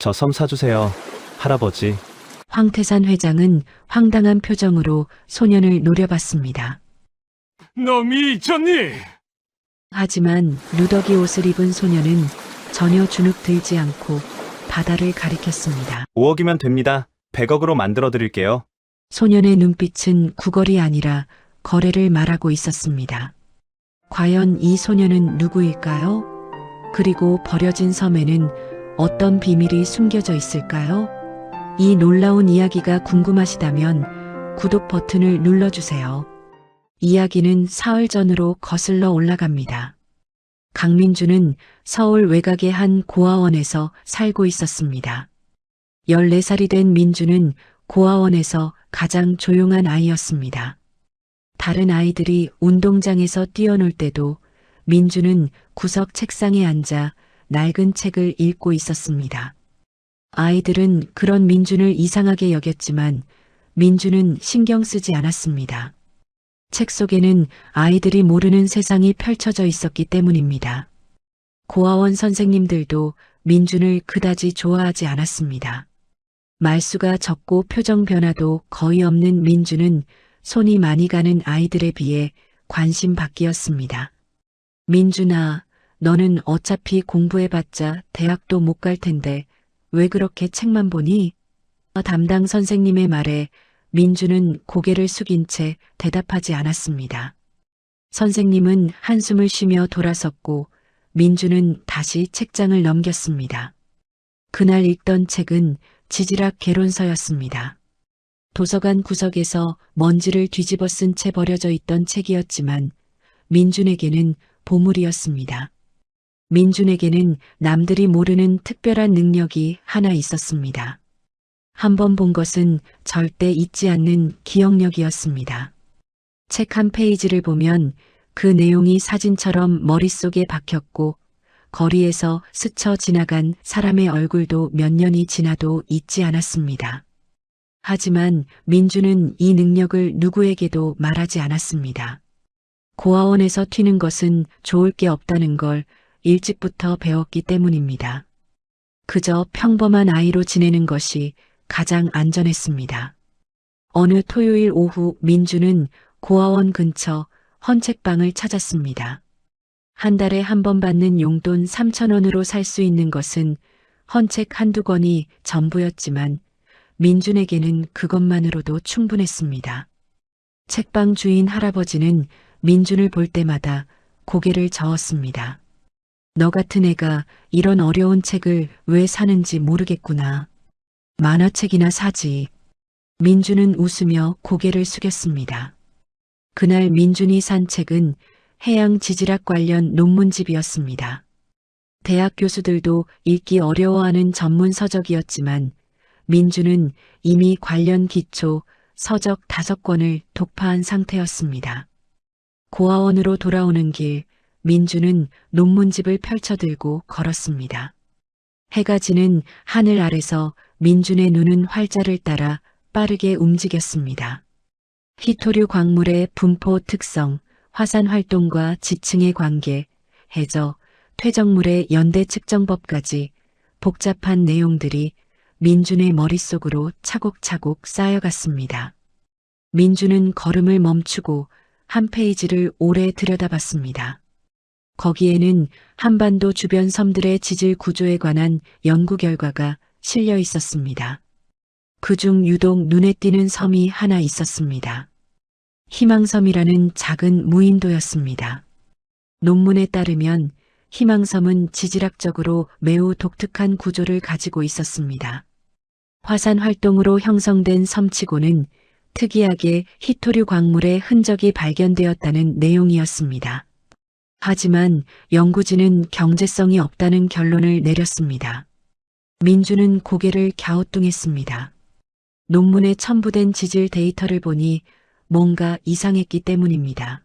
저 섬 사주세요, 할아버지. 황태산 회장은 황당한 표정으로 소년을 노려봤습니다. 너 미쳤니? 하지만 누더기 옷을 입은 소년은 전혀 주눅 들지 않고 바다를 가리켰습니다. 5억이면 됩니다. 100억으로 만들어 드릴게요. 소년의 눈빛은 구걸이 아니라 거래를 말하고 있었습니다. 과연 이 소년은 누구일까요? 그리고 버려진 섬에는 어떤 비밀이 숨겨져 있을까요? 이 놀라운 이야기가 궁금하시다면 구독 버튼을 눌러주세요. 이야기는 사흘 전으로 거슬러 올라갑니다. 강민주는 서울 외곽의 한 고아원에서 살고 있었습니다. 14살이 된 민주는 고아원에서 가장 조용한 아이였습니다. 다른 아이들이 운동장에서 뛰어놀 때도 민주는 구석 책상에 앉아 낡은 책을 읽고 있었습니다. 아이들은 그런 민주를 이상하게 여겼지만 민주는 신경 쓰지 않았습니다. 책 속에는 아이들이 모르는 세상이 펼쳐져 있었기 때문입니다. 고아원 선생님들도 민준을 그다지 좋아하지 않았습니다. 말수가 적고 표정 변화도 거의 없는 민주는 손이 많이 가는 아이들에 비해 관심 받기였습니다. 민준아, 너는 어차피 공부해봤자 대학도 못 갈 텐데 왜 그렇게 책만 보니? 담당 선생님의 말에 민주는 고개를 숙인 채 대답하지 않았습니다. 선생님은 한숨을 쉬며 돌아섰고 민주는 다시 책장을 넘겼습니다. 그날 읽던 책은 지질학 개론서였습니다. 도서관 구석에서 먼지를 뒤집어 쓴 채 버려져 있던 책이었지만 민준에게는 보물이었습니다. 민준에게는 남들이 모르는 특별한 능력이 하나 있었습니다. 한 번 본 것은 절대 잊지 않는 기억력이었습니다. 책 한 페이지를 보면 그 내용이 사진처럼 머릿속에 박혔고 거리에서 스쳐 지나간 사람의 얼굴도 몇 년이 지나도 잊지 않았습니다. 하지만 민주는 이 능력을 누구에게도 말하지 않았습니다. 고아원에서 튀는 것은 좋을 게 없다는 걸 일찍부터 배웠기 때문입니다. 그저 평범한 아이로 지내는 것이 가장 안전했습니다. 어느 토요일 오후 민주는 고아원 근처 헌책방을 찾았습니다. 한 달에 한 번 받는 용돈 3,000원으로 살 수 있는 것은 헌책 한두 권이 전부였지만 민준에게는 그것만으로도 충분했습니다. 책방 주인 할아버지는 민준을 볼 때마다 고개를 저었습니다. 너 같은 애가 이런 어려운 책을 왜 사는지 모르겠구나. 만화책이나 사지. 민준은 웃으며 고개를 숙였습니다. 그날 민준이 산 책은 해양 지질학 관련 논문집이었습니다. 대학 교수들도 읽기 어려워하는 전문 서적이었지만 민준은 이미 관련 기초 서적 5권을 독파한 상태였습니다. 고아원으로 돌아오는 길 민준은 논문집을 펼쳐들고 걸었습니다. 해가 지는 하늘 아래서 민준의 눈은 활자를 따라 빠르게 움직였습니다. 히토류 광물의 분포 특성, 화산 활동과 지층의 관계, 해저, 퇴적물의 연대 측정법까지 복잡한 내용들이 민준의 머릿속으로 차곡차곡 쌓여갔습니다. 민준은 걸음을 멈추고 한 페이지를 오래 들여다봤습니다. 거기에는 한반도 주변 섬들의 지질 구조에 관한 연구 결과가 실려 있었습니다. 그중 유독 눈에 띄는 섬이 하나 있었습니다. 희망섬이라는 작은 무인도였습니다. 논문에 따르면 희망섬은 지질학적으로 매우 독특한 구조를 가지고 있었습니다. 화산 활동으로 형성된 섬치고는 특이하게 히토류 광물의 흔적이 발견되었다는 내용이었습니다. 하지만 연구진은 경제성이 없다는 결론을 내렸습니다. 민주는 고개를 갸우뚱했습니다. 논문에 첨부된 지질 데이터를 보니 뭔가 이상했기 때문입니다.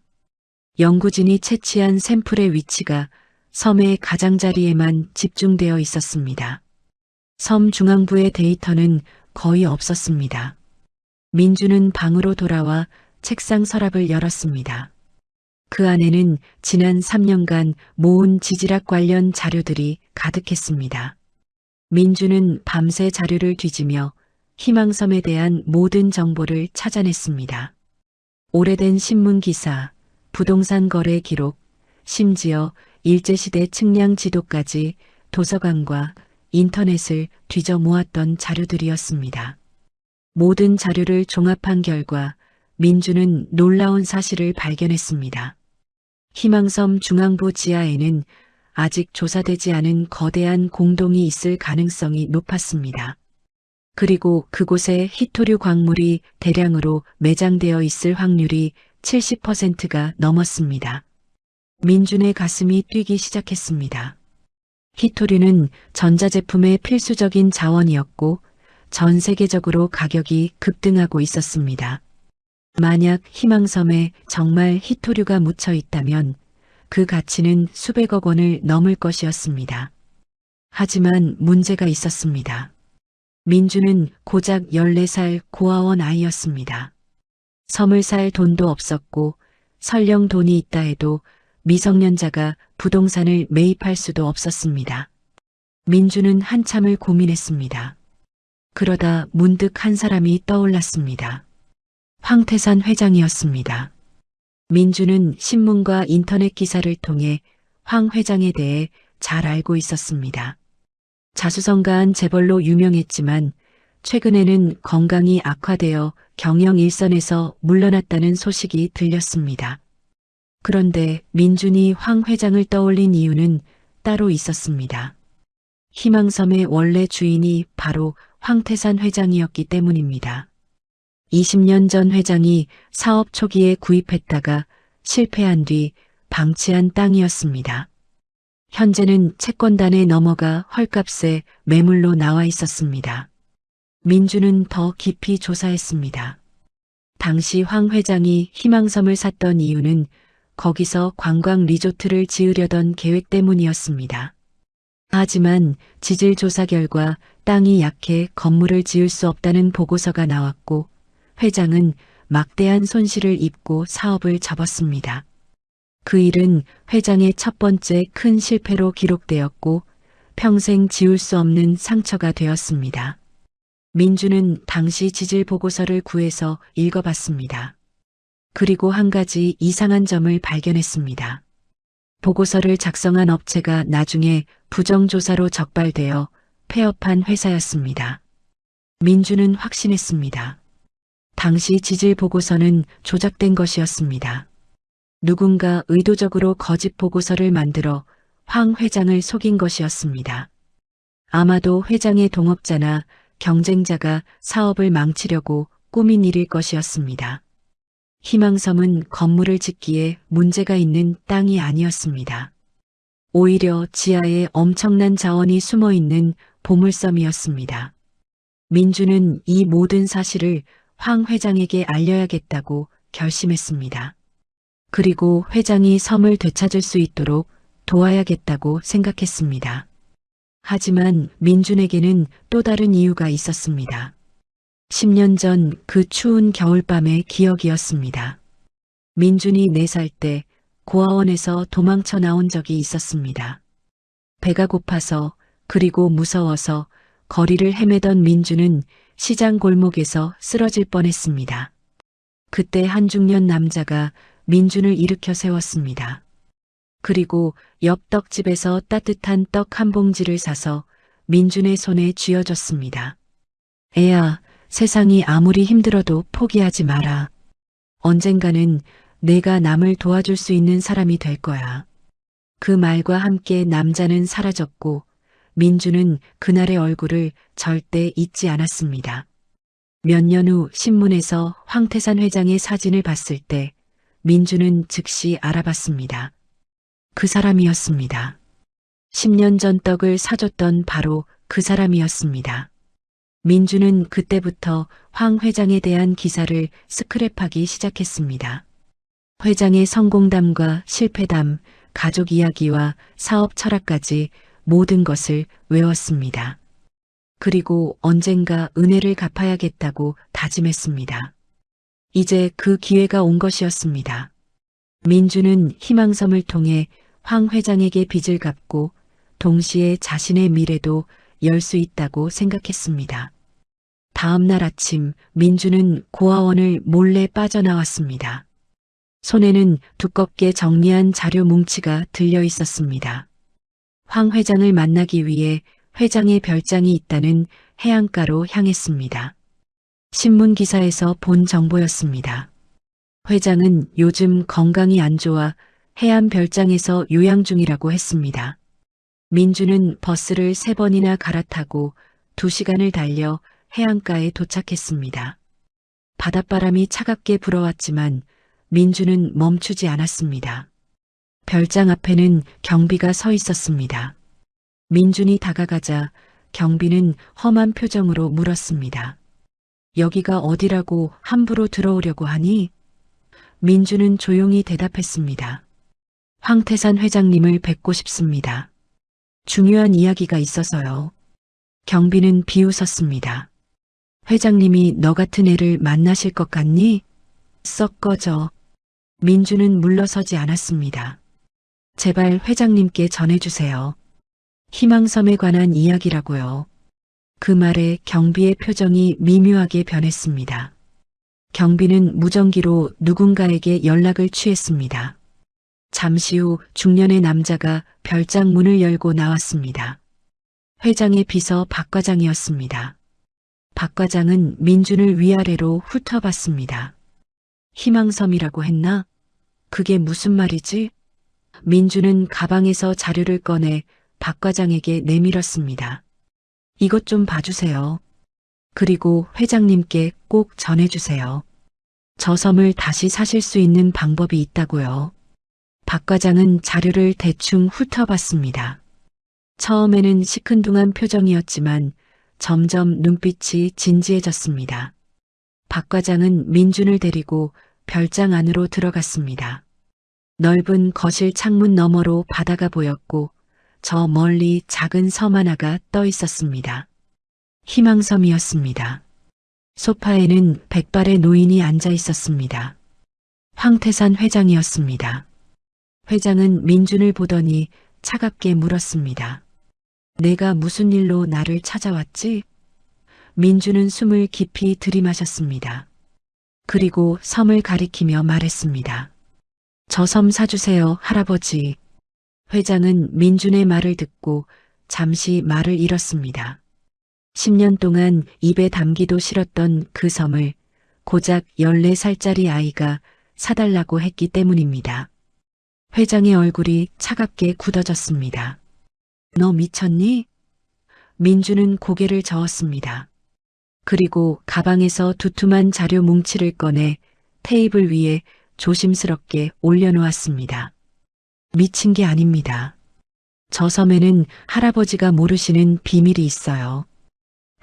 연구진이 채취한 샘플의 위치가 섬의 가장자리에만 집중되어 있었습니다. 섬 중앙부의 데이터는 거의 없었습니다. 민주는 방으로 돌아와 책상 서랍을 열었습니다. 그 안에는 지난 3년간 모은 지질학 관련 자료들이 가득했습니다. 민주는 밤새 자료를 뒤지며 희망섬에 대한 모든 정보를 찾아냈습니다. 오래된 신문 기사, 부동산 거래 기록, 심지어 일제시대 측량 지도까지 도서관과 인터넷을 뒤져 모았던 자료들이었습니다. 모든 자료를 종합한 결과 민주는 놀라운 사실을 발견했습니다. 희망섬 중앙부 지하에는 아직 조사되지 않은 거대한 공동이 있을 가능성이 높았습니다. 그리고 그곳에 히토류 광물이 대량으로 매장되어 있을 확률이 70%가 넘었습니다. 민준의 가슴이 뛰기 시작했습니다. 히토류는 전자제품의 필수적인 자원이었고 전 세계적으로 가격이 급등하고 있었습니다. 만약 희망섬에 정말 히토류가 묻혀 있다면 그 가치는 수백억 원을 넘을 것이었습니다. 하지만 문제가 있었습니다. 민주는 고작 14살 고아원 아이였습니다. 섬을 살 돈도 없었고 설령 돈이 있다 해도 미성년자가 부동산을 매입할 수도 없었습니다. 민주는 한참을 고민했습니다. 그러다 문득 한 사람이 떠올랐습니다. 황태산 회장이었습니다. 민주는 신문과 인터넷 기사를 통해 황 회장에 대해 잘 알고 있었습니다. 자수성가한 재벌로 유명했지만 최근에는 건강이 악화되어 경영 일선에서 물러났다는 소식이 들렸습니다. 그런데 민준이 황 회장을 떠올린 이유는 따로 있었습니다. 희망섬의 원래 주인이 바로 황태산 회장이었기 때문입니다. 20년 전 회장이 사업 초기에 구입했다가 실패한 뒤 방치한 땅이었습니다. 현재는 채권단에 넘어가 헐값에 매물로 나와 있었습니다. 민주는 더 깊이 조사했습니다. 당시 황 회장이 희망섬을 샀던 이유는 거기서 관광 리조트를 지으려던 계획 때문이었습니다. 하지만 지질 조사 결과 땅이 약해 건물을 지을 수 없다는 보고서가 나왔고 회장은 막대한 손실을 입고 사업을 접었습니다. 그 일은 회장의 첫 번째 큰 실패로 기록되었고 평생 지울 수 없는 상처가 되었습니다. 민주는 당시 지질 보고서를 구해서 읽어봤습니다. 그리고 한 가지 이상한 점을 발견했습니다. 보고서를 작성한 업체가 나중에 부정조사로 적발되어 폐업한 회사였습니다. 민주는 확신했습니다. 당시 지질 보고서는 조작된 것이었습니다. 누군가 의도적으로 거짓 보고서를 만들어 황 회장을 속인 것이었습니다. 아마도 회장의 동업자나 경쟁자가 사업을 망치려고 꾸민 일일 것이었습니다. 희망섬은 건물을 짓기에 문제가 있는 땅이 아니었습니다. 오히려 지하에 엄청난 자원이 숨어 있는 보물섬이었습니다. 민주는 이 모든 사실을 황 회장에게 알려야겠다고 결심했습니다. 그리고 회장이 섬을 되찾을 수 있도록 도와야겠다고 생각했습니다. 하지만 민준에게는 또 다른 이유가 있었습니다. 10년 전 그 추운 겨울밤의 기억이었습니다. 민준이 4살 때 고아원에서 도망쳐 나온 적이 있었습니다. 배가 고파서 그리고 무서워서 거리를 헤매던 민준은 시장 골목에서 쓰러질 뻔했습니다. 그때 한 중년 남자가 민준을 일으켜 세웠습니다. 그리고 옆 떡집에서 따뜻한 떡 한 봉지를 사서 민준의 손에 쥐어줬습니다. 애야, 세상이 아무리 힘들어도 포기하지 마라. 언젠가는 내가 남을 도와줄 수 있는 사람이 될 거야. 그 말과 함께 남자는 사라졌고 민주는 그날의 얼굴을 절대 잊지 않았습니다. 몇 년 후 신문에서 황태산 회장의 사진을 봤을 때 민주는 즉시 알아봤습니다. 그 사람이었습니다. 10년 전 떡을 사줬던 바로 그 사람이었습니다. 민주는 그때부터 황 회장에 대한 기사를 스크랩하기 시작했습니다. 회장의 성공담과 실패담, 가족 이야기와 사업 철학까지 모든 것을 외웠습니다. 그리고 언젠가 은혜를 갚아야겠다고 다짐했습니다. 이제 그 기회가 온 것이었습니다. 민주는 희망섬을 통해 황 회장에게 빚을 갚고 동시에 자신의 미래도 열 수 있다고 생각했습니다. 다음 날 아침 민주는 고아원을 몰래 빠져나왔습니다. 손에는 두껍게 정리한 자료 뭉치가 들려 있었습니다. 황 회장을 만나기 위해 회장의 별장이 있다는 해안가로 향했습니다. 신문 기사에서 본 정보였습니다. 회장은 요즘 건강이 안 좋아 해안 별장에서 요양 중이라고 했습니다. 민주는 버스를 3번이나 갈아타고 2시간을 달려 해안가에 도착했습니다. 바닷바람이 차갑게 불어왔지만 민주는 멈추지 않았습니다. 별장 앞에는 경비가 서 있었습니다. 민준이 다가가자 경비는 험한 표정으로 물었습니다. 여기가 어디라고 함부로 들어오려고 하니? 민주는 조용히 대답했습니다. 황태산 회장님을 뵙고 싶습니다. 중요한 이야기가 있어서요. 경비는 비웃었습니다. 회장님이 너 같은 애를 만나실 것 같니? 썩 꺼져. 민주는 물러서지 않았습니다. 제발 회장님께 전해주세요. 희망섬에 관한 이야기라고요. 그 말에 경비의 표정이 미묘하게 변했습니다. 경비는 무전기로 누군가에게 연락을 취했습니다. 잠시 후 중년의 남자가 별장 문을 열고 나왔습니다. 회장의 비서 박 과장이었습니다. 박 과장은 민준을 위아래로 훑어봤습니다. 희망섬이라고 했나? 그게 무슨 말이지? 민준은 가방에서 자료를 꺼내 박 과장에게 내밀었습니다. 이것 좀 봐주세요. 그리고 회장님께 꼭 전해주세요. 저 섬을 다시 사실 수 있는 방법이 있다고요. 박 과장은 자료를 대충 훑어봤습니다. 처음에는 시큰둥한 표정이었지만 점점 눈빛이 진지해졌습니다. 박 과장은 민준을 데리고 별장 안으로 들어갔습니다. 넓은 거실 창문 너머로 바다가 보였고 저 멀리 작은 섬 하나가 떠 있었습니다. 희망섬이었습니다. 소파에는 백발의 노인이 앉아 있었습니다. 황태산 회장이었습니다. 회장은 민준을 보더니 차갑게 물었습니다. 내가 무슨 일로 나를 찾아왔지? 민준은 숨을 깊이 들이마셨습니다. 그리고 섬을 가리키며 말했습니다. 저 섬 사주세요, 할아버지. 회장은 민준의 말을 듣고 잠시 말을 잃었습니다. 10년 동안 입에 담기도 싫었던 그 섬을 고작 14살짜리 아이가 사달라고 했기 때문입니다. 회장의 얼굴이 차갑게 굳어졌습니다. 너 미쳤니? 민주는 고개를 저었습니다. 그리고 가방에서 두툼한 자료 뭉치를 꺼내 테이블 위에 조심스럽게 올려놓았습니다. 미친 게 아닙니다. 저 섬에는 할아버지가 모르시는 비밀이 있어요.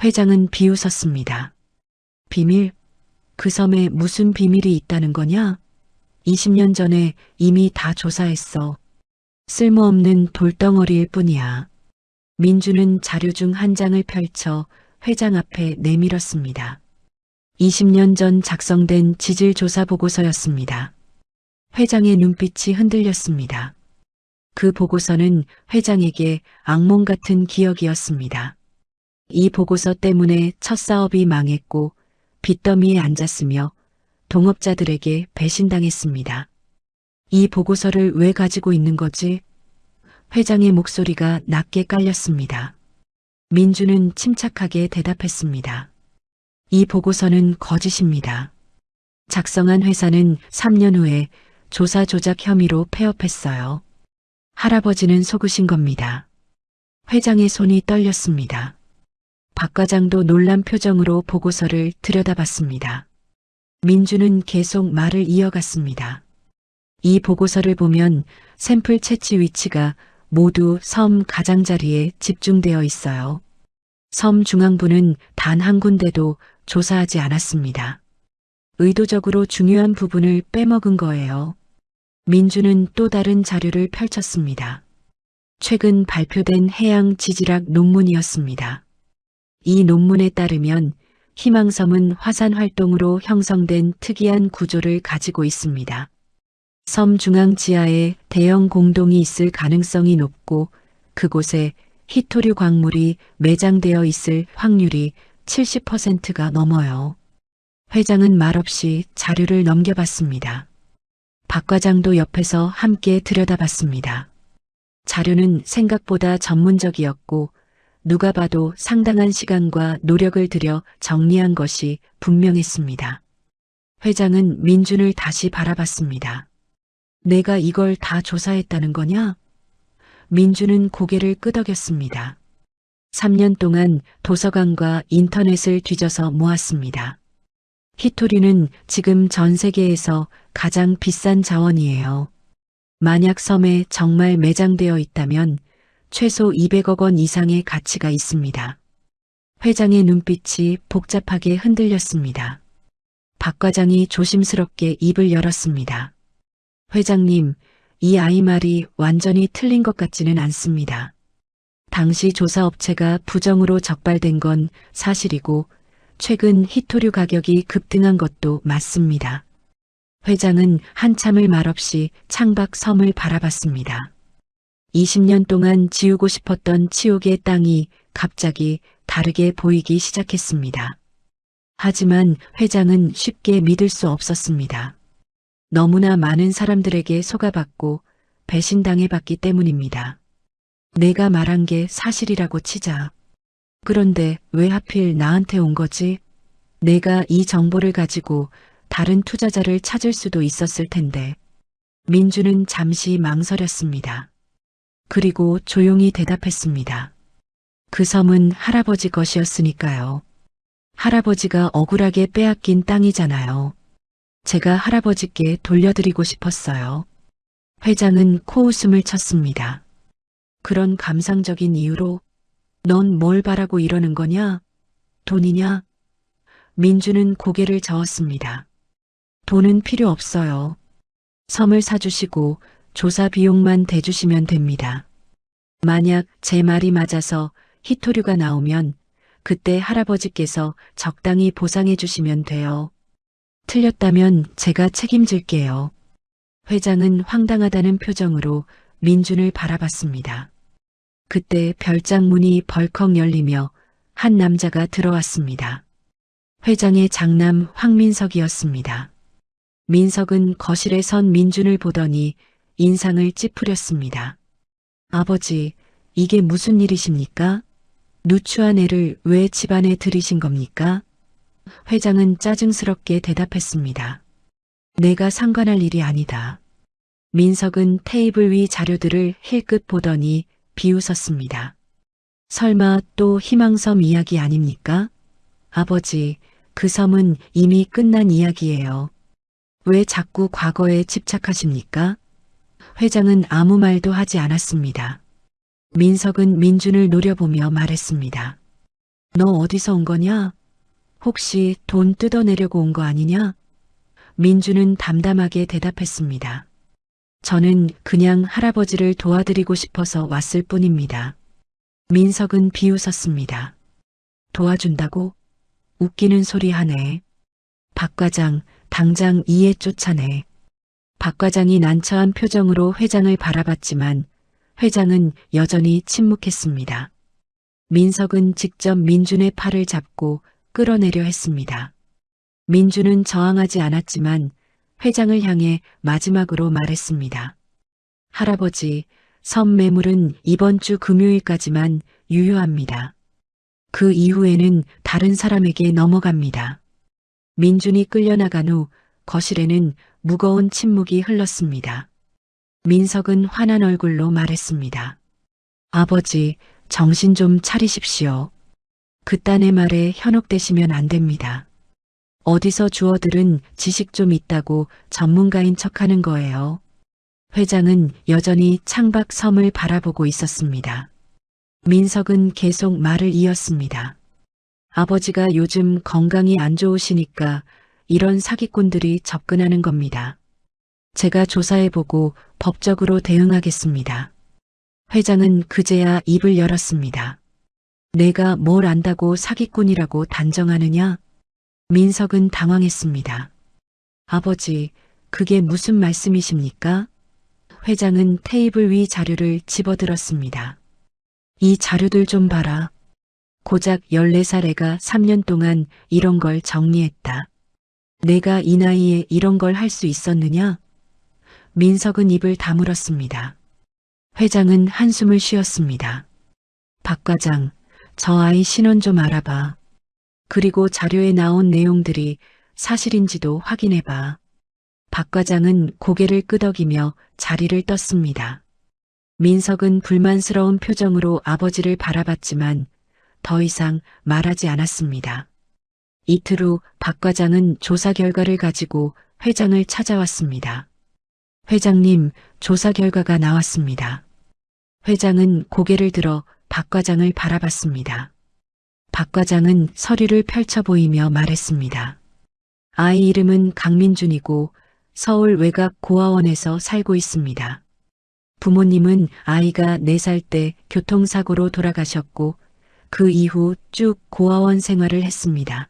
회장은 비웃었습니다. 비밀? 그 섬에 무슨 비밀이 있다는 거냐? 20년 전에 이미 다 조사했어. 쓸모없는 돌덩어리일 뿐이야. 민주는 자료 중 한 장을 펼쳐 회장 앞에 내밀었습니다. 20년 전 작성된 지질조사 보고서였습니다. 회장의 눈빛이 흔들렸습니다. 그 보고서는 회장에게 악몽 같은 기억이었습니다. 이 보고서 때문에 첫 사업이 망했고 빚더미에 앉았으며 동업자들에게 배신당했습니다. 이 보고서를 왜 가지고 있는 거지? 회장의 목소리가 낮게 깔렸습니다. 민주는 침착하게 대답했습니다. 이 보고서는 거짓입니다. 작성한 회사는 3년 후에 조사 조작 혐의로 폐업했어요. 할아버지는 속으신 겁니다. 회장의 손이 떨렸습니다. 박 과장도 놀란 표정으로 보고서를 들여다봤습니다. 민주는 계속 말을 이어갔습니다. 이 보고서를 보면 샘플 채취 위치가 모두 섬 가장자리에 집중되어 있어요. 섬 중앙부는 단 한 군데도 조사하지 않았습니다. 의도적으로 중요한 부분을 빼먹은 거예요. 민주는 또 다른 자료를 펼쳤습니다. 최근 발표된 해양 지질학 논문이었습니다. 이 논문에 따르면 희망섬은 화산 활동으로 형성된 특이한 구조를 가지고 있습니다. 섬 중앙 지하에 대형 공동이 있을 가능성이 높고 그곳에 히토류 광물이 매장되어 있을 확률이 70%가 넘어요. 회장은 말없이 자료를 넘겨봤습니다. 박 과장도 옆에서 함께 들여다봤습니다. 자료는 생각보다 전문적이었고 누가 봐도 상당한 시간과 노력을 들여 정리한 것이 분명했습니다. 회장은 민준을 다시 바라봤습니다. 내가 이걸 다 조사했다는 거냐? 민준은 고개를 끄덕였습니다. 3년 동안 도서관과 인터넷을 뒤져서 모았습니다. 히토류는 지금 전 세계에서 가장 비싼 자원이에요. 만약 섬에 정말 매장되어 있다면 최소 200억 원 이상의 가치가 있습니다. 회장의 눈빛이 복잡하게 흔들렸습니다. 박 과장이 조심스럽게 입을 열었습니다. 회장님, 이 아이 말이 완전히 틀린 것 같지는 않습니다. 당시 조사업체가 부정으로 적발된 건 사실이고 최근 히토류 가격이 급등한 것도 맞습니다. 회장은 한참을 말없이 창밖 섬을 바라봤습니다. 20년 동안 지우고 싶었던 치욕의 땅이 갑자기 다르게 보이기 시작했습니다. 하지만 회장은 쉽게 믿을 수 없었습니다. 너무나 많은 사람들에게 속아봤고 배신당해봤기 때문입니다. 내가 말한 게 사실이라고 치자. 그런데 왜 하필 나한테 온 거지? 내가 이 정보를 가지고 다른 투자자를 찾을 수도 있었을 텐데. 민주는 잠시 망설였습니다. 그리고 조용히 대답했습니다. 그 섬은 할아버지 것이었으니까요. 할아버지가 억울하게 빼앗긴 땅이잖아요. 제가 할아버지께 돌려드리고 싶었어요. 회장은 코웃음을 쳤습니다. 그런 감상적인 이유로 넌 뭘 바라고 이러는 거냐? 돈이냐? 민주는 고개를 저었습니다. 돈은 필요 없어요. 섬을 사주시고 조사 비용만 대주시면 됩니다. 만약 제 말이 맞아서 히토류가 나오면 그때 할아버지께서 적당히 보상해 주시면 돼요. 틀렸다면 제가 책임질게요. 회장은 황당하다는 표정으로 민준을 바라봤습니다. 그때 별장 문이 벌컥 열리며 한 남자가 들어왔습니다. 회장의 장남 황민석이었습니다. 민석은 거실에 선 민준을 보더니 인상을 찌푸렸습니다. 아버지, 이게 무슨 일이십니까? 누추한 애를 왜 집안에 들이신 겁니까? 회장은 짜증스럽게 대답했습니다. 내가 상관할 일이 아니다. 민석은 테이블 위 자료들을 힐끗 보더니 비웃었습니다. 설마 또 희망섬 이야기 아닙니까? 아버지, 그 섬은 이미 끝난 이야기예요. 왜 자꾸 과거에 집착하십니까? 회장은 아무 말도 하지 않았습니다. 민석은 민준을 노려보며 말했습니다. 너 어디서 온 거냐? 혹시 돈 뜯어내려고 온 거 아니냐? 민준은 담담하게 대답했습니다. 저는 그냥 할아버지를 도와드리고 싶어서 왔을 뿐입니다. 민석은 비웃었습니다. 도와준다고? 웃기는 소리 하네. 박 과장, 당장 이에 쫓아내. 박 과장이 난처한 표정으로 회장을 바라봤지만 회장은 여전히 침묵했습니다. 민석은 직접 민준의 팔을 잡고 끌어내려 했습니다. 민준은 저항하지 않았지만 회장을 향해 마지막으로 말했습니다. 할아버지, 섬 매물은 이번 주 금요일까지만 유효합니다. 그 이후에는 다른 사람에게 넘어갑니다. 민준이 끌려나간 후 거실에는 무거운 침묵이 흘렀습니다. 민석은 화난 얼굴로 말했습니다. 아버지, 정신 좀 차리십시오. 그딴의 말에 현혹되시면 안 됩니다. 어디서 주워들은 지식 좀 있다고 전문가인 척하는 거예요. 회장은 여전히 창밖 섬을 바라보고 있었습니다. 민석은 계속 말을 이었습니다. 아버지가 요즘 건강이 안 좋으시니까 이런 사기꾼들이 접근하는 겁니다. 제가 조사해보고 법적으로 대응하겠습니다. 회장은 그제야 입을 열었습니다. 내가 뭘 안다고 사기꾼이라고 단정하느냐? 민석은 당황했습니다. 아버지, 그게 무슨 말씀이십니까? 회장은 테이블 위 자료를 집어들었습니다. 이 자료들 좀 봐라. 고작 14살 애가 3년 동안 이런 걸 정리했다. 내가 이 나이에 이런 걸 할 수 있었느냐? 민석은 입을 다물었습니다. 회장은 한숨을 쉬었습니다. 박 과장, 저 아이 신원 좀 알아봐. 그리고 자료에 나온 내용들이 사실인지도 확인해봐. 박 과장은 고개를 끄덕이며 자리를 떴습니다. 민석은 불만스러운 표정으로 아버지를 바라봤지만 더 이상 말하지 않았습니다. 이틀 후 박 과장은 조사 결과를 가지고 회장을 찾아왔습니다. 회장님, 조사 결과가 나왔습니다. 회장은 고개를 들어 박 과장을 바라봤습니다. 박 과장은 서류를 펼쳐 보이며 말했습니다. 아이 이름은 강민준이고 서울 외곽 고아원에서 살고 있습니다. 부모님은 아이가 4살 때 교통사고로 돌아가셨고 그 이후 쭉 고아원 생활을 했습니다.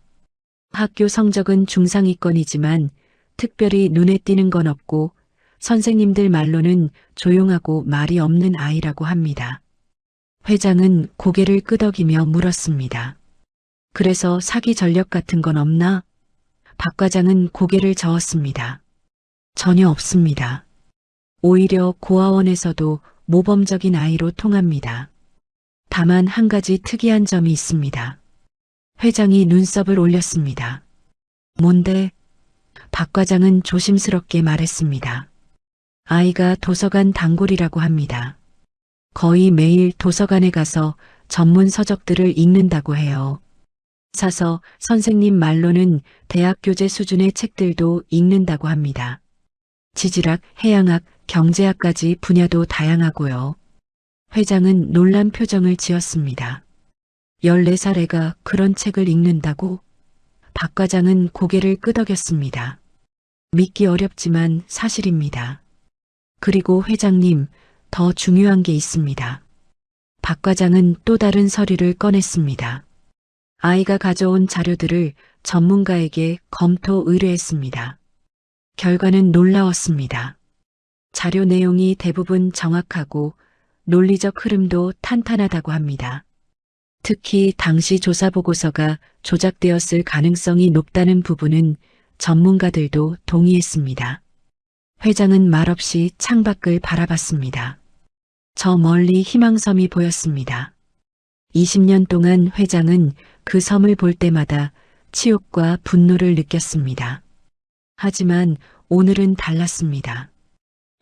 학교 성적은 중상위권이지만 특별히 눈에 띄는 건 없고 선생님들 말로는 조용하고 말이 없는 아이라고 합니다. 회장은 고개를 끄덕이며 물었습니다. 그래서 사기 전력 같은 건 없나? 박 과장은 고개를 저었습니다. 전혀 없습니다. 오히려 고아원에서도 모범적인 아이로 통합니다. 다만 한 가지 특이한 점이 있습니다. 회장이 눈썹을 올렸습니다. 뭔데? 박 과장은 조심스럽게 말했습니다. 아이가 도서관 단골이라고 합니다. 거의 매일 도서관에 가서 전문 서적들을 읽는다고 해요. 사서 선생님 말로는 대학 교재 수준의 책들도 읽는다고 합니다. 지질학, 해양학, 경제학까지 분야도 다양하고요. 회장은 놀란 표정을 지었습니다. 14살 애가 그런 책을 읽는다고? 박 과장은 고개를 끄덕였습니다. 믿기 어렵지만 사실입니다. 그리고 회장님, 더 중요한 게 있습니다. 박 과장은 또 다른 서류를 꺼냈습니다. 아이가 가져온 자료들을 전문가에게 검토 의뢰했습니다. 결과는 놀라웠습니다. 자료 내용이 대부분 정확하고 논리적 흐름도 탄탄하다고 합니다. 특히 당시 조사 보고서가 조작되었을 가능성이 높다는 부분은 전문가들도 동의했습니다. 회장은 말없이 창밖을 바라봤습니다. 저 멀리 희망섬이 보였습니다. 20년 동안 회장은 그 섬을 볼 때마다 치욕과 분노를 느꼈습니다. 하지만 오늘은 달랐습니다.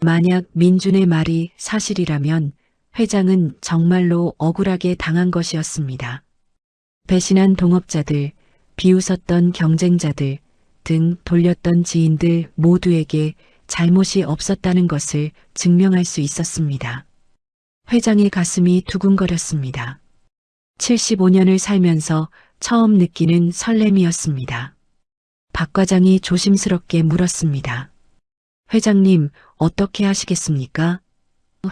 만약 민준의 말이 사실이라면 회장은 정말로 억울하게 당한 것이었습니다. 배신한 동업자들, 비웃었던 경쟁자들 등 돌렸던 지인들 모두에게 잘못이 없었다는 것을 증명할 수 있었습니다. 회장의 가슴이 두근거렸습니다. 75년을 살면서 처음 느끼는 설렘이었습니다. 박 과장이 조심스럽게 물었습니다. 회장님, 어떻게 하시겠습니까?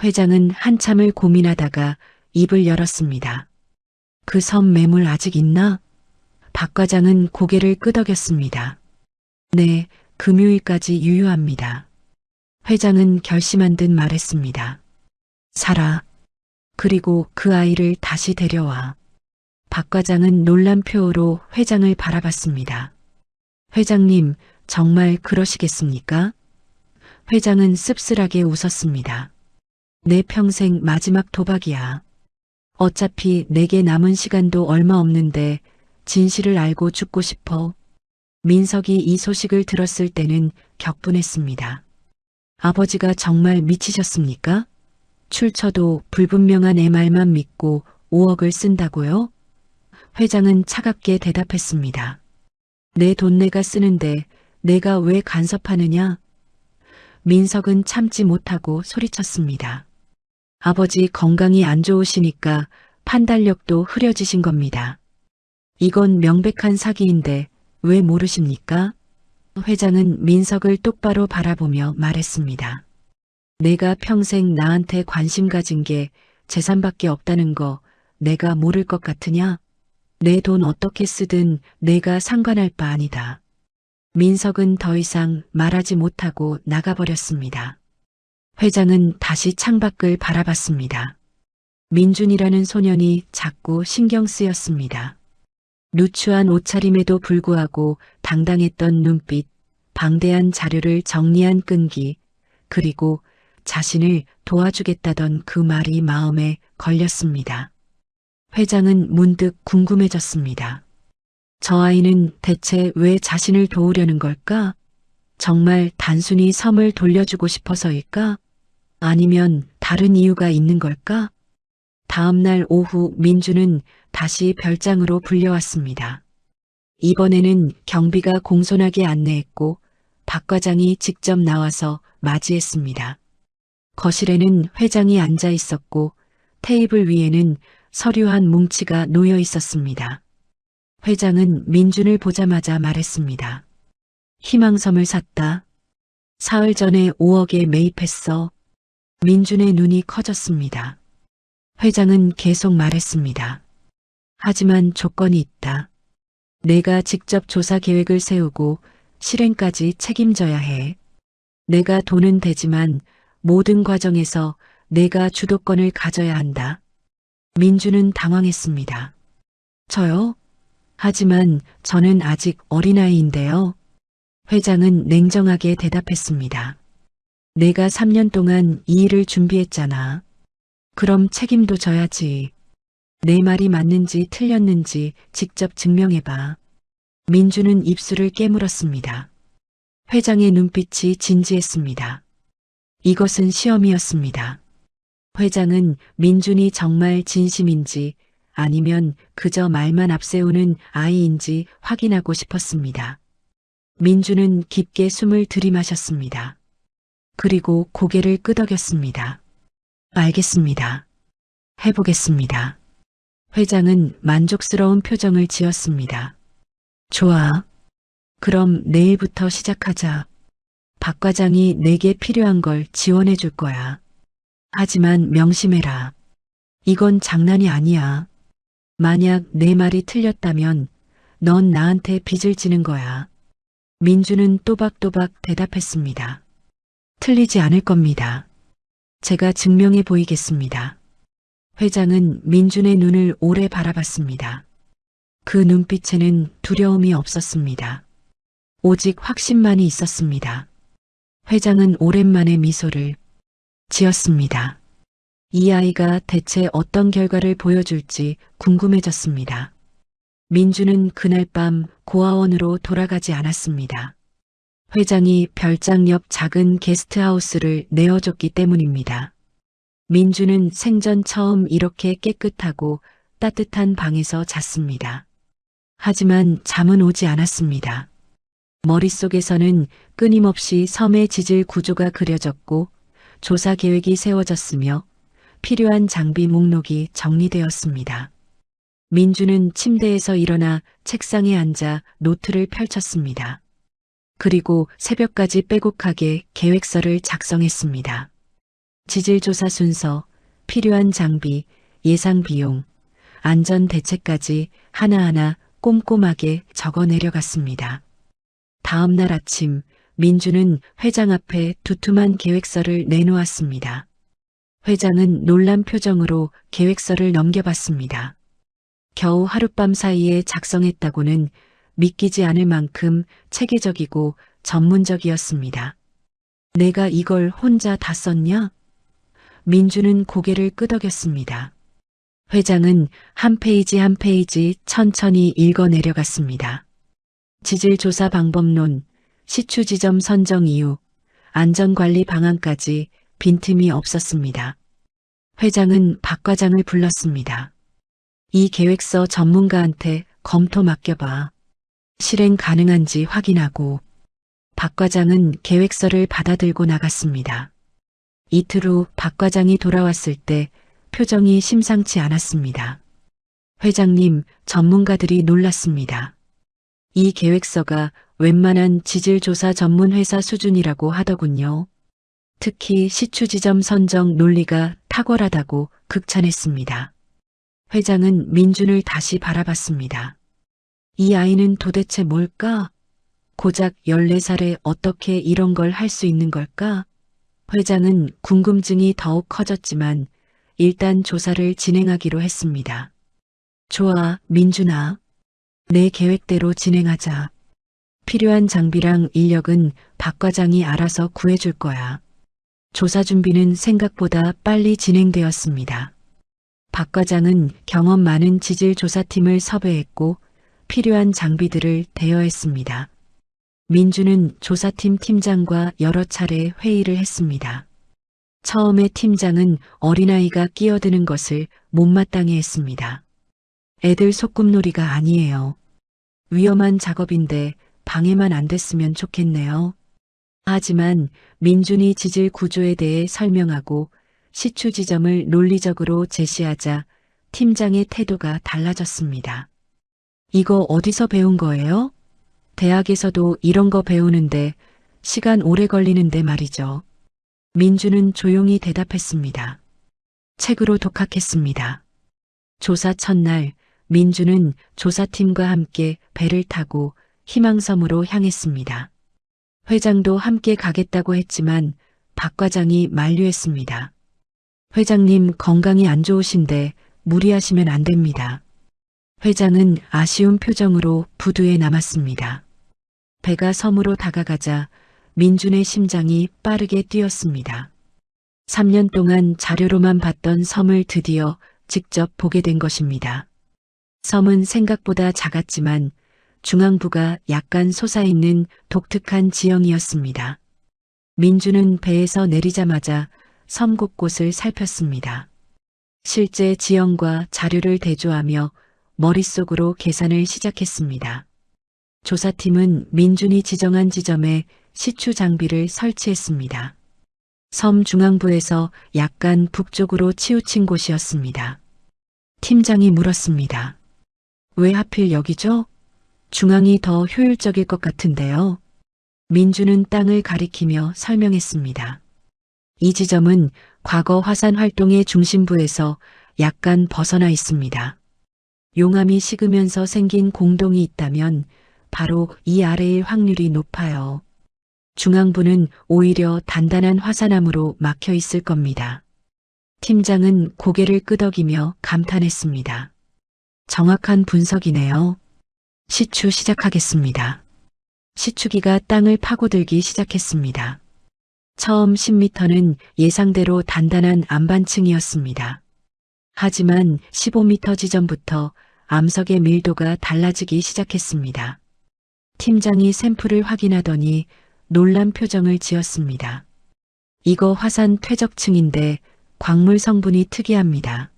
회장은 한참을 고민하다가 입을 열었습니다. 그 섬 매물 아직 있나? 박 과장은 고개를 끄덕였습니다. 네, 금요일까지 유효합니다. 회장은 결심한 듯 말했습니다. 살아. 그리고 그 아이를 다시 데려와. 박 과장은 놀란 표호로 회장을 바라봤습니다. 회장님, 정말 그러시겠습니까? 회장은 씁쓸하게 웃었습니다. 내 평생 마지막 도박이야. 어차피 내게 남은 시간도 얼마 없는데 진실을 알고 죽고 싶어. 민석이 이 소식을 들었을 때는 격분했습니다. 아버지가 정말 미치셨습니까? 출처도 불분명한 애 말만 믿고 5억을 쓴다고요? 회장은 차갑게 대답했습니다. 내 돈 내가 쓰는데 내가 왜 간섭하느냐? 민석은 참지 못하고 소리쳤습니다. 아버지 건강이 안 좋으시니까 판단력도 흐려지신 겁니다. 이건 명백한 사기인데 왜 모르십니까? 회장은 민석을 똑바로 바라보며 말했습니다. 내가 평생 나한테 관심 가진 게 재산밖에 없다는 거 내가 모를 것 같으냐? 내 돈 어떻게 쓰든 내가 상관할 바 아니다. 민석은 더 이상 말하지 못하고 나가버렸습니다. 회장은 다시 창밖을 바라봤습니다. 민준이라는 소년이 자꾸 신경 쓰였습니다. 누추한 옷차림에도 불구하고 당당했던 눈빛, 방대한 자료를 정리한 끈기, 그리고 자신을 도와주겠다던 그 말이 마음에 걸렸습니다. 회장은 문득 궁금해졌습니다. 저 아이는 대체 왜 자신을 도우려는 걸까? 정말 단순히 섬을 돌려주고 싶어서일까? 아니면 다른 이유가 있는 걸까? 다음 날 오후 민주는 다시 별장으로 불려왔습니다. 이번에는 경비가 공손하게 안내했고 박 과장이 직접 나와서 맞이했습니다. 거실에는 회장이 앉아 있었고 테이블 위에는 서류 한 뭉치가 놓여 있었습니다. 회장은 민준을 보자마자 말했습니다. 희망섬을 샀다. 사흘 전에 5억에 매입했어. 민준의 눈이 커졌습니다. 회장은 계속 말했습니다. 하지만 조건이 있다. 내가 직접 조사 계획을 세우고 실행까지 책임져야 해. 내가 돈은 되지만 모든 과정에서 내가 주도권을 가져야 한다. 민주는 당황했습니다. 저요? 하지만 저는 아직 어린아이인데요. 회장은 냉정하게 대답했습니다. 내가 3년 동안 이 일을 준비했잖아. 그럼 책임도 져야지. 내 말이 맞는지 틀렸는지 직접 증명해봐. 민주는 입술을 깨물었습니다. 회장의 눈빛이 진지했습니다. 이것은 시험이었습니다. 회장은 민준이 정말 진심인지 아니면 그저 말만 앞세우는 아이인지 확인하고 싶었습니다. 민준은 깊게 숨을 들이마셨습니다. 그리고 고개를 끄덕였습니다. 알겠습니다. 해보겠습니다. 회장은 만족스러운 표정을 지었습니다. 좋아. 그럼 내일부터 시작하자. 박 과장이 내게 필요한 걸 지원해 줄 거야. 하지만 명심해라. 이건 장난이 아니야. 만약 내 말이 틀렸다면 넌 나한테 빚을 지는 거야. 민주는 또박또박 대답했습니다. 틀리지 않을 겁니다. 제가 증명해 보이겠습니다. 회장은 민준의 눈을 오래 바라봤습니다. 그 눈빛에는 두려움이 없었습니다. 오직 확신만이 있었습니다. 회장은 오랜만에 미소를 지었습니다. 이 아이가 대체 어떤 결과를 보여줄지 궁금해졌습니다. 민주는 그날 밤 고아원으로 돌아가지 않았습니다. 회장이 별장 옆 작은 게스트하우스를 내어줬기 때문입니다. 민주는 생전 처음 이렇게 깨끗하고 따뜻한 방에서 잤습니다. 하지만 잠은 오지 않았습니다. 머릿속에서는 끊임없이 섬의 지질 구조가 그려졌고 조사 계획이 세워졌으며 필요한 장비 목록이 정리되었습니다. 민주는 침대에서 일어나 책상에 앉아 노트를 펼쳤습니다. 그리고 새벽까지 빼곡하게 계획서를 작성했습니다. 지질조사 순서, 필요한 장비, 예상 비용, 안전 대책까지 하나하나 꼼꼼하게 적어 내려갔습니다. 다음 날 아침 민주는 회장 앞에 두툼한 계획서를 내놓았습니다. 회장은 놀란 표정으로 계획서를 넘겨봤습니다. 겨우 하룻밤 사이에 작성했다고는 믿기지 않을 만큼 체계적이고 전문적이었습니다. 내가 이걸 혼자 다 썼냐? 민주는 고개를 끄덕였습니다. 회장은 한 페이지 한 페이지 천천히 읽어 내려갔습니다. 지질조사 방법론, 시추 지점 선정 이유, 안전관리 방안까지 빈틈이 없었습니다. 회장은 박 과장을 불렀습니다. 이 계획서 전문가한테 검토 맡겨봐. 실행 가능한지 확인하고. 박 과장은 계획서를 받아들고 나갔습니다. 이틀 후 박 과장이 돌아왔을 때 표정이 심상치 않았습니다. 회장님, 전문가들이 놀랐습니다. 이 계획서가 웬만한 지질조사 전문 회사 수준이라고 하더군요. 특히 시추 지점 선정 논리가 탁월하다고 극찬했습니다. 회장은 민준을 다시 바라봤습니다. 이 아이는 도대체 뭘까? 고작 14살에 어떻게 이런 걸 할 수 있는 걸까? 회장은 궁금증이 더욱 커졌지만 일단 조사를 진행하기로 했습니다. 좋아, 민준아. 내 계획대로 진행하자. 필요한 장비랑 인력은 박 과장이 알아서 구해줄 거야. 조사 준비는 생각보다 빨리 진행되었습니다. 박 과장은 경험 많은 지질조사팀을 섭외했고 필요한 장비들을 대여했습니다. 민주는 조사팀 팀장과 여러 차례 회의를 했습니다. 처음에 팀장은 어린아이가 끼어드는 것을 못마땅해 했습니다. 애들 소꿉놀이가 아니에요. 위험한 작업인데 방해만 안 됐으면 좋겠네요. 하지만 민준이 지질 구조에 대해 설명하고 시추 지점을 논리적으로 제시하자 팀장의 태도가 달라졌습니다. 이거 어디서 배운 거예요? 대학에서도 이런 거 배우는데 시간 오래 걸리는데 말이죠. 민주는 조용히 대답했습니다. 책으로 독학했습니다. 조사 첫날 민주는 조사팀과 함께 배를 타고 희망섬으로 향했습니다. 회장도 함께 가겠다고 했지만 박 과장이 만류했습니다. 회장님 건강이 안 좋으신데 무리하시면 안 됩니다. 회장은 아쉬운 표정으로 부두에 남았습니다. 배가 섬으로 다가가자 민준의 심장이 빠르게 뛰었습니다. 3년 동안 자료로만 봤던 섬을 드디어 직접 보게 된 것입니다. 섬은 생각보다 작았지만 중앙부가 약간 솟아있는 독특한 지형이었습니다. 민준은 배에서 내리자마자 섬 곳곳을 살폈습니다. 실제 지형과 자료를 대조하며 머릿속으로 계산을 시작했습니다. 조사팀은 민준이 지정한 지점에 시추 장비를 설치했습니다. 섬 중앙부에서 약간 북쪽으로 치우친 곳이었습니다. 팀장이 물었습니다. 왜 하필 여기죠? 중앙이 더 효율적일 것 같은데요. 민준은 땅을 가리키며 설명했습니다. 이 지점은 과거 화산 활동의 중심부에서 약간 벗어나 있습니다. 용암이 식으면서 생긴 공동이 있다면 바로 이 아래일 확률이 높아요. 중앙부는 오히려 단단한 화산암으로 막혀 있을 겁니다. 팀장은 고개를 끄덕이며 감탄했습니다. 정확한 분석이네요. 시추 시작하겠습니다. 시추기가 땅을 파고들기 시작했습니다. 처음 10m는 예상대로 단단한 암반층이었습니다. 하지만 15m 지점부터 암석의 밀도가 달라지기 시작했습니다. 팀장이 샘플을 확인하더니 놀란 표정을 지었습니다. 이거 화산 퇴적층인데 광물 성분이 특이합니다.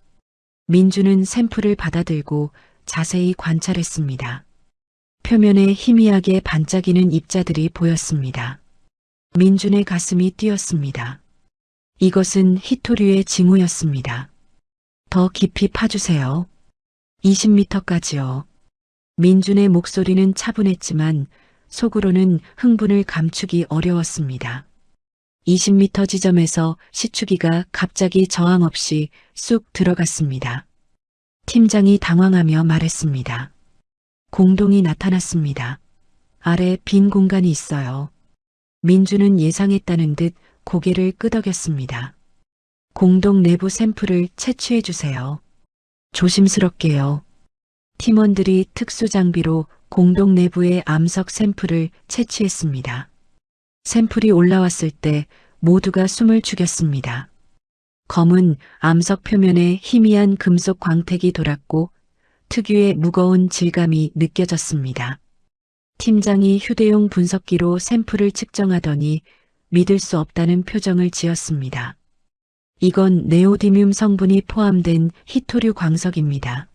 민주는 샘플을 받아들고 자세히 관찰했습니다. 표면에 희미하게 반짝이는 입자들이 보였습니다. 민준의 가슴이 뛰었습니다. 이것은 히토류의 징후였습니다. 더 깊이 파주세요. 20m까지요. 민준의 목소리는 차분했지만 속으로는 흥분을 감추기 어려웠습니다. 20m 지점에서 시추기가 갑자기 저항 없이 쑥 들어갔습니다. 팀장이 당황하며 말했습니다. 공동이 나타났습니다. 아래 빈 공간이 있어요. 민주는 예상했다는 듯 고개를 끄덕였습니다. 공동 내부 샘플을 채취해 주세요. 조심스럽게요. 팀원들이 특수 장비로 공동 내부의 암석 샘플을 채취했습니다. 샘플이 올라왔을 때 모두가 숨을 죽였습니다. 검은 암석 표면에 희미한 금속 광택이 돌았고 특유의 무거운 질감이 느껴졌습니다. 팀장이 휴대용 분석기로 샘플을 측정하더니 믿을 수 없다는 표정을 지었습니다. 이건 네오디뮴 성분이 포함된 히토류 광석입니다.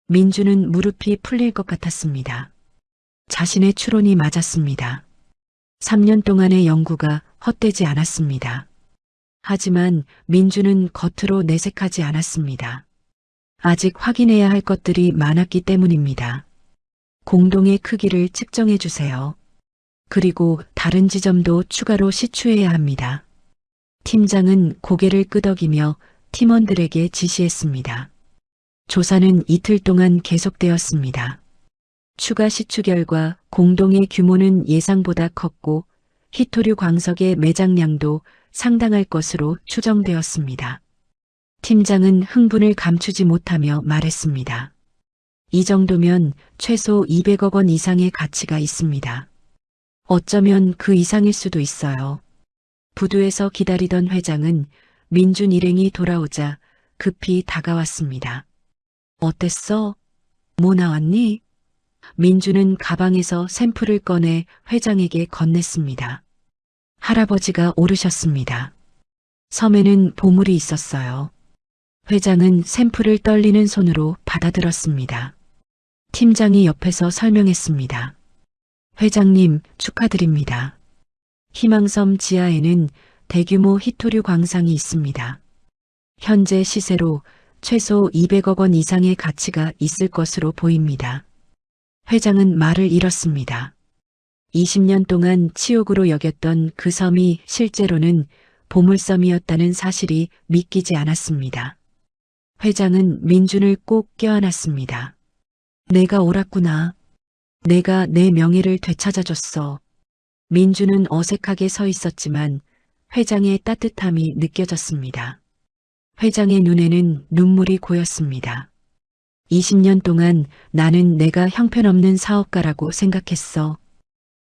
민주는 무릎이 풀릴 것 같았습니다. 자신의 추론이 맞았습니다. 3년 동안의 연구가 헛되지 않았습니다. 하지만 민주는 겉으로 내색하지 않았습니다. 아직 확인해야 할 것들이 많았기 때문입니다. 공동의 크기를 측정해 주세요. 그리고 다른 지점도 추가로 시추해야 합니다. 팀장은 고개를 끄덕이며 팀원들에게 지시했습니다. 조사는 이틀 동안 계속되었습니다. 추가 시추 결과 공동의 규모는 예상보다 컸고 히토류 광석의 매장량도 상당할 것으로 추정되었습니다. 팀장은 흥분을 감추지 못하며 말했습니다. 이 정도면 최소 200억 원 이상의 가치가 있습니다. 어쩌면 그 이상일 수도 있어요. 부두에서 기다리던 회장은 민준 일행이 돌아오자 급히 다가왔습니다. 어땠어? 뭐 나왔니? 민준은 가방에서 샘플을 꺼내 회장에게 건넸습니다. 할아버지가 오르셨습니다. 섬에는 보물이 있었어요. 회장은 샘플을 떨리는 손으로 받아들었습니다. 팀장이 옆에서 설명했습니다. 회장님, 축하드립니다. 희망섬 지하에는 대규모 히토류 광상이 있습니다. 현재 시세로 최소 200억 원 이상의 가치가 있을 것으로 보입니다. 회장은 말을 잃었습니다. 20년 동안 치욕으로 여겼던 그 섬이 실제로는 보물섬이었다는 사실이 믿기지 않았습니다. 회장은 민준을 꼭 껴안았습니다. 내가 옳았구나. 내가 내 명예를 되찾아줬어. 민준은 어색하게 서 있었지만 회장의 따뜻함이 느껴졌습니다. 회장의 눈에는 눈물이 고였습니다. 20년 동안 나는 내가 형편없는 사업가라고 생각했어.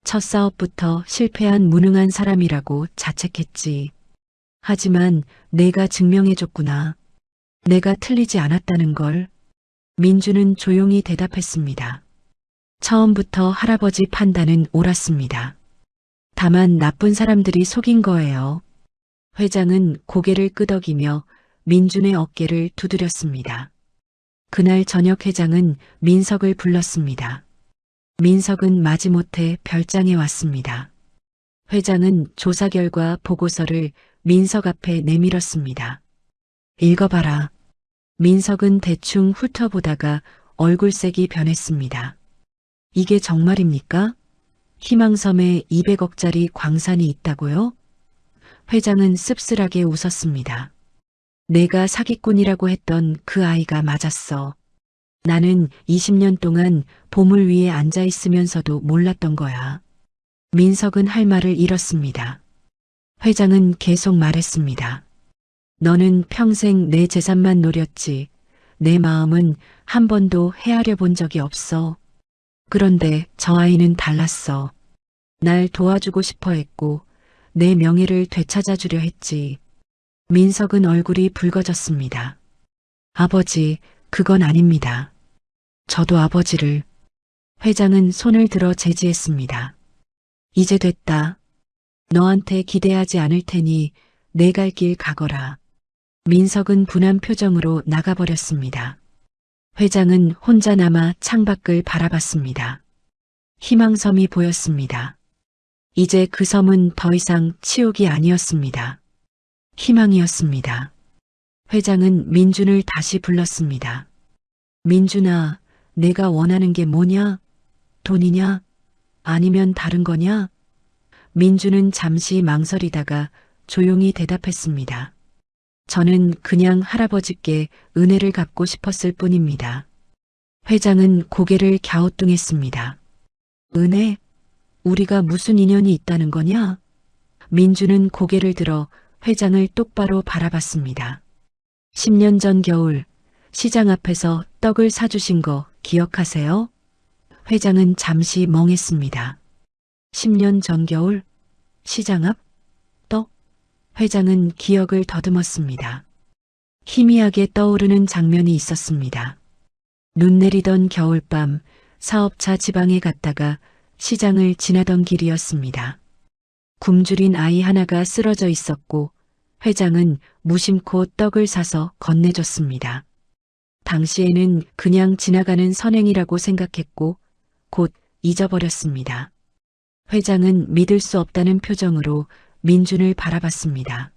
첫 사업부터 실패한 무능한 사람이라고 자책했지. 하지만 내가 증명해줬구나. 내가 틀리지 않았다는 걸. 민주는 조용히 대답했습니다. 처음부터 할아버지 판단은 옳았습니다. 다만 나쁜 사람들이 속인 거예요. 회장은 고개를 끄덕이며 민준의 어깨를 두드렸습니다. 그날 저녁 회장은 민석을 불렀습니다. 민석은 마지못해 별장에 왔습니다. 회장은 조사 결과 보고서를 민석 앞에 내밀었습니다. 읽어봐라. 민석은 대충 훑어보다가 얼굴색이 변했습니다. 이게 정말입니까? 희망섬에 200억짜리 광산이 있다고요? 회장은 씁쓸하게 웃었습니다. 내가 사기꾼이라고 했던 그 아이가 맞았어. 나는 20년 동안 보물 위에 앉아 있으면서도 몰랐던 거야. 민석은 할 말을 잃었습니다. 회장은 계속 말했습니다. 너는 평생 내 재산만 노렸지. 내 마음은 한 번도 헤아려 본 적이 없어. 그런데 저 아이는 달랐어. 날 도와주고 싶어 했고 내 명예를 되찾아주려 했지. 민석은 얼굴이 붉어졌습니다. 아버지, 그건 아닙니다. 저도 아버지를. 회장은 손을 들어 제지했습니다. 이제 됐다. 너한테 기대하지 않을 테니 내 갈 길 가거라. 민석은 분한 표정으로 나가버렸습니다. 회장은 혼자 남아 창밖을 바라봤습니다. 희망섬이 보였습니다. 이제 그 섬은 더 이상 치욕이 아니었습니다. 희망이었습니다. 회장은 민준을 다시 불렀습니다. 민준아, 내가 원하는 게 뭐냐? 돈이냐? 아니면 다른 거냐? 민준은 잠시 망설이다가 조용히 대답했습니다. 저는 그냥 할아버지께 은혜를 갚고 싶었을 뿐입니다. 회장은 고개를 갸우뚱했습니다. 은혜? 우리가 무슨 인연이 있다는 거냐? 민준은 고개를 들어 회장을 똑바로 바라봤습니다. 10년 전 겨울 시장 앞에서 떡을 사주신 거 기억하세요? 회장은 잠시 멍했습니다. 10년 전 겨울 시장 앞 떡? 회장은 기억을 더듬었습니다. 희미하게 떠오르는 장면이 있었습니다. 눈 내리던 겨울밤 사업차 지방에 갔다가 시장을 지나던 길이었습니다. 굶주린 아이 하나가 쓰러져 있었고 회장은 무심코 떡을 사서 건네줬습니다. 당시에는 그냥 지나가는 선행이라고 생각했고 곧 잊어버렸습니다. 회장은 믿을 수 없다는 표정으로 민준을 바라봤습니다.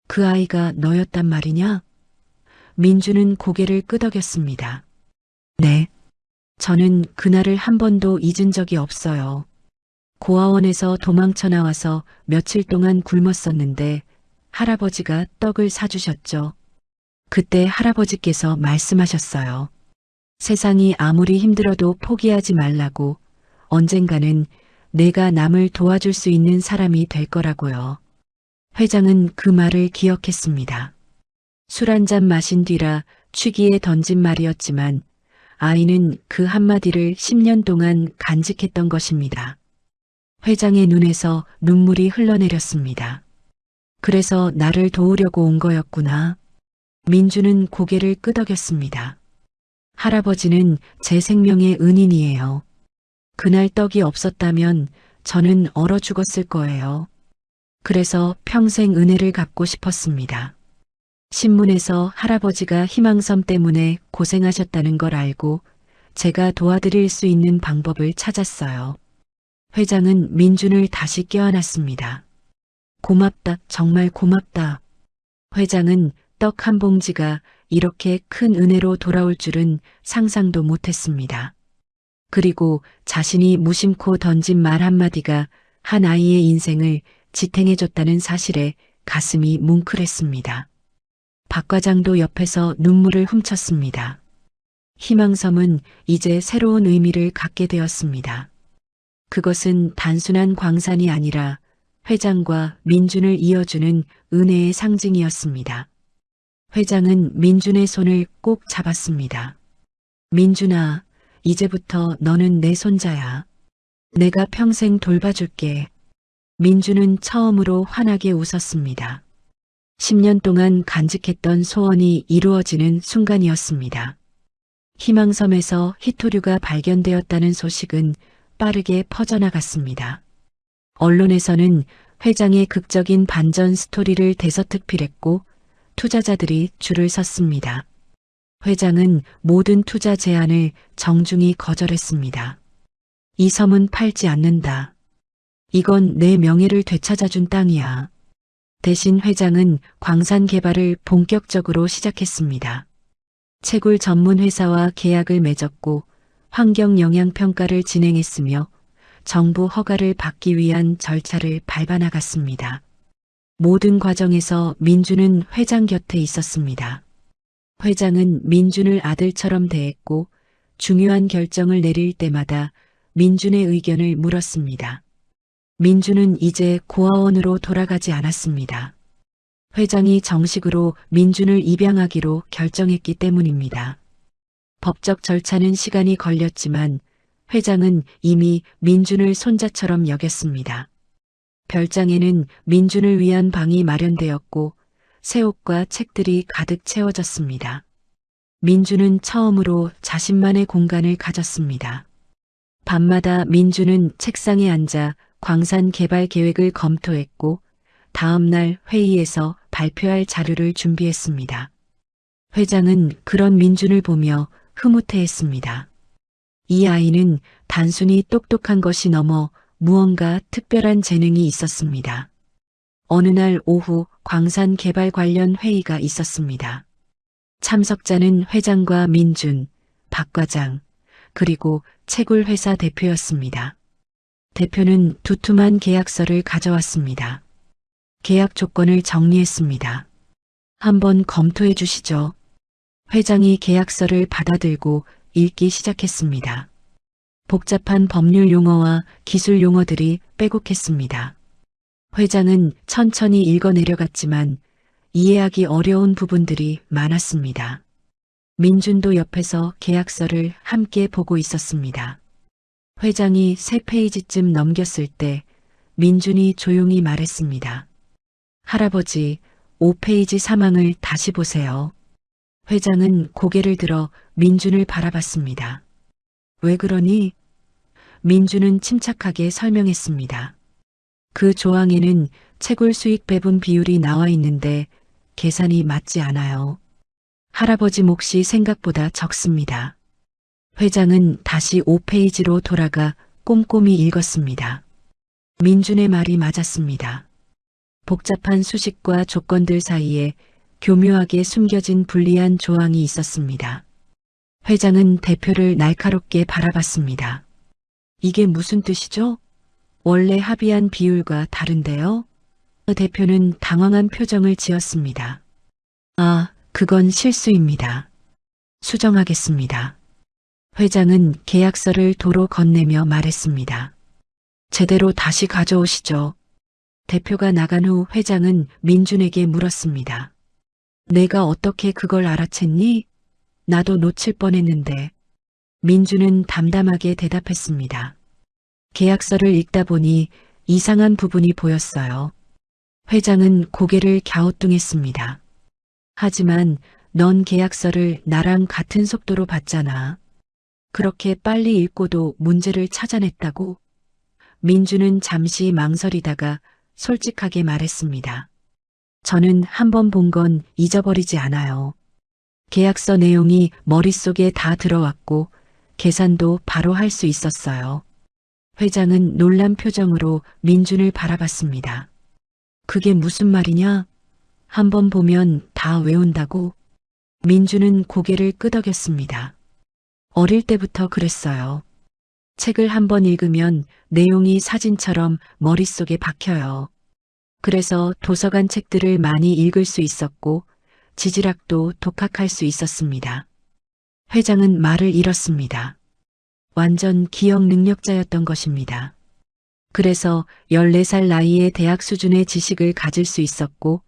그 아이가 너였단 말이냐? 민준은 고개를 끄덕였습니다. 네. 저는 그날을 한 번도 잊은 적이 없어요. 고아원에서 도망쳐 나와서 며칠 동안 굶었었는데 할아버지가 떡을 사주셨죠. 그때 할아버지께서 말씀하셨어요. 세상이 아무리 힘들어도 포기하지 말라고. 언젠가는 내가 남을 도와줄 수 있는 사람이 될 거라고요. 회장은 그 말을 기억했습니다. 술 한 잔 마신 뒤라 취기에 던진 말이었지만 아이는 그 한마디를 10년 동안 간직했던 것입니다. 회장의 눈에서 눈물이 흘러내렸습니다. 그래서 나를 도우려고 온 거였구나. 민주는 고개를 끄덕였습니다. 할아버지는 제 생명의 은인이에요. 그날 떡이 없었다면 저는 얼어 죽었을 거예요. 그래서 평생 은혜를 갚고 싶었습니다. 신문에서 할아버지가 희망섬 때문에 고생하셨다는 걸 알고 제가 도와드릴 수 있는 방법을 찾았어요. 회장은 민준을 다시 껴안았습니다. 고맙다, 정말 고맙다. 회장은 떡 한 봉지가 이렇게 큰 은혜로 돌아올 줄은 상상도 못했습니다. 그리고 자신이 무심코 던진 말 한마디가 한 아이의 인생을 지탱해줬다는 사실에 가슴이 뭉클했습니다. 박 과장도 옆에서 눈물을 훔쳤습니다. 희망섬은 이제 새로운 의미를 갖게 되었습니다. 그것은 단순한 광산이 아니라 회장과 민준을 이어주는 은혜의 상징이었습니다. 회장은 민준의 손을 꼭 잡았습니다. 민준아, 이제부터 너는 내 손자야. 내가 평생 돌봐줄게. 민준은 처음으로 환하게 웃었습니다. 10년 동안 간직했던 소원이 이루어지는 순간이었습니다. 희망섬에서 히토류가 발견되었다는 소식은 빠르게 퍼져나갔습니다. 언론에서는 회장의 극적인 반전 스토리를 대서특필했고 투자자들이 줄을 섰습니다. 회장은 모든 투자 제안을 정중히 거절했습니다. 이 섬은 팔지 않는다. 이건 내 명예를 되찾아준 땅이야. 대신 회장은 광산 개발을 본격적으로 시작했습니다. 채굴 전문 회사와 계약을 맺었고 환경 영향 평가를 진행했으며 정부 허가를 받기 위한 절차를 밟아나갔습니다. 모든 과정에서 민준은 회장 곁에 있었습니다. 회장은 민준을 아들처럼 대했고 중요한 결정을 내릴 때마다 민준의 의견을 물었습니다. 민준은 이제 고아원으로 돌아가지 않았습니다. 회장이 정식으로 민준을 입양하기로 결정했기 때문입니다. 법적 절차는 시간이 걸렸지만 회장은 이미 민준을 손자처럼 여겼습니다. 별장에는 민준을 위한 방이 마련되었고 새 옷과 책들이 가득 채워졌습니다. 민준은 처음으로 자신만의 공간을 가졌습니다. 밤마다 민준은 책상에 앉아 광산 개발 계획을 검토했고 다음 날 회의에서 발표할 자료를 준비했습니다. 회장은 그런 민준을 보며 흐뭇해했습니다. 이 아이는 단순히 똑똑한 것이 넘어 무언가 특별한 재능이 있었습니다. 어느 날 오후 광산 개발 관련 회의가 있었습니다. 참석자는 회장과 민준, 박 과장, 그리고 채굴 회사 대표였습니다. 대표는 두툼한 계약서를 가져왔습니다. 계약 조건을 정리했습니다. 한번 검토해 주시죠. 회장이 계약서를 받아들고 읽기 시작했습니다. 복잡한 법률 용어와 기술 용어들이 빼곡했습니다. 회장은 천천히 읽어 내려갔지만 이해하기 어려운 부분들이 많았습니다. 민준도 옆에서 계약서를 함께 보고 있었습니다. 회장이 3페이지쯤 넘겼을 때 민준이 조용히 말했습니다. 할아버지, 5페이지 사망을 다시 보세요. 회장은 고개를 들어 민준을 바라봤습니다. 왜 그러니? 민준은 침착하게 설명했습니다. 그 조항에는 채굴 수익 배분 비율이 나와 있는데 계산이 맞지 않아요. 할아버지 몫이 생각보다 적습니다. 회장은 다시 5페이지로 돌아가 꼼꼼히 읽었습니다. 민준의 말이 맞았습니다. 복잡한 수식과 조건들 사이에 교묘하게 숨겨진 불리한 조항이 있었습니다. 회장은 대표를 날카롭게 바라봤습니다. 이게 무슨 뜻이죠? 원래 합의한 비율과 다른데요? 대표는 당황한 표정을 지었습니다. 아, 그건 실수입니다. 수정하겠습니다. 회장은 계약서를 도로 건네며 말했습니다. 제대로 다시 가져오시죠. 대표가 나간 후 회장은 민준에게 물었습니다. 내가 어떻게 그걸 알아챘니? 나도 놓칠 뻔했는데. 민주는 담담하게 대답했습니다. 계약서를 읽다 보니 이상한 부분이 보였어요. 회장은 고개를 갸우뚱했습니다. 하지만 넌 계약서를 나랑 같은 속도로 봤잖아. 그렇게 빨리 읽고도 문제를 찾아냈다고? 민주는 잠시 망설이다가 솔직하게 말했습니다. 저는 한 번 본 건 잊어버리지 않아요. 계약서 내용이 머릿속에 다 들어왔고 계산도 바로 할 수 있었어요. 회장은 놀란 표정으로 민준을 바라봤습니다. 그게 무슨 말이냐? 한 번 보면 다 외운다고? 민준은 고개를 끄덕였습니다. 어릴 때부터 그랬어요. 책을 한 번 읽으면 내용이 사진처럼 머릿속에 박혀요. 그래서 도서관 책들을 많이 읽을 수 있었고 지질학도 독학할 수 있었습니다. 회장은 말을 잃었습니다. 완전 기억 능력자였던 것입니다. 그래서 14살 나이에 대학 수준의 지식을 가질 수 있었고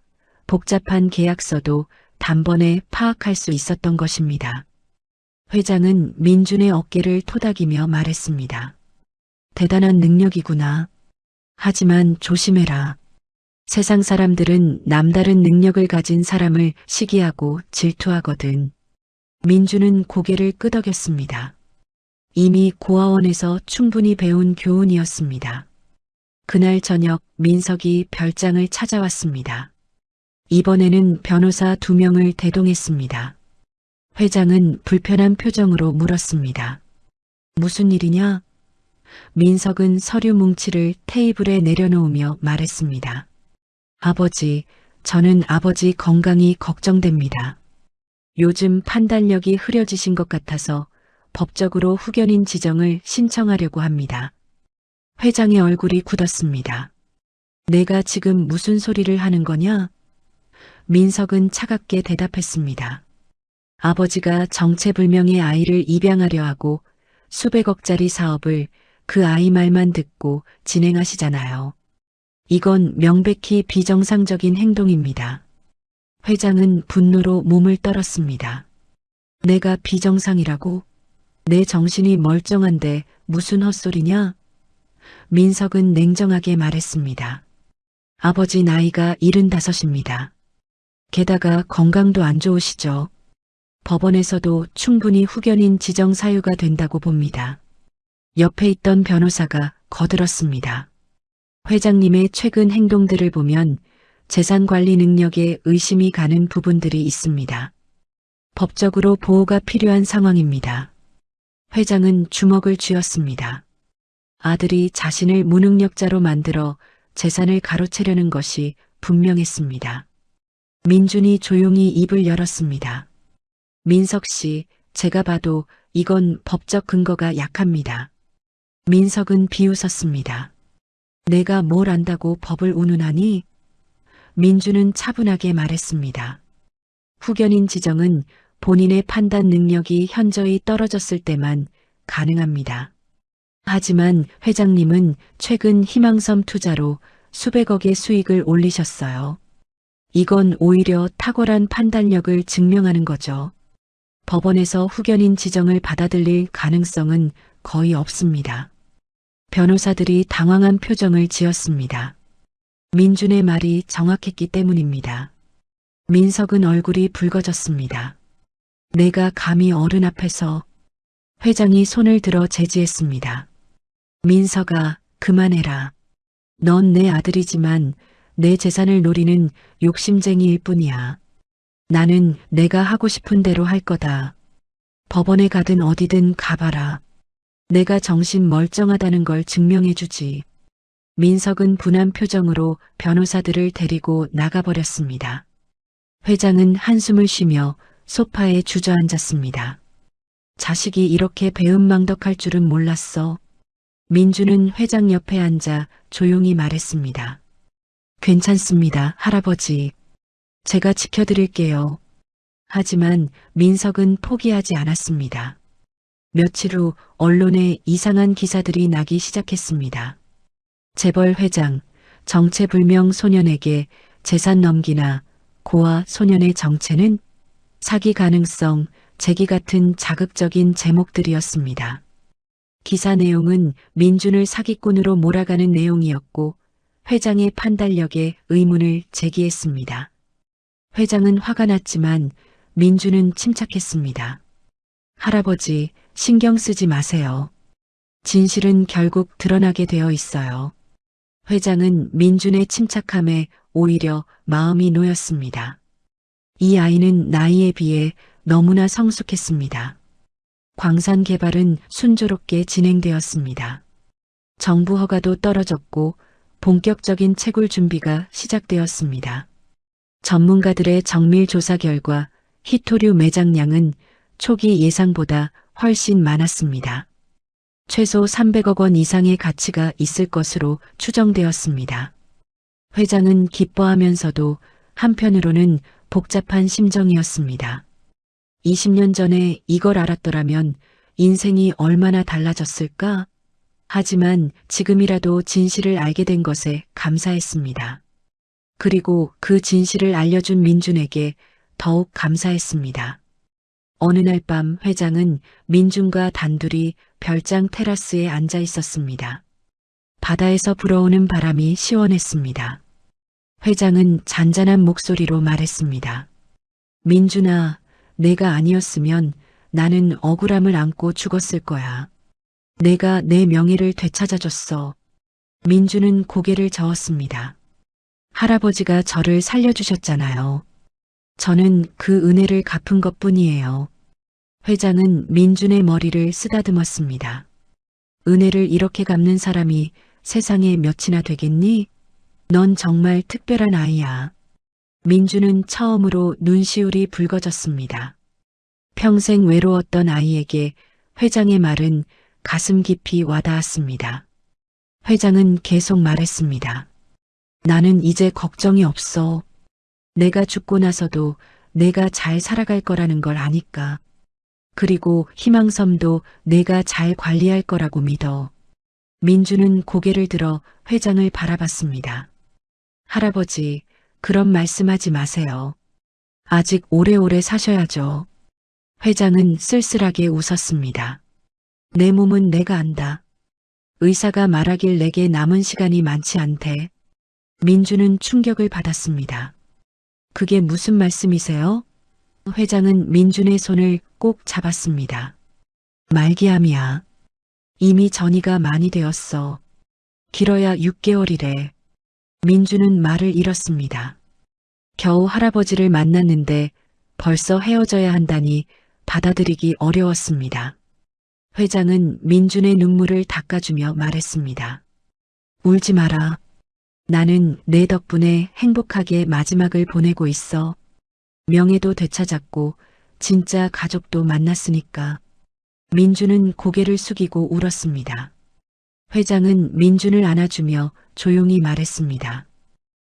복잡한 계약서도 단번에 파악할 수 있었던 것입니다. 회장은 민준의 어깨를 토닥이며 말했습니다. 대단한 능력이구나. 하지만 조심해라. 세상 사람들은 남다른 능력을 가진 사람을 시기하고 질투하거든. 민준은 고개를 끄덕였습니다. 이미 고아원에서 충분히 배운 교훈이었습니다. 그날 저녁 민석이 별장을 찾아왔습니다. 이번에는 변호사 2명을 대동했습니다. 회장은 불편한 표정으로 물었습니다. 무슨 일이냐? 민석은 서류 뭉치를 테이블에 내려놓으며 말했습니다. 아버지, 저는 아버지 건강이 걱정됩니다. 요즘 판단력이 흐려지신 것 같아서 법적으로 후견인 지정을 신청하려고 합니다. 회장의 얼굴이 굳었습니다. 내가 지금 무슨 소리를 하는 거냐? 민석은 차갑게 대답했습니다. 아버지가 정체불명의 아이를 입양하려 하고 수백억짜리 사업을 그 아이 말만 듣고 진행하시잖아요. 이건 명백히 비정상적인 행동입니다. 회장은 분노로 몸을 떨었습니다. 내가 비정상이라고? 내 정신이 멀쩡한데 무슨 헛소리냐? 민석은 냉정하게 말했습니다. 아버지 나이가 75입니다. 게다가 건강도 안 좋으시죠. 법원에서도 충분히 후견인 지정 사유가 된다고 봅니다. 옆에 있던 변호사가 거들었습니다. 회장님의 최근 행동들을 보면 재산 관리 능력에 의심이 가는 부분들이 있습니다. 법적으로 보호가 필요한 상황입니다. 회장은 주먹을 쥐었습니다. 아들이 자신을 무능력자로 만들어 재산을 가로채려는 것이 분명했습니다. 민준이 조용히 입을 열었습니다. 민석 씨, 제가 봐도 이건 법적 근거가 약합니다. 민석은 비웃었습니다. 내가 뭘 안다고 법을 운운하니? 민준은 차분하게 말했습니다. 후견인 지정은 본인의 판단 능력이 현저히 떨어졌을 때만 가능합니다. 하지만 회장님은 최근 희망섬 투자로 수백억의 수익을 올리셨어요. 이건 오히려 탁월한 판단력을 증명하는 거죠. 법원에서 후견인 지정을 받아들일 가능성은 거의 없습니다. 변호사들이 당황한 표정을 지었습니다. 민준의 말이 정확했기 때문입니다. 민석은 얼굴이 붉어졌습니다. 내가 감히 어른 앞에서. 회장이 손을 들어 제지했습니다. 민석아, 그만해라. 넌 내 아들이지만 내 재산을 노리는 욕심쟁이일 뿐이야. 나는 내가 하고 싶은 대로 할 거다. 법원에 가든 어디든 가봐라. 내가 정신 멀쩡하다는 걸 증명해주지. 민석은 분한 표정으로 변호사들을 데리고 나가버렸습니다. 회장은 한숨을 쉬며 소파에 주저앉았습니다. 자식이 이렇게 배은망덕할 줄은 몰랐어. 민주는 회장 옆에 앉아 조용히 말했습니다. 괜찮습니다, 할아버지. 제가 지켜드릴게요. 하지만 민석은 포기하지 않았습니다. 며칠 후 언론에 이상한 기사들이 나기 시작했습니다. 재벌 회장, 정체불명 소년에게 재산 넘기나 고아 소년의 정체는 사기 가능성, 재기 같은 자극적인 제목들이었습니다. 기사 내용은 민준을 사기꾼으로 몰아가는 내용이었고 회장의 판단력에 의문을 제기했습니다. 회장은 화가 났지만 민준은 침착했습니다. 할아버지, 신경 쓰지 마세요. 진실은 결국 드러나게 되어 있어요. 회장은 민준의 침착함에 오히려 마음이 놓였습니다. 이 아이는 나이에 비해 너무나 성숙했습니다. 광산 개발은 순조롭게 진행되었습니다. 정부 허가도 떨어졌고 본격적인 채굴 준비가 시작되었습니다. 전문가들의 정밀 조사 결과 희토류 매장량은 초기 예상보다 훨씬 많았습니다. 최소 300억 원 이상의 가치가 있을 것으로 추정되었습니다. 회장은 기뻐하면서도 한편으로는 복잡한 심정이었습니다. 20년 전에 이걸 알았더라면 인생이 얼마나 달라졌을까? 하지만 지금이라도 진실을 알게 된 것에 감사했습니다. 그리고 그 진실을 알려준 민준에게 더욱 감사했습니다. 어느 날 밤 회장은 민준과 단둘이 별장 테라스에 앉아 있었습니다. 바다에서 불어오는 바람이 시원했습니다. 회장은 잔잔한 목소리로 말했습니다. 민준아, 내가 아니었으면 나는 억울함을 안고 죽었을 거야. 내가 내 명예를 되찾아줬어. 민준은 고개를 저었습니다. 할아버지가 저를 살려주셨잖아요. 저는 그 은혜를 갚은 것뿐이에요. 회장은 민준의 머리를 쓰다듬었습니다. 은혜를 이렇게 갚는 사람이 세상에 몇이나 되겠니? 넌 정말 특별한 아이야. 민준은 처음으로 눈시울이 붉어졌습니다. 평생 외로웠던 아이에게 회장의 말은 가슴 깊이 와닿았습니다. 회장은 계속 말했습니다. 나는 이제 걱정이 없어. 내가 죽고 나서도 내가 잘 살아갈 거라는 걸 아니까. 그리고 희망섬도 내가 잘 관리할 거라고 믿어. 민준은 고개를 들어 회장을 바라봤습니다. 할아버지, 그런 말씀하지 마세요. 아직 오래오래 사셔야죠. 회장은 쓸쓸하게 웃었습니다. 내 몸은 내가 안다. 의사가 말하길 내게 남은 시간이 많지 않대. 민준은 충격을 받았습니다. 그게 무슨 말씀이세요? 회장은 민준의 손을 꼭 잡았습니다. 말기암이야. 이미 전이가 많이 되었어. 길어야 6개월이래. 민준은 말을 잃었습니다. 겨우 할아버지를 만났는데 벌써 헤어져야 한다니 받아들이기 어려웠습니다. 회장은 민준의 눈물을 닦아주며 말했습니다. 울지 마라. 나는 내 덕분에 행복하게 마지막을 보내고 있어. 명예도 되찾았고 진짜 가족도 만났으니까. 민준은 고개를 숙이고 울었습니다. 회장은 민준을 안아주며 조용히 말했습니다.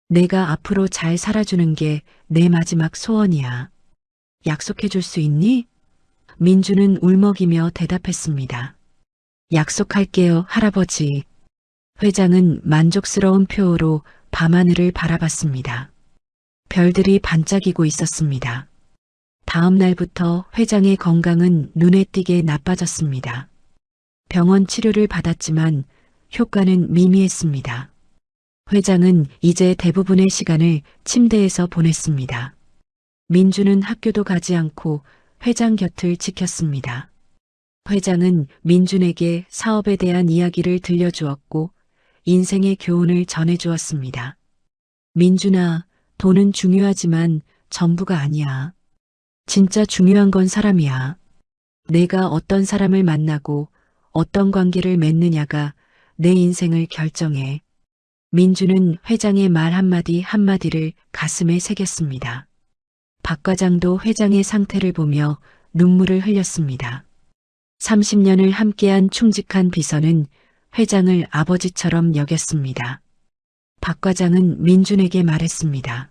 내가 앞으로 잘 살아주는 게 내 마지막 소원이야. 약속해 줄 수 있니? 민준은 울먹이며 대답했습니다. 약속할게요, 할아버지. 회장은 만족스러운 표호로 밤하늘을 바라봤습니다. 별들이 반짝이고 있었습니다. 다음 날부터 회장의 건강은 눈에 띄게 나빠졌습니다. 병원 치료를 받았지만 효과는 미미했습니다. 회장은 이제 대부분의 시간을 침대에서 보냈습니다. 민준은 학교도 가지 않고 회장 곁을 지켰습니다. 회장은 민준에게 사업에 대한 이야기를 들려주었고 인생의 교훈을 전해주었습니다. 민준아, 돈은 중요하지만 전부가 아니야. 진짜 중요한 건 사람이야. 내가 어떤 사람을 만나고 어떤 관계를 맺느냐가 내 인생을 결정해. 민준은 회장의 말 한마디 한마디를 가슴에 새겼습니다. 박 과장도 회장의 상태를 보며 눈물을 흘렸습니다. 30년을 함께한 충직한 비서는 회장을 아버지처럼 여겼습니다. 박 과장은 민준에게 말했습니다.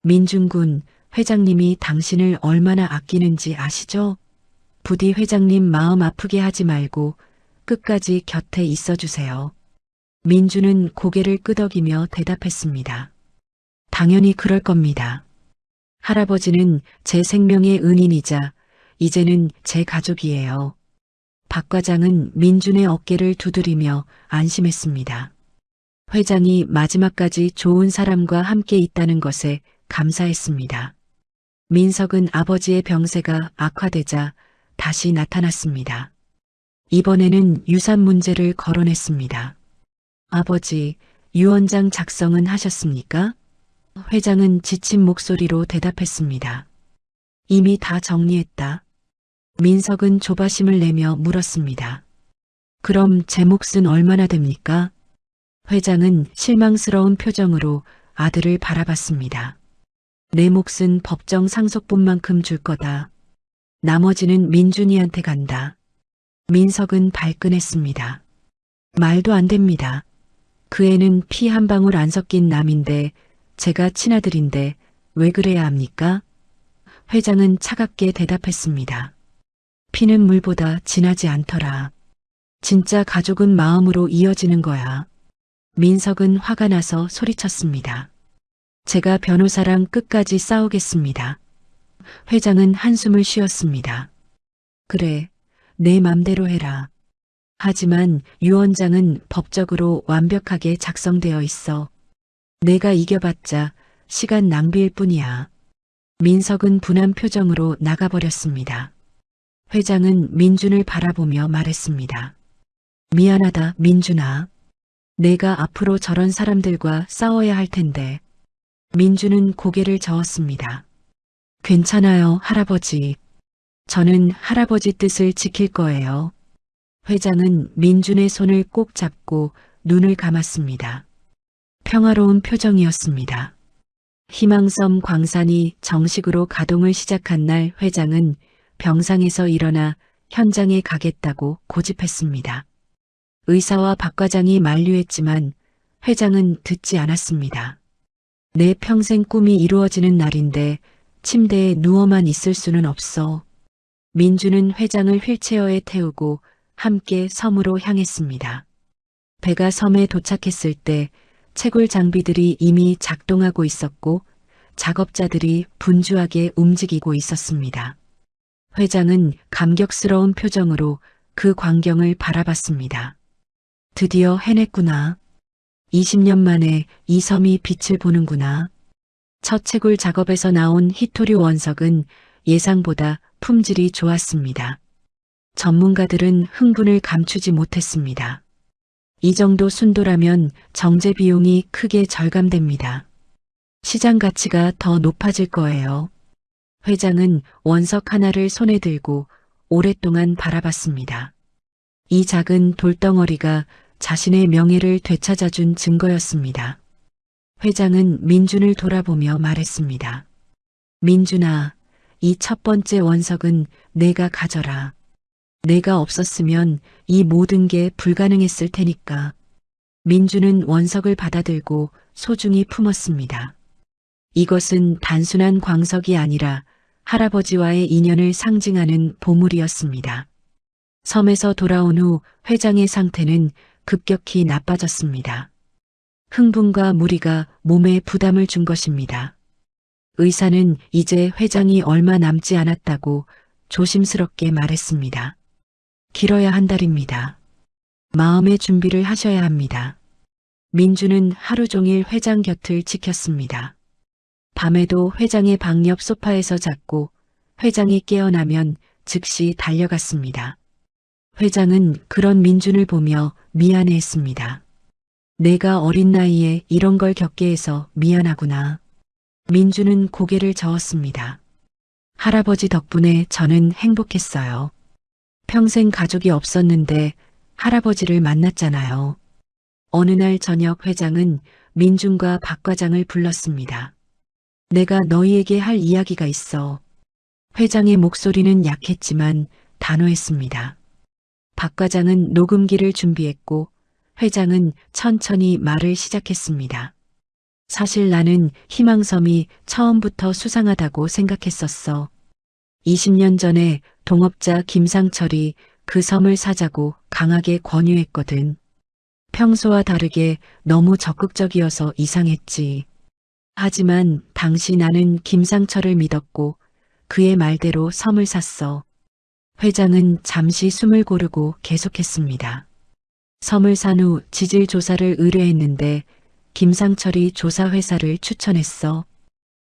민준 군, 회장님이 당신을 얼마나 아끼는지 아시죠? 부디 회장님 마음 아프게 하지 말고 끝까지 곁에 있어주세요. 민준은 고개를 끄덕이며 대답했습니다. 당연히 그럴 겁니다. 할아버지는 제 생명의 은인이자 이제는 제 가족이에요. 박 과장은 민준의 어깨를 두드리며 안심했습니다. 회장이 마지막까지 좋은 사람과 함께 있다는 것에 감사했습니다. 민석은 아버지의 병세가 악화되자 다시 나타났습니다. 이번에는 유산 문제를 거론했습니다. 아버지, 유언장 작성은 하셨습니까? 회장은 지친 목소리로 대답했습니다. 이미 다 정리했다. 민석은 조바심을 내며 물었습니다. 그럼 제 몫은 얼마나 됩니까? 회장은 실망스러운 표정으로 아들을 바라봤습니다. 내 몫은 법정 상속분만큼 줄 거다. 나머지는 민준이한테 간다. 민석은 발끈했습니다. 말도 안 됩니다. 그 애는 피 한 방울 안 섞인 남인데 제가 친아들인데 왜 그래야 합니까? 회장은 차갑게 대답했습니다. 피는 물보다 진하지 않더라. 진짜 가족은 마음으로 이어지는 거야. 민석은 화가 나서 소리쳤습니다. 제가 변호사랑 끝까지 싸우겠습니다. 회장은 한숨을 쉬었습니다. 그래, 내 맘대로 해라. 하지만 유언장은 법적으로 완벽하게 작성되어 있어. 내가 이겨봤자 시간 낭비일 뿐이야. 민석은 분한 표정으로 나가버렸습니다. 회장은 민준을 바라보며 말했습니다. 미안하다, 민준아. 내가 앞으로 저런 사람들과 싸워야 할 텐데. 민준은 고개를 저었습니다. 괜찮아요, 할아버지. 저는 할아버지 뜻을 지킬 거예요. 회장은 민준의 손을 꼭 잡고 눈을 감았습니다. 평화로운 표정이었습니다. 희망섬 광산이 정식으로 가동을 시작한 날 회장은 병상에서 일어나 현장에 가겠다고 고집했습니다. 의사와 박 과장이 만류했지만 회장은 듣지 않았습니다. 내 평생 꿈이 이루어지는 날인데 침대에 누워만 있을 수는 없어. 민준은 회장을 휠체어에 태우고 함께 섬으로 향했습니다. 배가 섬에 도착했을 때 채굴 장비들이 이미 작동하고 있었고 작업자들이 분주하게 움직이고 있었습니다. 회장은 감격스러운 표정으로 그 광경을 바라봤습니다. 드디어 해냈구나. 20년 만에 이 섬이 빛을 보는구나. 첫 채굴 작업에서 나온 히토류 원석은 예상보다 품질이 좋았습니다. 전문가들은 흥분을 감추지 못했습니다. 이 정도 순도라면 정제 비용이 크게 절감됩니다. 시장 가치가 더 높아질 거예요. 회장은 원석 하나를 손에 들고 오랫동안 바라봤습니다. 이 작은 돌덩어리가 자신의 명예를 되찾아준 증거였습니다. 회장은 민준을 돌아보며 말했습니다. 민준아, 이 첫 번째 원석은 내가 가져라. 내가 없었으면 이 모든 게 불가능했을 테니까. 민준은 원석을 받아들고 소중히 품었습니다. 이것은 단순한 광석이 아니라 할아버지와의 인연을 상징하는 보물이었습니다. 섬에서 돌아온 후 회장의 상태는 급격히 나빠졌습니다. 흥분과 무리가 몸에 부담을 준 것입니다. 의사는 이제 회장이 얼마 남지 않았다고 조심스럽게 말했습니다. 길어야 한 달입니다. 마음의 준비를 하셔야 합니다. 민주는 하루 종일 회장 곁을 지켰습니다. 밤에도 회장의 방 옆 소파에서 잤고 회장이 깨어나면 즉시 달려갔습니다. 회장은 그런 민준을 보며 미안해했습니다. 내가 어린 나이에 이런 걸 겪게 해서 미안하구나. 민준은 고개를 저었습니다. 할아버지 덕분에 저는 행복했어요. 평생 가족이 없었는데 할아버지를 만났잖아요. 어느 날 저녁 회장은 민준과 박 과장을 불렀습니다. 내가 너희에게 할 이야기가 있어. 회장의 목소리는 약했지만 단호했습니다. 박 과장은 녹음기를 준비했고 회장은 천천히 말을 시작했습니다. 사실 나는 희망섬이 처음부터 수상하다고 생각했었어. 20년 전에 동업자 김상철이 그 섬을 사자고 강하게 권유했거든. 평소와 다르게 너무 적극적이어서 이상했지. 하지만 당시 나는 김상철을 믿었고 그의 말대로 섬을 샀어. 회장은 잠시 숨을 고르고 계속했습니다. 섬을 산 후 지질 조사를 의뢰했는데 김상철이 조사 회사를 추천했어.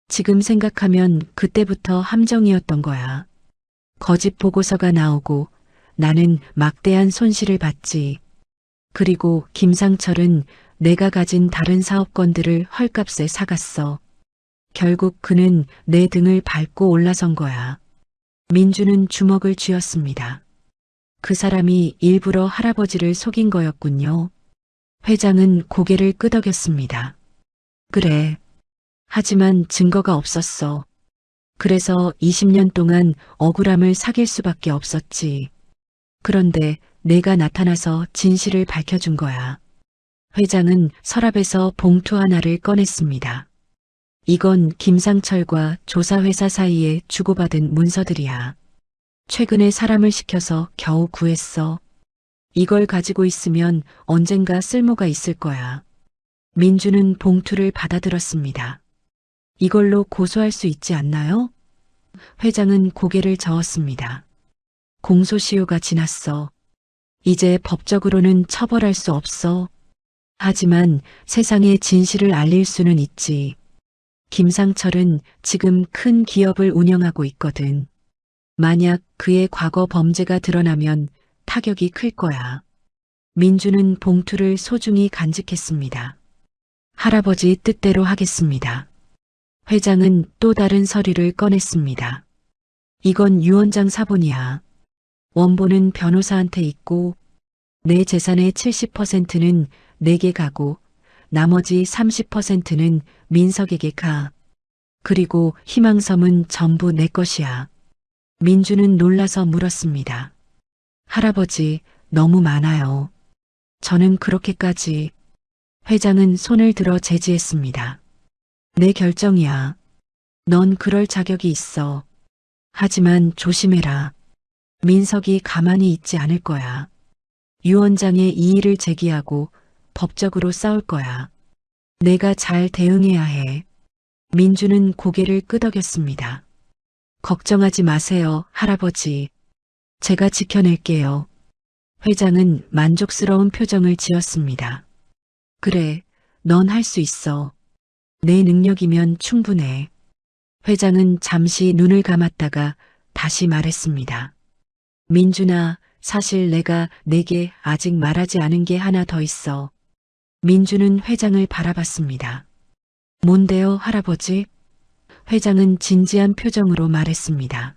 지금 생각하면 그때부터 함정이었던 거야. 거짓 보고서가 나오고 나는 막대한 손실을 봤지. 그리고 김상철은 내가 가진 다른 사업권들을 헐값에 사갔어. 결국 그는 내 등을 밟고 올라선 거야. 민주는 주먹을 쥐었습니다. 그 사람이 일부러 할아버지를 속인 거였군요. 회장은 고개를 끄덕였습니다. 그래. 하지만 증거가 없었어. 그래서 20년 동안 억울함을 사귈 수밖에 없었지. 그런데 내가 나타나서 진실을 밝혀준 거야. 회장은 서랍에서 봉투 하나를 꺼냈습니다. 이건 김상철과 조사회사 사이에 주고받은 문서들이야. 최근에 사람을 시켜서 겨우 구했어. 이걸 가지고 있으면 언젠가 쓸모가 있을 거야. 민주는 봉투를 받아들었습니다. 이걸로 고소할 수 있지 않나요? 회장은 고개를 저었습니다. 공소시효가 지났어. 이제 법적으로는 처벌할 수 없어. 하지만 세상에 진실을 알릴 수는 있지. 김상철은 지금 큰 기업을 운영하고 있거든. 만약 그의 과거 범죄가 드러나면 타격이 클 거야. 민주는 봉투를 소중히 간직했습니다. 할아버지 뜻대로 하겠습니다. 회장은 또 다른 서류를 꺼냈습니다. 이건 유원장 사본이야. 원본은 변호사한테 있고 내 재산의 70%는 내게 가고 나머지 30%는 민석에게 가. 그리고 희망섬은 전부 내 것이야. 민주는 놀라서 물었습니다. 할아버지, 너무 많아요. 저는 그렇게까지. 회장은 손을 들어 제지했습니다. 내 결정이야. 넌 그럴 자격이 있어. 하지만 조심해라. 민석이 가만히 있지 않을 거야. 유 원장의 이의를 제기하고 법적으로 싸울 거야. 내가 잘 대응해야 해. 민주는 고개를 끄덕였습니다. 걱정하지 마세요, 할아버지. 제가 지켜낼게요. 회장은 만족스러운 표정을 지었습니다. 그래, 넌 할 수 있어. 내 능력이면 충분해. 회장은 잠시 눈을 감았다가 다시 말했습니다. 민준아, 사실 내가 내게 아직 말하지 않은 게 하나 더 있어. 민주는 회장을 바라봤습니다. 뭔데요, 할아버지? 회장은 진지한 표정으로 말했습니다.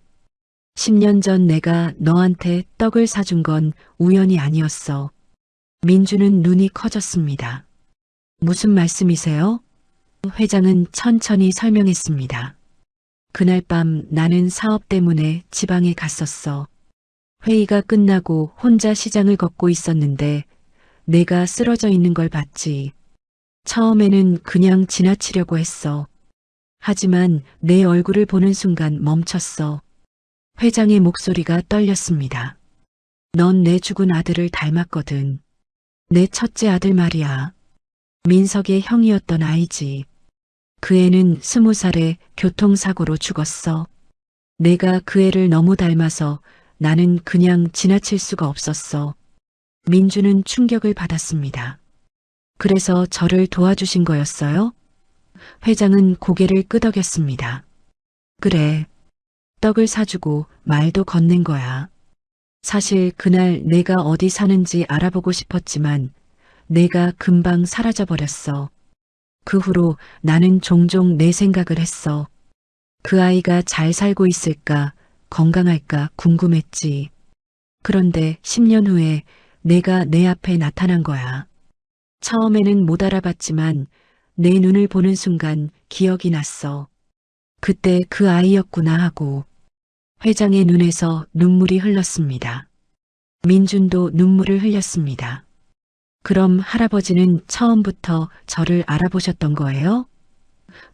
10년 전 내가 너한테 떡을 사준 건 우연이 아니었어. 민주는 눈이 커졌습니다. 무슨 말씀이세요? 회장은 천천히 설명했습니다. 그날 밤 나는 사업 때문에 지방에 갔었어. 회의가 끝나고 혼자 시장을 걷고 있었는데 내가 쓰러져 있는 걸 봤지. 처음에는 그냥 지나치려고 했어. 하지만 내 얼굴을 보는 순간 멈췄어. 회장의 목소리가 떨렸습니다. 넌 내 죽은 아들을 닮았거든. 내 첫째 아들 말이야. 민석의 형이었던 아이지. 그 애는 20살에 교통사고로 죽었어. 내가 그 애를 너무 닮아서 나는 그냥 지나칠 수가 없었어. 민주는 충격을 받았습니다. 그래서 저를 도와주신 거였어요? 회장은 고개를 끄덕였습니다. 그래. 떡을 사주고 말도 건넨 거야. 사실 그날 내가 어디 사는지 알아보고 싶었지만 내가 금방 사라져버렸어. 그 후로 나는 종종 내 생각을 했어. 그 아이가 잘 살고 있을까, 건강할까 궁금했지. 그런데 10년 후에 내가 내 앞에 나타난 거야. 처음에는 못 알아봤지만 내 눈을 보는 순간 기억이 났어. 그때 그 아이였구나 하고. 회장의 눈에서 눈물이 흘렀습니다. 민준도 눈물을 흘렸습니다. 그럼 할아버지는 처음부터 저를 알아보셨던 거예요?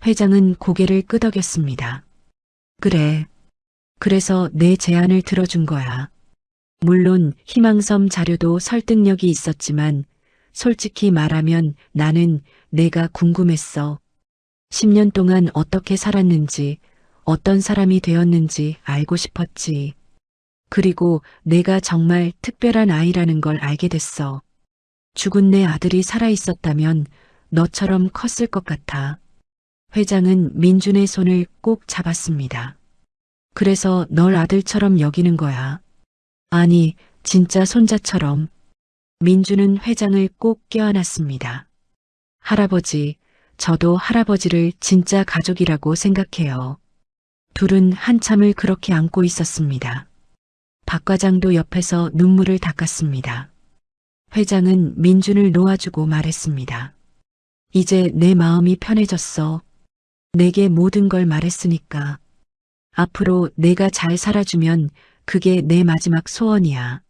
회장은 고개를 끄덕였습니다. 그래. 그래서 내 제안을 들어준 거야. 물론 희망섬 자료도 설득력이 있었지만 솔직히 말하면 나는 내가 궁금했어. 10년 동안 어떻게 살았는지, 어떤 사람이 되었는지 알고 싶었지. 그리고 내가 정말 특별한 아이라는 걸 알게 됐어. 죽은 내 아들이 살아 있었다면 너처럼 컸을 것 같아. 회장은 민준의 손을 꼭 잡았습니다. 그래서 널 아들처럼 여기는 거야. 아니, 진짜 손자처럼. 민준은 회장을 꼭 껴안았습니다. 할아버지, 저도 할아버지를 진짜 가족이라고 생각해요. 둘은 한참을 그렇게 안고 있었습니다. 박 과장도 옆에서 눈물을 닦았습니다. 회장은 민준을 놓아주고 말했습니다. 이제 내 마음이 편해졌어. 내게 모든 걸 말했으니까. 앞으로 내가 잘 살아주면 그게 내 마지막 소원이야.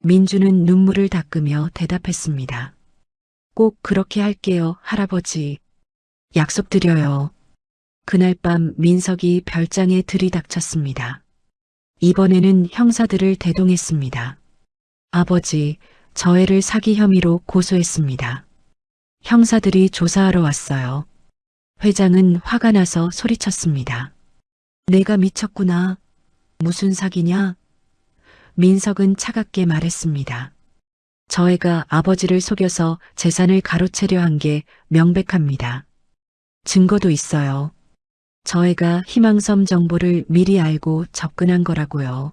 민준은 눈물을 닦으며 대답했습니다. 꼭 그렇게 할게요, 할아버지. 약속드려요. 그날 밤 민석이 별장에 들이닥쳤습니다. 이번에는 형사들을 대동했습니다. 아버지, 저 애를 사기 혐의로 고소했습니다. 형사들이 조사하러 왔어요. 회장은 화가 나서 소리쳤습니다. 내가 미쳤구나. 무슨 사기냐? 민석은 차갑게 말했습니다. 저 애가 아버지를 속여서 재산을 가로채려 한 게 명백합니다. 증거도 있어요. 저 애가 희망섬 정보를 미리 알고 접근한 거라고요.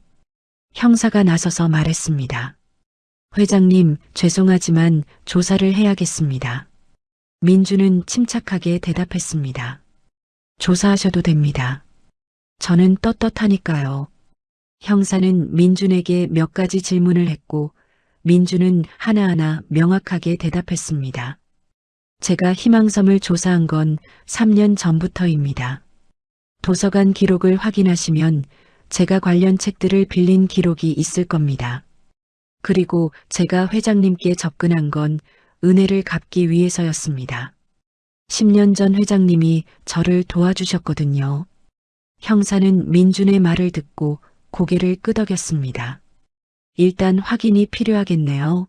형사가 나서서 말했습니다. 회장님, 죄송하지만 조사를 해야겠습니다. 민주는 침착하게 대답했습니다. 조사하셔도 됩니다. 저는 떳떳하니까요. 형사는 민준에게 몇 가지 질문을 했고 민준은 하나하나 명확하게 대답했습니다. 제가 희망섬을 조사한 건 3년 전부터입니다. 도서관 기록을 확인하시면 제가 관련 책들을 빌린 기록이 있을 겁니다. 그리고 제가 회장님께 접근한 건 은혜를 갚기 위해서였습니다. 10년 전 회장님이 저를 도와주셨거든요. 형사는 민준의 말을 듣고 고개를 끄덕였습니다. 일단 확인이 필요하겠네요.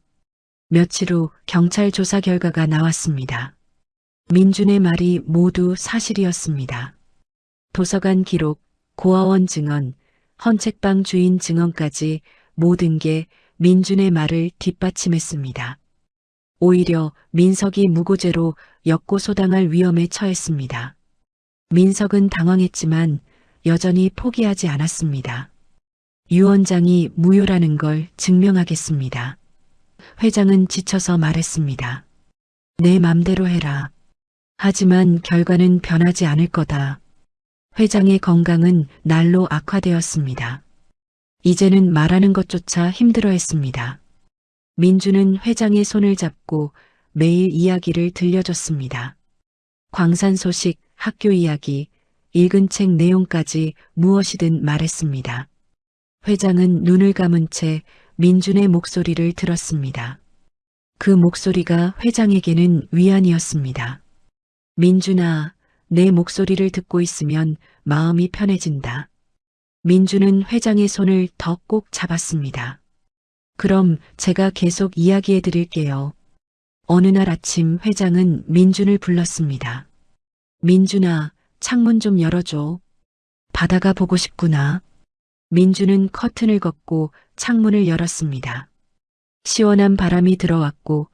며칠 후 경찰 조사 결과가 나왔습니다. 민준의 말이 모두 사실이었습니다. 도서관 기록, 고아원 증언, 헌책방 주인 증언까지 모든 게 민준의 말을 뒷받침했습니다. 오히려 민석이 무고죄로 역고소당할 위험에 처했습니다. 민석은 당황했지만 여전히 포기하지 않았습니다. 유 원장이 무효라는 걸 증명하겠습니다. 회장은 지쳐서 말했습니다. 내 맘대로 해라. 하지만 결과는 변하지 않을 거다. 회장의 건강은 날로 악화되었습니다. 이제는 말하는 것조차 힘들어했습니다. 민주는 회장의 손을 잡고 매일 이야기를 들려줬습니다. 광산 소식, 학교 이야기, 읽은 책 내용까지 무엇이든 말했습니다. 회장은 눈을 감은 채 민준의 목소리를 들었습니다. 그 목소리가 회장에게는 위안이었습니다. 민준아, 내 목소리를 듣고 있으면 마음이 편해진다. 민준은 회장의 손을 더 꼭 잡았습니다. 그럼 제가 계속 이야기해 드릴게요. 어느 날 아침 회장은 민준을 불렀습니다. 민준아, 창문 좀 열어줘. 바다가 보고 싶구나. 민준은 커튼을 걷고 창문을 열었습니다. 시원한 바람이 들어왔고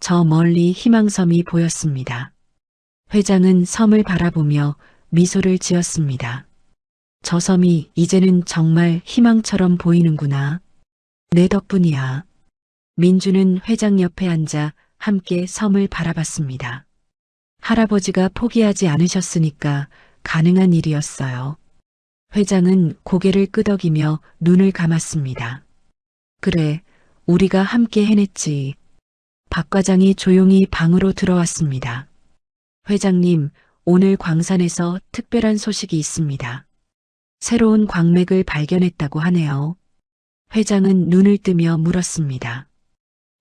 저 멀리 희망섬이 보였습니다. 회장은 섬을 바라보며 미소를 지었습니다. 저 섬이 이제는 정말 희망처럼 보이는구나. 내 덕분이야. 민주는 회장 옆에 앉아 함께 섬을 바라봤습니다. 할아버지가 포기하지 않으셨으니까 가능한 일이었어요. 회장은 고개를 끄덕이며 눈을 감았습니다. 그래, 우리가 함께 해냈지. 박 과장이 조용히 방으로 들어왔습니다. 회장님, 오늘 광산에서 특별한 소식이 있습니다. 새로운 광맥을 발견했다고 하네요. 회장은 눈을 뜨며 물었습니다.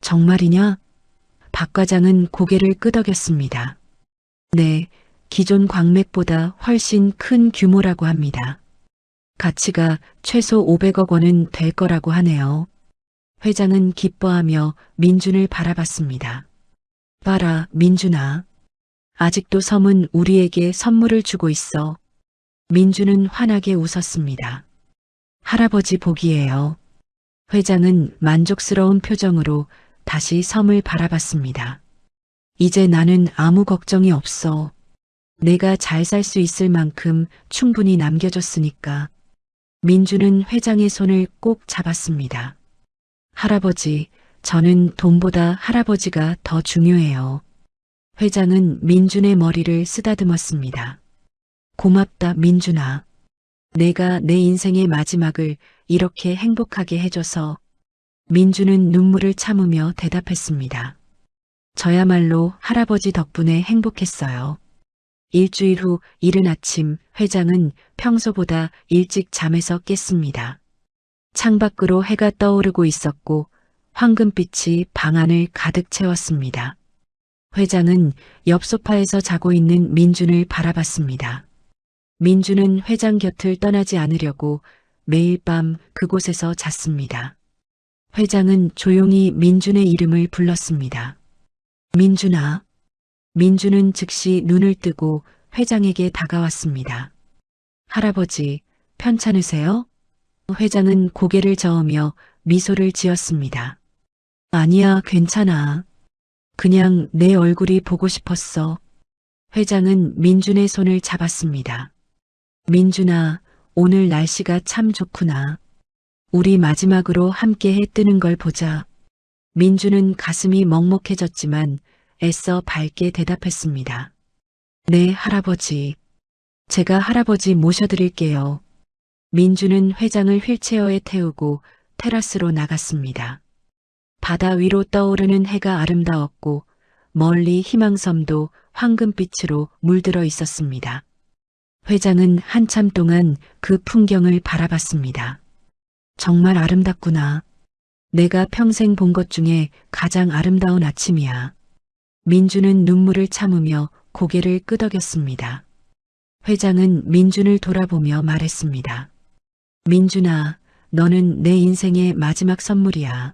정말이냐? 박 과장은 고개를 끄덕였습니다. 네, 기존 광맥보다 훨씬 큰 규모라고 합니다. 가치가 최소 500억 원은 될 거라고 하네요. 회장은 기뻐하며 민준을 바라봤습니다. 봐라, 민준아. 아직도 섬은 우리에게 선물을 주고 있어. 민주는 환하게 웃었습니다. 할아버지 복이에요. 회장은 만족스러운 표정으로 다시 섬을 바라봤습니다. 이제 나는 아무 걱정이 없어. 내가 잘 살 수 있을 만큼 충분히 남겨줬으니까. 민주는 회장의 손을 꼭 잡았습니다. 할아버지, 저는 돈보다 할아버지가 더 중요해요. 회장은 민준의 머리를 쓰다듬었습니다. 고맙다, 민준아. 내가 내 인생의 마지막을 이렇게 행복하게 해줘서. 민준은 눈물을 참으며 대답했습니다. 저야말로 할아버지 덕분에 행복했어요. 일주일 후 이른 아침 회장은 평소보다 일찍 잠에서 깼습니다. 창밖으로 해가 떠오르고 있었고 황금빛이 방 안을 가득 채웠습니다. 회장은 옆 소파에서 자고 있는 민준을 바라봤습니다. 민준은 회장 곁을 떠나지 않으려고 매일 밤 그곳에서 잤습니다. 회장은 조용히 민준의 이름을 불렀습니다. 민준아. 민준은 즉시 눈을 뜨고 회장에게 다가왔습니다. 할아버지, 편찮으세요? 회장은 고개를 저으며 미소를 지었습니다. 아니야, 괜찮아. 그냥 내 얼굴이 보고 싶었어. 회장은 민준의 손을 잡았습니다. 민준아, 오늘 날씨가 참 좋구나. 우리 마지막으로 함께 해 뜨는 걸 보자. 민준은 가슴이 먹먹해졌지만 애써 밝게 대답했습니다. 네, 할아버지. 제가 할아버지 모셔드릴게요. 민준은 회장을 휠체어에 태우고 테라스로 나갔습니다. 바다 위로 떠오르는 해가 아름다웠고 멀리 희망섬도 황금빛으로 물들어 있었습니다. 회장은 한참 동안 그 풍경을 바라봤습니다. 정말 아름답구나. 내가 평생 본 것 중에 가장 아름다운 아침이야. 민준은 눈물을 참으며 고개를 끄덕였습니다. 회장은 민준을 돌아보며 말했습니다. 민준아, 너는 내 인생의 마지막 선물이야.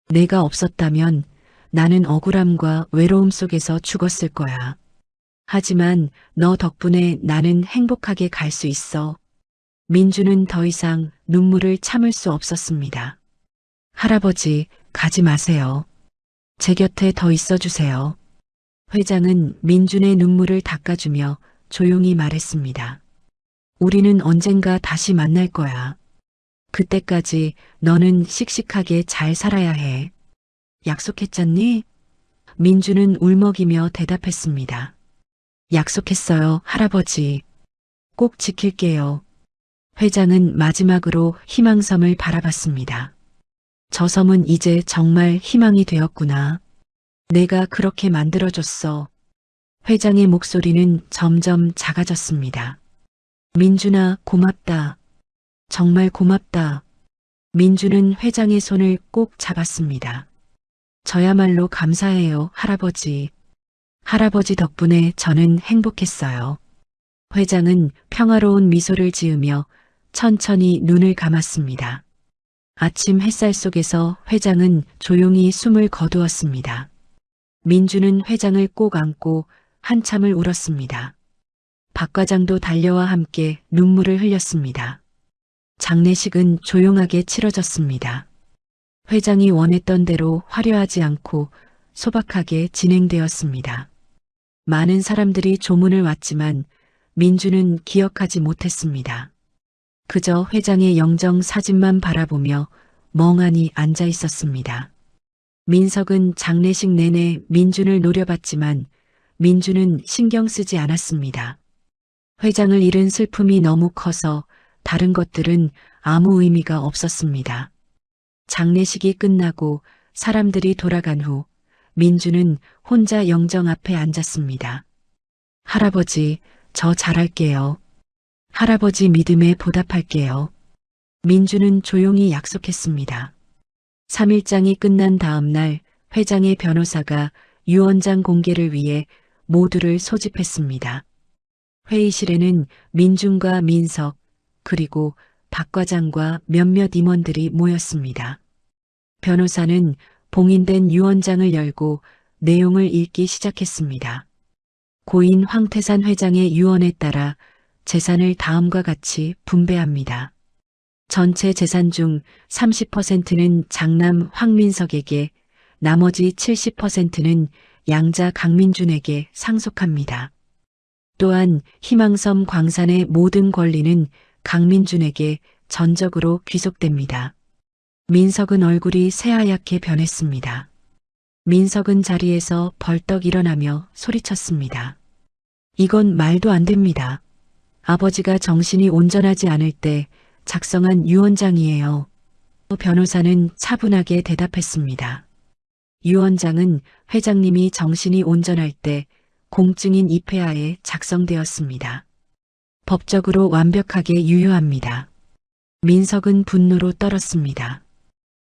내가 없었다면 나는 억울함과 외로움 속에서 죽었을 거야. 하지만 너 덕분에 나는 행복하게 갈 수 있어. 민준은 더 이상 눈물을 참을 수 없었습니다. 할아버지, 가지 마세요. 제 곁에 더 있어 주세요. 회장은 민준의 눈물을 닦아주며 조용히 말했습니다. 우리는 언젠가 다시 만날 거야. 그때까지 너는 씩씩하게 잘 살아야 해. 약속했잖니? 민준은 울먹이며 대답했습니다. 약속했어요, 할아버지. 꼭 지킬게요. 회장은 마지막으로 희망섬을 바라봤습니다. 저 섬은 이제 정말 희망이 되었구나. 내가 그렇게 만들어줬어. 회장의 목소리는 점점 작아졌습니다. 민준아, 고맙다. 정말 고맙다. 민준은 회장의 손을 꼭 잡았습니다. 저야말로 감사해요, 할아버지. 할아버지 덕분에 저는 행복했어요. 회장은 평화로운 미소를 지으며 천천히 눈을 감았습니다. 아침 햇살 속에서 회장은 조용히 숨을 거두었습니다. 민주는 회장을 꼭 안고 한참을 울었습니다. 박 과장도 달려와 함께 눈물을 흘렸습니다. 장례식은 조용하게 치러졌습니다. 회장이 원했던 대로 화려하지 않고 소박하게 진행되었습니다. 많은 사람들이 조문을 왔지만 민주는 기억하지 못했습니다. 그저 회장의 영정 사진만 바라보며 멍하니 앉아 있었습니다. 민석은 장례식 내내 민준을 노려봤지만 민준은 신경 쓰지 않았습니다. 회장을 잃은 슬픔이 너무 커서 다른 것들은 아무 의미가 없었습니다. 장례식이 끝나고 사람들이 돌아간 후 민준은 혼자 영정 앞에 앉았습니다. 할아버지, 저 잘할게요. 할아버지 믿음에 보답할게요. 민준은 조용히 약속했습니다. 3일장이 끝난 다음 날 회장의 변호사가 유언장 공개를 위해 모두를 소집했습니다. 회의실에는 민준과 민석 그리고 박 과장과 몇몇 임원들이 모였습니다. 변호사는 봉인된 유언장을 열고 내용을 읽기 시작했습니다. 고인 황태산 회장의 유언에 따라 재산을 다음과 같이 분배합니다. 전체 재산 중 30%는 장남 황민석에게, 나머지 70%는 양자 강민준에게 상속합니다. 또한 희망섬 광산의 모든 권리는 강민준에게 전적으로 귀속됩니다. 민석은 얼굴이 새하얗게 변했습니다. 민석은 자리에서 벌떡 일어나며 소리쳤습니다. 이건 말도 안 됩니다. 아버지가 정신이 온전하지 않을 때 작성한 유언장이에요. 변호사는 차분하게 대답했습니다. 유언장은 회장님이 정신이 온전할 때 공증인 입회하에 작성되었습니다. 법적으로 완벽하게 유효합니다. 민석은 분노로 떨었습니다.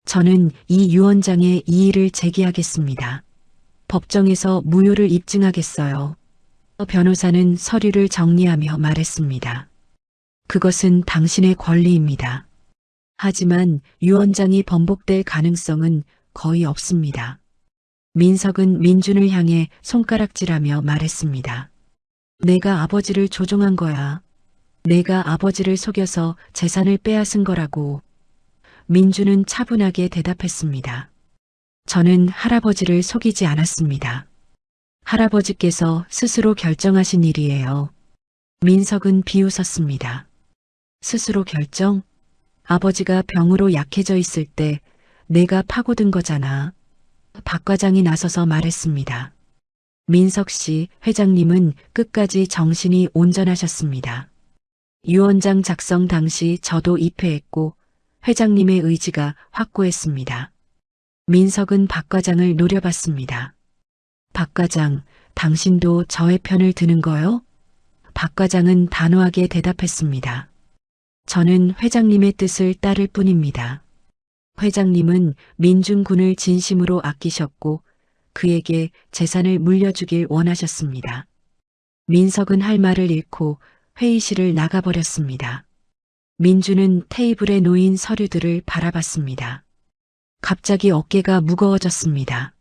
저는 이 유언장에 이의를 제기하겠습니다. 법정에서 무효를 입증하겠어요. 변호사는 서류를 정리하며 말했습니다. 그것은 당신의 권리입니다. 하지만 유언장이 번복될 가능성은 거의 없습니다. 민석은 민준을 향해 손가락질하며 말했습니다. 내가 아버지를 조종한 거야. 내가 아버지를 속여서 재산을 빼앗은 거라고. 민준은 차분하게 대답했습니다. 저는 할아버지를 속이지 않았습니다. 할아버지께서 스스로 결정하신 일이에요. 민석은 비웃었습니다. 스스로 결정? 아버지가 병으로 약해져 있을 때 내가 파고든 거잖아. 박 과장이 나서서 말했습니다. 민석 씨, 회장님은 끝까지 정신이 온전하셨습니다. 유언장 작성 당시 저도 입회했고 회장님의 의지가 확고했습니다. 민석은 박 과장을 노려봤습니다. 박 과장, 당신도 저의 편을 드는 거요? 박 과장은 단호하게 대답했습니다. 저는 회장님의 뜻을 따를 뿐입니다. 회장님은 민준 군을 진심으로 아끼셨고 그에게 재산을 물려주길 원하셨습니다. 민석은 할 말을 잃고 회의실을 나가버렸습니다. 민준은 테이블에 놓인 서류들을 바라봤습니다. 갑자기 어깨가 무거워졌습니다.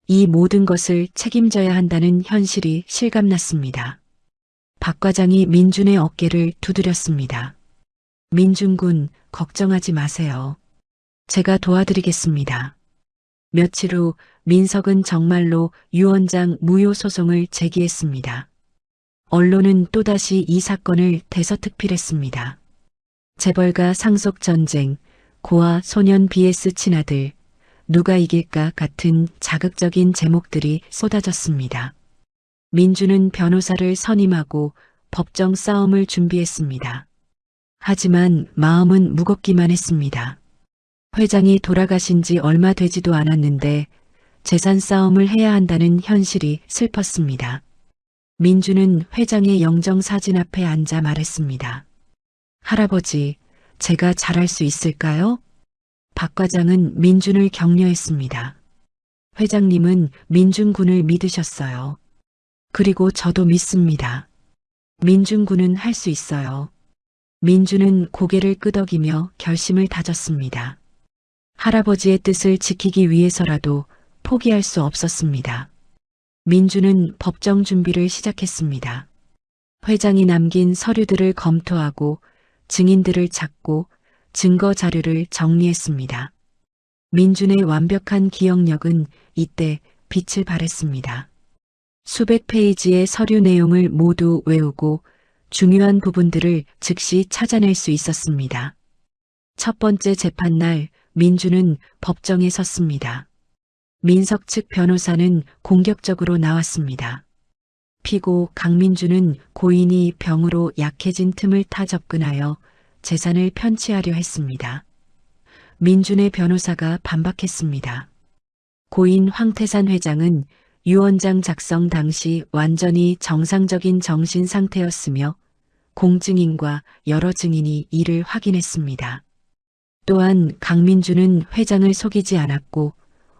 이 모든 것을 책임져야 한다는 현실이 실감났습니다. 박 과장이 민준의 어깨를 두드렸습니다. 민준 군, 걱정하지 마세요. 제가 도와드리겠습니다. 며칠 후 민석은 정말로 유언장 무효 소송을 제기했습니다. 언론은 또다시 이 사건을 대서특필했습니다. 재벌가 상속 전쟁, 고아 소년 vs 친아들, 누가 이길까 같은 자극적인 제목들이 쏟아졌습니다. 민준은 변호사를 선임하고 법정 싸움을 준비했습니다. 하지만 마음은 무겁기만 했습니다. 회장이 돌아가신 지 얼마 되지도 않았는데 재산 싸움을 해야 한다는 현실이 슬펐습니다. 민준은 회장의 영정사진 앞에 앉아 말했습니다. 할아버지, 제가 잘할 수 있을까요? 박 과장은 민준을 격려했습니다. 회장님은 민준 군을 믿으셨어요. 그리고 저도 믿습니다. 민준 군은 할 수 있어요. 민준은 고개를 끄덕이며 결심을 다졌습니다. 할아버지의 뜻을 지키기 위해서라도 포기할 수 없었습니다. 민준은 법정 준비를 시작했습니다. 회장이 남긴 서류들을 검토하고 증인들을 찾고 증거 자료를 정리했습니다. 민준의 완벽한 기억력은 이때 빛을 발했습니다. 수백 페이지의 서류 내용을 모두 외우고 중요한 부분들을 즉시 찾아낼 수 있었습니다. 첫 번째 재판날 민준은 법정에 섰습니다. 민석 측 변호사는 공격적으로 나왔습니다. 피고 강민준은 고인이 병으로 약해진 틈을 타 접근하여 재산을 편취하려 했습니다. 민준의 변호사가 반박했습니다. 고인 황태산 회장은 유언장 작성 당시 완전히 정상적인 정신 상태였으며 공증인과 여러 증인이 이를 확인했습니다. 또한 강민준은 회장을 속이지 않았고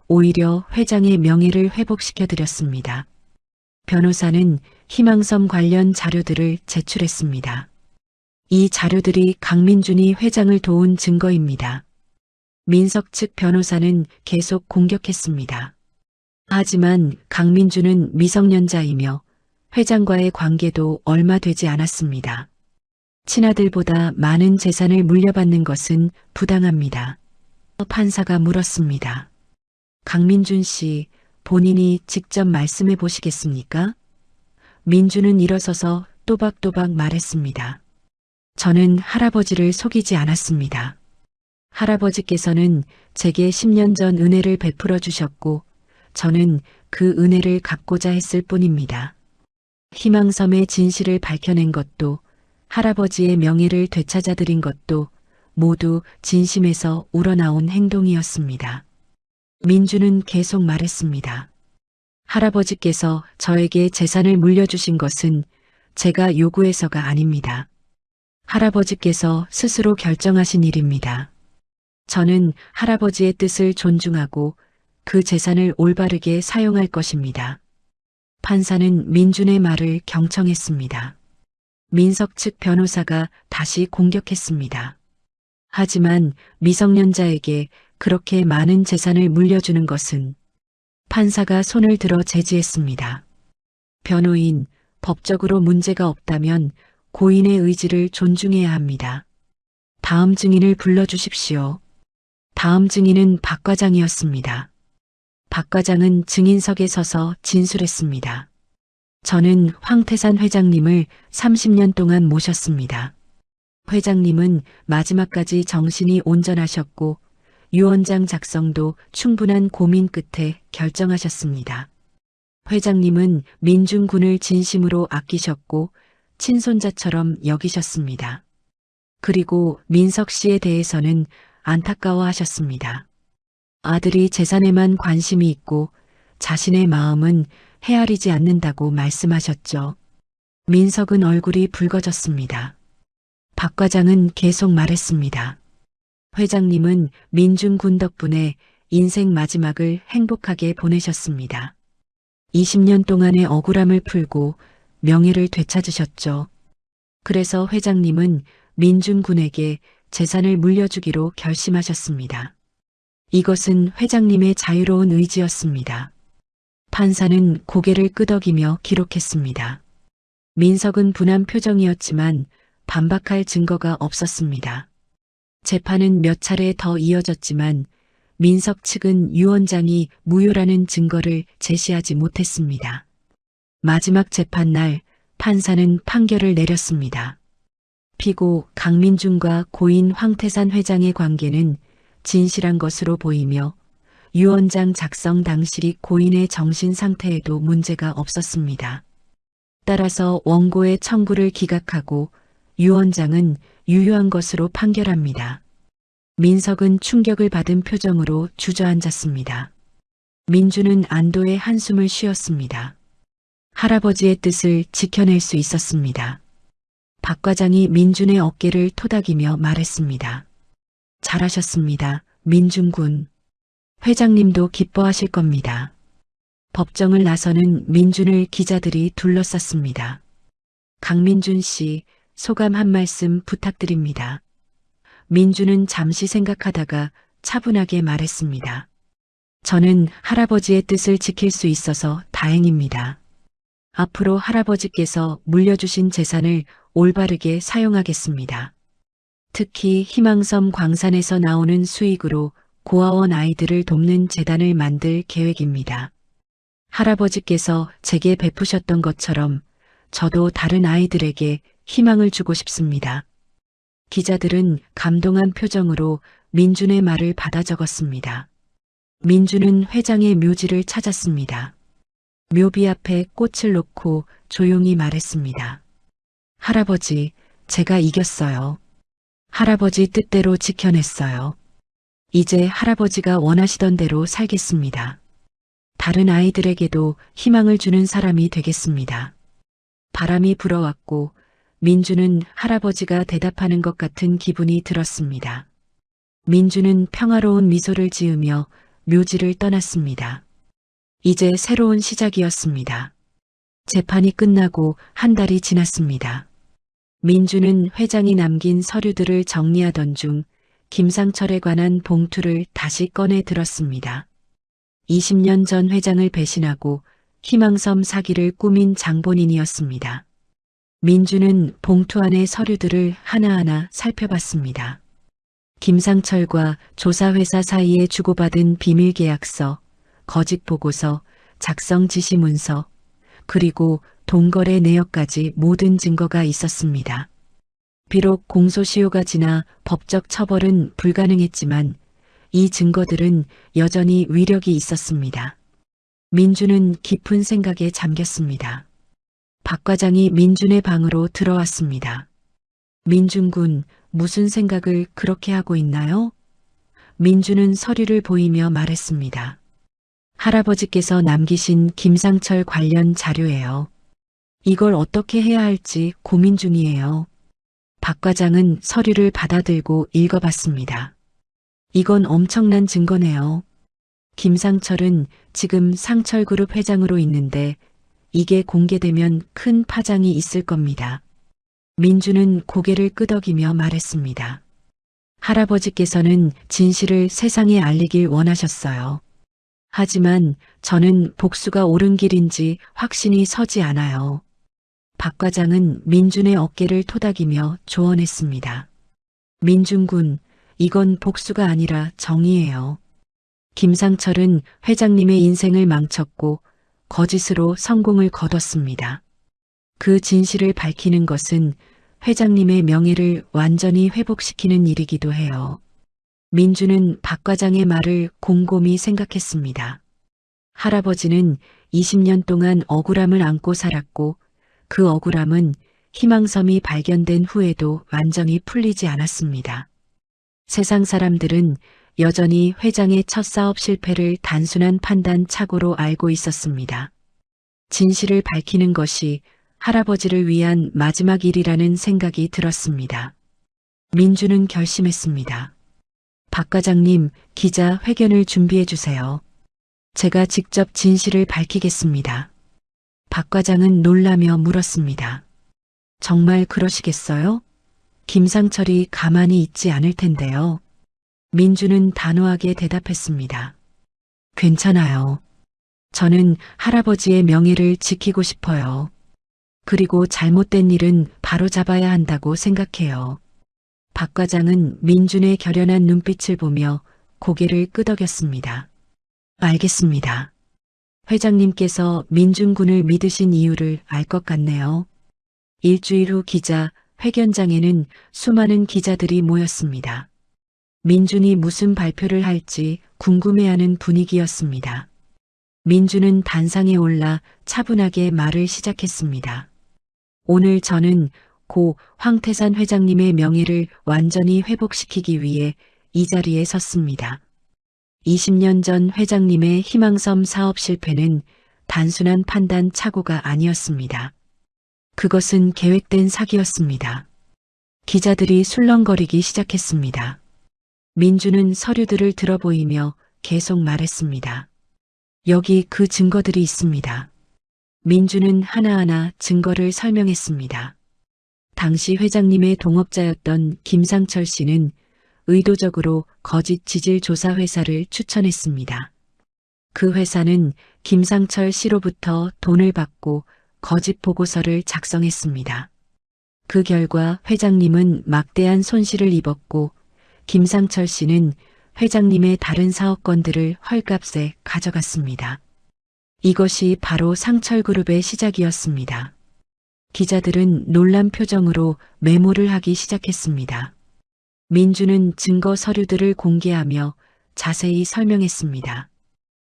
오히려 회장의 명예를 회복시켜드렸습니다. 변호사는 희망섬 관련 자료들을 제출했습니다. 이 자료들이 강민준이 회장을 도운 증거입니다. 민석 측 변호사는 계속 공격했습니다. 하지만 강민준은 미성년자이며 회장과의 관계도 얼마 되지 않았습니다. 친아들보다 많은 재산을 물려받는 것은 부당합니다. 판사가 물었습니다. 강민준 씨, 본인이 직접 말씀해 보시겠습니까? 민준은 일어서서 또박또박 말했습니다. 저는 할아버지를 속이지 않았습니다. 할아버지께서는 제게 10년 전 은혜를 베풀어 주셨고 저는 그 은혜를 갚고자 했을 뿐입니다. 희망섬의 진실을 밝혀낸 것도 할아버지의 명예를 되찾아드린 것도 모두 진심에서 우러나온 행동이었습니다. 민주는 계속 말했습니다. 할아버지께서 저에게 재산을 물려주신 것은 제가 요구해서가 아닙니다. 할아버지께서 스스로 결정하신 일입니다. 저는 할아버지의 뜻을 존중하고 그 재산을 올바르게 사용할 것입니다. 판사는 민준의 말을 경청했습니다. 민석 측 변호사가 다시 공격했습니다. 하지만 미성년자에게 그렇게 많은 재산을 물려주는 것은 판사가 손을 들어 제지했습니다. 변호인, 법적으로 문제가 없다면 고인의 의지를 존중해야 합니다. 다음 증인을 불러주십시오. 다음 증인은 박 과장이었습니다. 박 과장은 증인석에 서서 진술했습니다. 저는 황태산 회장님을 30년 동안 모셨습니다. 회장님은 마지막까지 정신이 온전하셨고 유언장 작성도 충분한 고민 끝에 결정하셨습니다. 회장님은 민준 군을 진심으로 아끼셨고 친손자처럼 여기셨습니다. 그리고 민석 씨에 대해서는 안타까워하셨습니다. 아들이 재산에만 관심이 있고 자신의 마음은 헤아리지 않는다고 말씀하셨죠. 민석은 얼굴이 붉어졌습니다. 박 과장은 계속 말했습니다. 회장님은 민준 군 덕분에 인생 마지막을 행복하게 보내셨습니다. 20년 동안의 억울함을 풀고 명예를 되찾으셨죠. 그래서 회장님은 민준 군에게 재산을 물려주기로 결심하셨습니다. 이것은 회장님의 자유로운 의지였습니다. 판사는 고개를 끄덕이며 기록했습니다. 민석은 분한 표정이었지만 반박할 증거가 없었습니다. 재판은 몇 차례 더 이어졌지만 민석 측은 유언장이 무효라는 증거를 제시하지 못했습니다. 마지막 재판날 판사는 판결을 내렸습니다. 피고 강민준과 고인 황태산 회장의 관계는 진실한 것으로 보이며 유언장 작성 당시 고인의 정신 상태에도 문제가 없었습니다. 따라서 원고의 청구를 기각하고 유언장은 유효한 것으로 판결합니다. 민석은 충격을 받은 표정으로 주저앉았습니다. 민주는 안도의 한숨을 쉬었습니다. 할아버지의 뜻을 지켜낼 수 있었습니다. 박 과장이 민준의 어깨를 토닥이며 말했습니다. 잘하셨습니다, 민준 군. 회장님도 기뻐하실 겁니다. 법정을 나서는 민준을 기자들이 둘러쌌습니다. 강민준 씨, 소감 한 말씀 부탁드립니다. 민준은 잠시 생각하다가 차분하게 말했습니다. 저는 할아버지의 뜻을 지킬 수 있어서 다행입니다. 앞으로 할아버지께서 물려주신 재산을 올바르게 사용하겠습니다. 특히 희망섬 광산에서 나오는 수익으로 고아원 아이들을 돕는 재단을 만들 계획입니다. 할아버지께서 제게 베푸셨던 것처럼 저도 다른 아이들에게 희망을 주고 싶습니다. 기자들은 감동한 표정으로 민준의 말을 받아 적었습니다. 민준은 회장의 묘지를 찾았습니다. 묘비 앞에 꽃을 놓고 조용히 말했습니다. 할아버지, 제가 이겼어요. 할아버지 뜻대로 지켜냈어요. 이제 할아버지가 원하시던 대로 살겠습니다. 다른 아이들에게도 희망을 주는 사람이 되겠습니다. 바람이 불어왔고 민주는 할아버지가 대답하는 것 같은 기분이 들었습니다. 민주는 평화로운 미소를 지으며 묘지를 떠났습니다. 이제 새로운 시작이었습니다. 재판이 끝나고 한 달이 지났습니다. 민주는 회장이 남긴 서류들을 정리하던 중 김상철에 관한 봉투를 다시 꺼내 들었습니다. 20년 전 회장을 배신하고 희망섬 사기를 꾸민 장본인이었습니다. 민주는 봉투 안의 서류들을 하나하나 살펴봤습니다. 김상철과 조사회사 사이에 주고받은 비밀계약서, 거짓 보고서, 작성 지시 문서, 그리고 동거래 내역까지 모든 증거가 있었습니다. 비록 공소시효가 지나 법적 처벌은 불가능했지만 이 증거들은 여전히 위력이 있었습니다. 민주는 깊은 생각에 잠겼습니다. 박 과장이 민준의 방으로 들어왔습니다. 민준 군, 무슨 생각을 그렇게 하고 있나요? 민준은 서류를 보이며 말했습니다. 할아버지께서 남기신 김상철 관련 자료예요. 이걸 어떻게 해야 할지 고민 중이에요. 박 과장은 서류를 받아들고 읽어봤습니다. 이건 엄청난 증거네요. 김상철은 지금 상철그룹 회장으로 있는데 이게 공개되면 큰 파장이 있을 겁니다. 민주는 고개를 끄덕이며 말했습니다. 할아버지께서는 진실을 세상에 알리길 원하셨어요. 하지만 저는 복수가 옳은 길인지 확신이 서지 않아요. 박 과장은 민준의 어깨를 토닥이며 조언했습니다. 민준 군, 이건 복수가 아니라 정의예요. 김상철은 회장님의 인생을 망쳤고 거짓으로 성공을 거뒀습니다. 그 진실을 밝히는 것은 회장님의 명예를 완전히 회복시키는 일이기도 해요. 민주는 박 과장의 말을 곰곰이 생각했습니다. 할아버지는 20년 동안 억울함을 안고 살았고 그 억울함은 희망섬이 발견된 후에도 완전히 풀리지 않았습니다. 세상 사람들은 여전히 회장의 첫 사업 실패를 단순한 판단 착오로 알고 있었습니다. 진실을 밝히는 것이 할아버지를 위한 마지막 일이라는 생각이 들었습니다. 민주는 결심했습니다. 박 과장님, 기자 회견을 준비해 주세요. 제가 직접 진실을 밝히겠습니다. 박 과장은 놀라며 물었습니다. 정말 그러시겠어요? 김상철이 가만히 있지 않을 텐데요. 민주는 단호하게 대답했습니다. 괜찮아요. 저는 할아버지의 명예를 지키고 싶어요. 그리고 잘못된 일은 바로잡아야 한다고 생각해요. 박 과장은 민준의 결연한 눈빛을 보며 고개를 끄덕였습니다. 알겠습니다. 회장님께서 민준 군을 믿으신 이유를 알 것 같네요. 일주일 후 기자 회견장에는 수많은 기자들이 모였습니다. 민준이 무슨 발표를 할지 궁금해하는 분위기였습니다. 민준은 단상에 올라 차분하게 말을 시작했습니다. 오늘 저는 고 황태산 회장님의 명예를 완전히 회복시키기 위해 이 자리에 섰습니다. 20년 전 회장님의 희망섬 사업 실패는 단순한 판단 착오가 아니었습니다. 그것은 계획된 사기였습니다. 기자들이 술렁거리기 시작했습니다. 민주는 서류들을 들어보이며 계속 말했습니다. 여기 그 증거들이 있습니다. 민주는 하나하나 증거를 설명했습니다. 당시 회장님의 동업자였던 김상철 씨는 의도적으로 거짓 지질조사 회사를 추천했습니다. 그 회사는 김상철 씨로부터 돈을 받고 거짓 보고서를 작성했습니다. 그 결과 회장님은 막대한 손실을 입었고 김상철 씨는 회장님의 다른 사업권들을 헐값에 가져갔습니다. 이것이 바로 상철그룹의 시작이었습니다. 기자들은 놀란 표정으로 메모를 하기 시작했습니다. 민주는 증거 서류들을 공개하며 자세히 설명했습니다.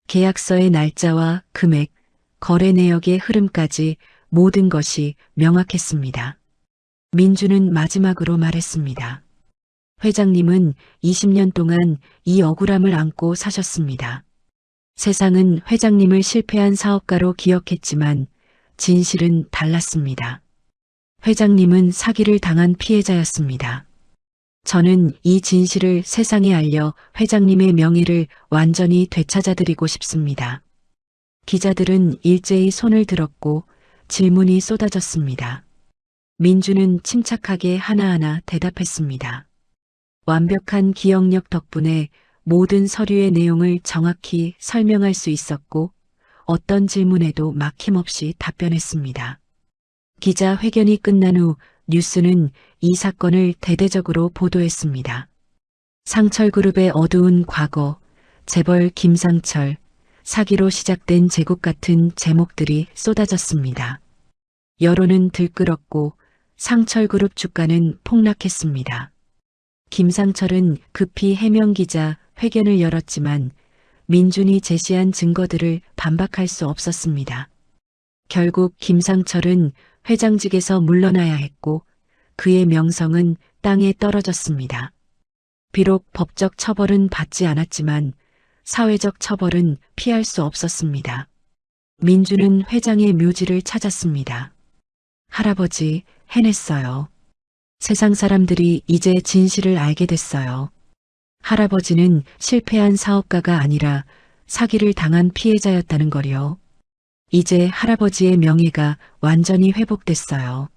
계약서의 날짜와 금액, 거래 내역의 흐름까지 모든 것이 명확했습니다. 민주는 마지막으로 말했습니다. 회장님은 20년 동안 이 억울함을 안고 사셨습니다. 세상은 회장님을 실패한 사업가로 기억했지만 진실은 달랐습니다. 회장님은 사기를 당한 피해자였습니다. 저는 이 진실을 세상에 알려 회장님의 명예를 완전히 되찾아드리고 싶습니다. 기자들은 일제히 손을 들었고 질문이 쏟아졌습니다. 민주는 침착하게 하나하나 대답했습니다. 완벽한 기억력 덕분에 모든 서류의 내용을 정확히 설명할 수 있었고 어떤 질문에도 막힘없이 답변했습니다. 기자회견이 끝난 후 뉴스는 이 사건을 대대적으로 보도했습니다. 상철그룹의 어두운 과거, 재벌 김상철, 사기로 시작된 제국 같은 제목들이 쏟아졌습니다. 여론은 들끓었고 상철그룹 주가는 폭락했습니다. 김상철은 급히 해명 기자 회견을 열었지만 민준이 제시한 증거들을 반박할 수 없었습니다. 결국 김상철은 회장직에서 물러나야 했고 그의 명성은 땅에 떨어졌습니다. 비록 법적 처벌은 받지 않았지만 사회적 처벌은 피할 수 없었습니다. 민준은 회장의 묘지를 찾았습니다. 할아버지, 해냈어요. 세상 사람들이 이제 진실을 알게 됐어요. 할아버지는 실패한 사업가가 아니라 사기를 당한 피해자였다는 거요. 이제 할아버지의 명예가 완전히 회복됐어요.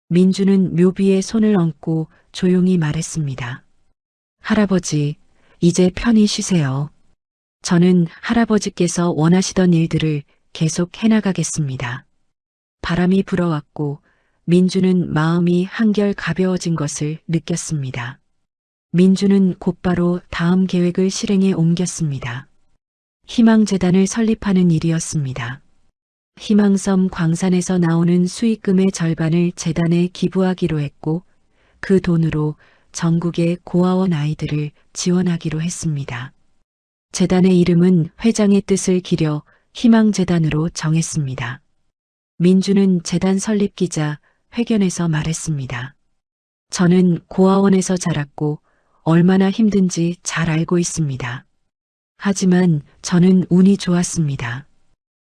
민주는 묘비에 손을 얹고 조용히 말했습니다. 할아버지, 이제 편히 쉬세요. 저는 할아버지께서 원하시던 일들을 계속 해나가겠습니다. 바람이 불어왔고 민주는 마음이 한결 가벼워진 것을 느꼈습니다. 민주는 곧바로 다음 계획을 실행에 옮겼습니다. 희망재단을 설립하는 일이었습니다. 희망섬 광산에서 나오는 수익금의 절반을 재단에 기부하기로 했고 그 돈으로 전국의 고아원 아이들을 지원하기로 했습니다. 재단의 이름은 회장의 뜻을 기려 희망재단으로 정했습니다. 민주는 재단 설립 기자 회견에서 말했습니다. 저는 고아원에서 자랐고 얼마나 힘든지 잘 알고 있습니다. 하지만 저는 운이 좋았습니다.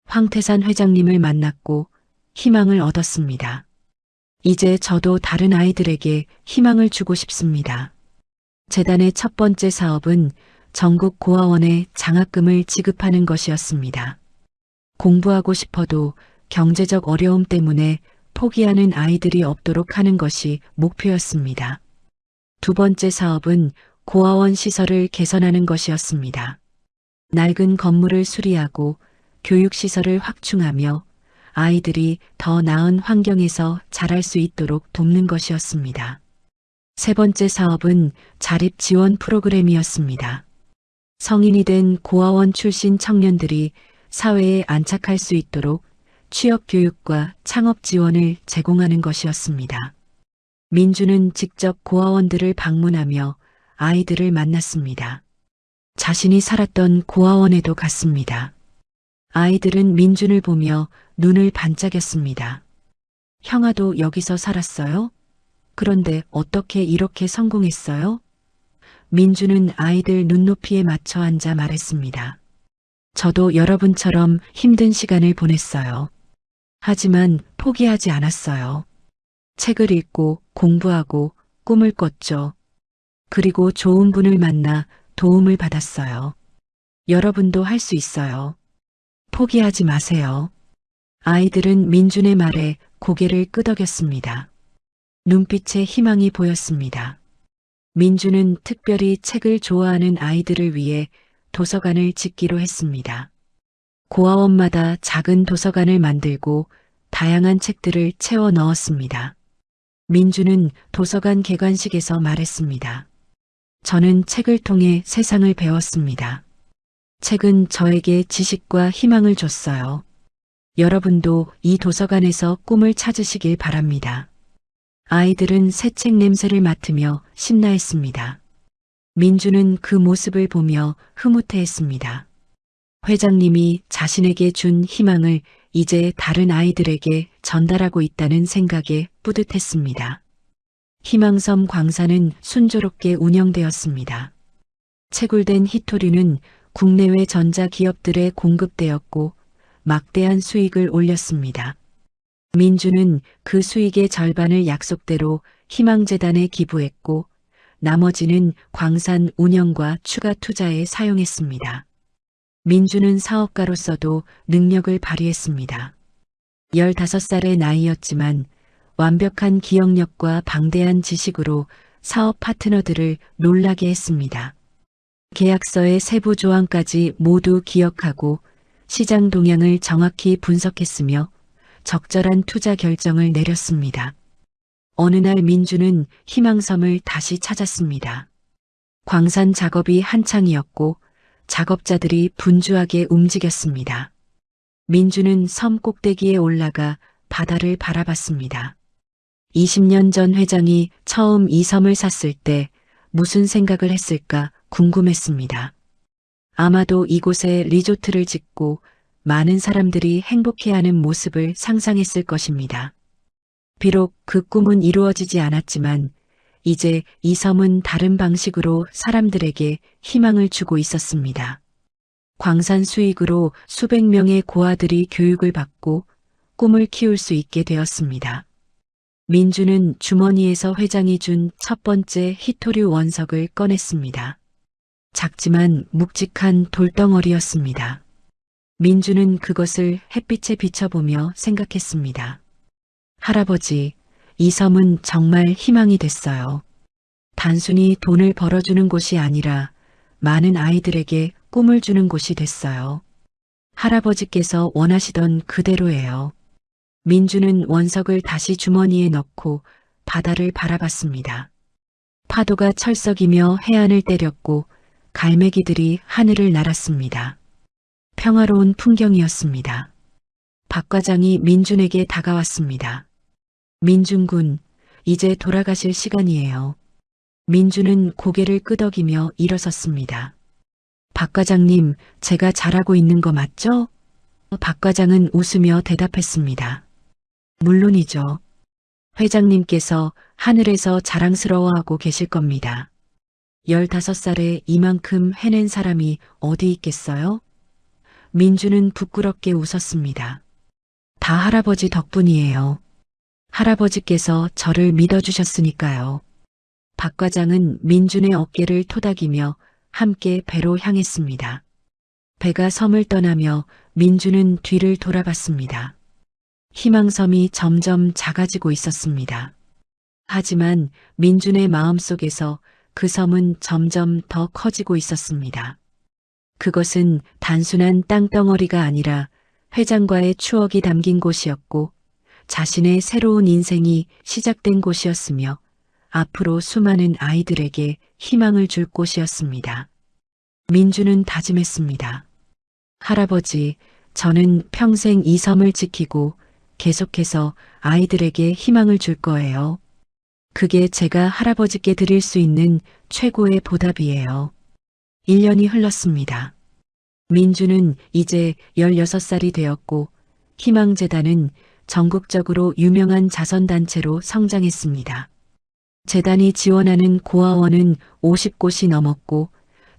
황태산 회장님을 만났고 희망을 얻었습니다. 이제 저도 다른 아이들에게 희망을 주고 싶습니다. 재단의 첫 번째 사업은 전국 고아원에 장학금을 지급하는 것이었습니다. 공부하고 싶어도 경제적 어려움 때문에 포기하는 아이들이 없도록 하는 것이 목표였습니다. 두 번째 사업은 고아원 시설을 개선하는 것이었습니다. 낡은 건물을 수리하고 교육시설을 확충하며 아이들이 더 나은 환경에서 자랄 수 있도록 돕는 것이었습니다. 세 번째 사업은 자립 지원 프로그램이었습니다. 성인이 된 고아원 출신 청년들이 사회에 안착할 수 있도록 취업 교육과 창업 지원을 제공하는 것이었습니다. 민주는 직접 고아원들을 방문하며 아이들을 만났습니다. 자신이 살았던 고아원에도 갔습니다. 아이들은 민준을 보며 눈을 반짝였습니다. 형아도 여기서 살았어요? 그런데 어떻게 이렇게 성공했어요? 민준은 아이들 눈높이에 맞춰 앉아 말했습니다. 저도 여러분처럼 힘든 시간을 보냈어요. 하지만 포기하지 않았어요. 책을 읽고 공부하고 꿈을 꿨죠. 그리고 좋은 분을 만나 도움을 받았어요. 여러분도 할 수 있어요. 포기하지 마세요. 아이들은 민준의 말에 고개를 끄덕였습니다. 눈빛에 희망이 보였습니다. 민준은 특별히 책을 좋아하는 아이들을 위해 도서관을 짓기로 했습니다. 고아원마다 작은 도서관을 만들고 다양한 책들을 채워 넣었습니다. 민준은 도서관 개관식에서 말했습니다. 저는 책을 통해 세상을 배웠습니다. 책은 저에게 지식과 희망을 줬어요. 여러분도 이 도서관에서 꿈을 찾으시길 바랍니다. 아이들은 새 책 냄새를 맡으며 신나했습니다. 민주는 그 모습을 보며 흐뭇해했습니다. 회장님이 자신에게 준 희망을 이제 다른 아이들에게 전달하고 있다는 생각에 뿌듯했습니다. 희망섬 광산은 순조롭게 운영되었습니다. 채굴된 희토류는 국내외 전자기업들에 공급되었고 막대한 수익을 올렸습니다. 민주는 그 수익의 절반을 약속대로 희망재단에 기부했고 나머지는 광산 운영과 추가 투자에 사용했습니다. 민주는 사업가로서도 능력을 발휘했습니다. 15살의 나이였지만 완벽한 기억력과 방대한 지식으로 사업 파트너들을 놀라게 했습니다. 계약서의 세부 조항까지 모두 기억하고 시장 동향을 정확히 분석했으며 적절한 투자 결정을 내렸습니다. 어느 날 민주는 희망섬을 다시 찾았습니다. 광산 작업이 한창이었고 작업자들이 분주하게 움직였습니다. 민주는 섬 꼭대기에 올라가 바다를 바라봤습니다. 20년 전 회장이 처음 이 섬을 샀을 때 무슨 생각을 했을까 궁금했습니다. 아마도 이곳에 리조트를 짓고 많은 사람들이 행복해하는 모습을 상상했을 것입니다. 비록 그 꿈은 이루어지지 않았지만 이제 이 섬은 다른 방식으로 사람들에게 희망을 주고 있었습니다. 광산 수익으로 수백 명의 고아들이 교육을 받고 꿈을 키울 수 있게 되었습니다. 민주는 주머니에서 회장이 준 첫 번째 히토류 원석을 꺼냈습니다. 작지만 묵직한 돌덩어리였습니다. 민주는 그것을 햇빛에 비춰보며 생각했습니다. 할아버지, 이 섬은 정말 희망이 됐어요. 단순히 돈을 벌어주는 곳이 아니라 많은 아이들에게 꿈을 주는 곳이 됐어요. 할아버지께서 원하시던 그대로예요. 민주는 원석을 다시 주머니에 넣고 바다를 바라봤습니다. 파도가 철썩이며 해안을 때렸고 갈매기들이 하늘을 날았습니다. 평화로운 풍경이었습니다. 박 과장이 민준에게 다가왔습니다. 민준군, 이제 돌아가실 시간이에요. 민준은 고개를 끄덕이며 일어섰습니다. 박 과장님, 제가 잘하고 있는 거 맞죠? 박 과장은 웃으며 대답했습니다. 물론이죠. 회장님께서 하늘에서 자랑스러워하고 계실 겁니다. 15살에 이만큼 해낸 사람이 어디 있겠어요? 민주는 부끄럽게 웃었습니다. 다 할아버지 덕분이에요. 할아버지께서 저를 믿어주셨으니까요. 박 과장은 민준의 어깨를 토닥이며 함께 배로 향했습니다. 배가 섬을 떠나며 민주는 뒤를 돌아봤습니다. 희망섬이 점점 작아지고 있었습니다. 하지만 민준의 마음속에서 그 섬은 점점 더 커지고 있었습니다. 그것은 단순한 땅덩어리가 아니라 회장과의 추억이 담긴 곳이었고 자신의 새로운 인생이 시작된 곳이었으며 앞으로 수많은 아이들에게 희망을 줄 곳이었습니다. 민주는 다짐했습니다. 할아버지, 저는 평생 이 섬을 지키고 계속해서 아이들에게 희망을 줄 거예요. 그게 제가 할아버지께 드릴 수 있는 최고의 보답이에요. 1년이 흘렀습니다. 민주는 이제 16살이 되었고 희망재단은 전국적으로 유명한 자선단체로 성장했습니다. 재단이 지원하는 고아원은 50곳이 넘었고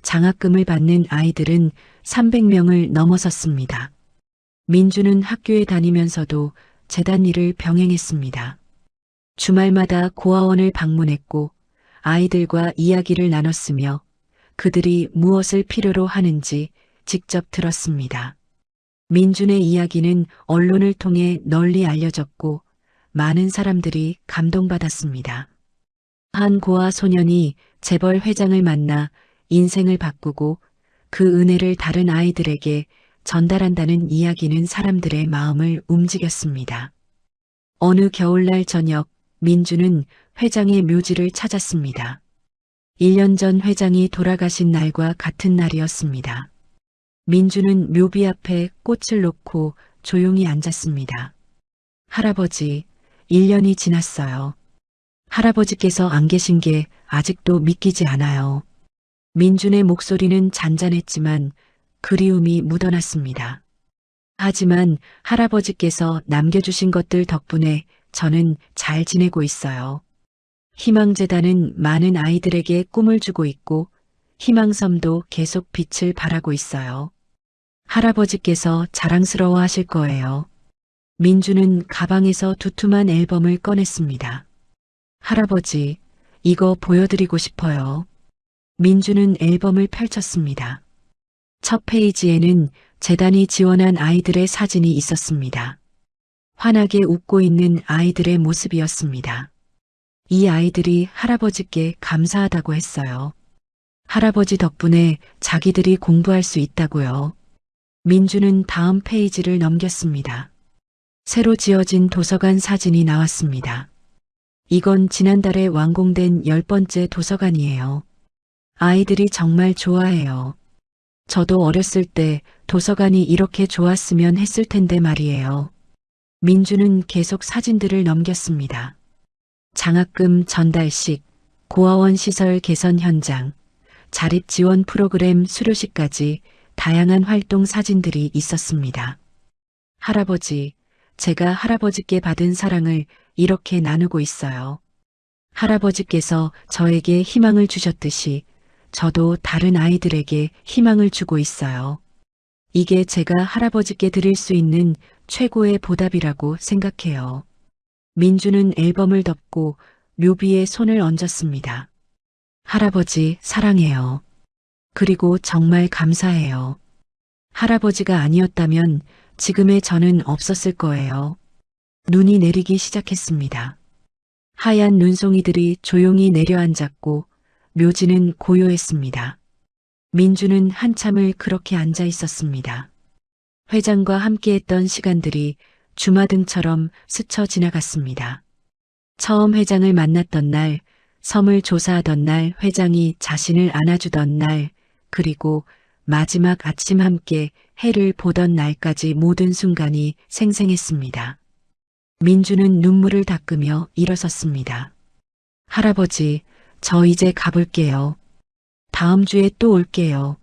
장학금을 받는 아이들은 300명을 넘어섰습니다. 민주는 학교에 다니면서도 재단 일을 병행했습니다. 주말마다 고아원을 방문했고 아이들과 이야기를 나눴으며 그들이 무엇을 필요로 하는지 직접 들었습니다. 민준의 이야기는 언론을 통해 널리 알려졌고 많은 사람들이 감동받았습니다. 한 고아 소년이 재벌 회장을 만나 인생을 바꾸고 그 은혜를 다른 아이들에게 전달한다는 이야기는 사람들의 마음을 움직였습니다. 어느 겨울날 저녁 민주는 회장의 묘지를 찾았습니다. 1년 전 회장이 돌아가신 날과 같은 날이었습니다. 민주는 묘비 앞에 꽃을 놓고 조용히 앉았습니다. 할아버지, 1년이 지났어요. 할아버지께서 안 계신 게 아직도 믿기지 않아요. 민준의 목소리는 잔잔했지만 그리움이 묻어났습니다. 하지만 할아버지께서 남겨주신 것들 덕분에 저는 잘 지내고 있어요. 희망재단은 많은 아이들에게 꿈을 주고 있고 희망섬도 계속 빛을 발하고 있어요. 할아버지께서 자랑스러워 하실 거예요. 민주는 가방에서 두툼한 앨범을 꺼냈습니다. 할아버지, 이거 보여드리고 싶어요. 민주는 앨범을 펼쳤습니다. 첫 페이지에는 재단이 지원한 아이들의 사진이 있었습니다. 환하게 웃고 있는 아이들의 모습이었습니다. 이 아이들이 할아버지께 감사하다고 했어요. 할아버지 덕분에 자기들이 공부할 수 있다고요. 민주는 다음 페이지를 넘겼습니다. 새로 지어진 도서관 사진이 나왔습니다. 이건 지난달에 완공된 10번째 도서관이에요. 아이들이 정말 좋아해요. 저도 어렸을 때 도서관이 이렇게 좋았으면 했을 텐데 말이에요. 민주는 계속 사진들을 넘겼습니다. 장학금 전달식, 고아원 시설 개선 현장, 자립 지원 프로그램 수료식까지 다양한 활동 사진들이 있었습니다. 할아버지, 제가 할아버지께 받은 사랑을 이렇게 나누고 있어요. 할아버지께서 저에게 희망을 주셨듯이 저도 다른 아이들에게 희망을 주고 있어요. 이게 제가 할아버지께 드릴 수 있는 최고의 보답이라고 생각해요. 민주는 앨범을 덮고 묘비에 손을 얹었습니다. 할아버지 사랑해요. 그리고 정말 감사해요. 할아버지가 아니었다면 지금의 저는 없었을 거예요. 눈이 내리기 시작했습니다. 하얀 눈송이들이 조용히 내려앉았고 묘지는 고요했습니다. 민주는 한참을 그렇게 앉아 있었습니다. 회장과 함께했던 시간들이 주마등처럼 스쳐 지나갔습니다. 처음 회장을 만났던 날, 섬을 조사하던 날, 회장이 자신을 안아주던 날, 그리고 마지막 아침 함께 해를 보던 날까지 모든 순간이 생생했습니다. 민주는 눈물을 닦으며 일어섰습니다. 할아버지, 저 이제 가볼게요. 다음 주에 또 올게요.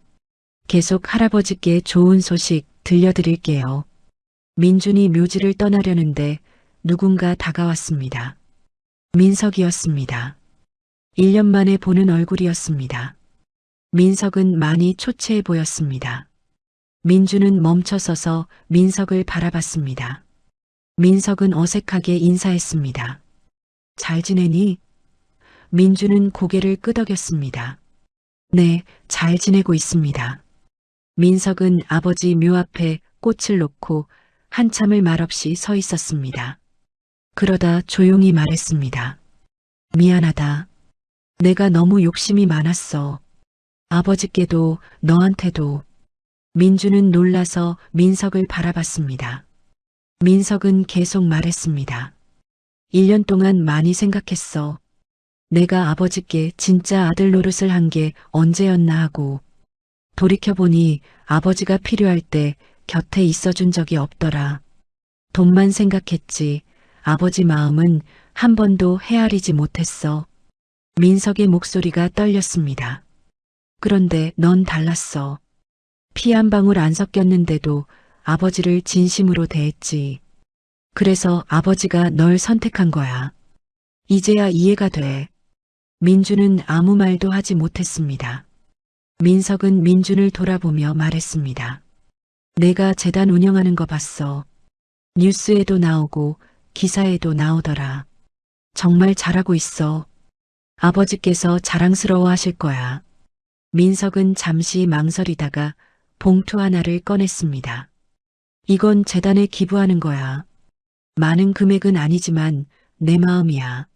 계속 할아버지께 좋은 소식 들려드릴게요. 민준이 묘지를 떠나려는데 누군가 다가왔습니다. 민석이었습니다. 1년 만에 보는 얼굴이었습니다. 민석은 많이 초췌해 보였습니다. 민주는 멈춰서서 민석을 바라봤습니다. 민석은 어색하게 인사했습니다. 잘 지내니? 민주는 고개를 끄덕였습니다. 네, 잘 지내고 있습니다. 민석은 아버지 묘 앞에 꽃을 놓고 한참을 말없이 서 있었습니다. 그러다 조용히 말했습니다. 미안하다. 내가 너무 욕심이 많았어. 아버지께도 너한테도. 민주는 놀라서 민석을 바라봤습니다. 민석은 계속 말했습니다. 1년 동안 많이 생각했어. 내가 아버지께 진짜 아들 노릇을 한 게 언제였나 하고. 돌이켜보니 아버지가 필요할 때 곁에 있어준 적이 없더라. 돈만 생각했지. 아버지 마음은 한 번도 헤아리지 못했어. 민석의 목소리가 떨렸습니다. 그런데 넌 달랐어. 피 한 방울 안 섞였는데도 아버지를 진심으로 대했지. 그래서 아버지가 널 선택한 거야. 이제야 이해가 돼. 민주는 아무 말도 하지 못했습니다. 민석은 민준을 돌아보며 말했습니다. 내가 재단 운영하는 거 봤어. 뉴스에도 나오고 기사에도 나오더라. 정말 잘하고 있어. 아버지께서 자랑스러워 하실 거야. 민석은 잠시 망설이다가 봉투 하나를 꺼냈습니다. 이건 재단에 기부하는 거야. 많은 금액은 아니지만 내 마음이야.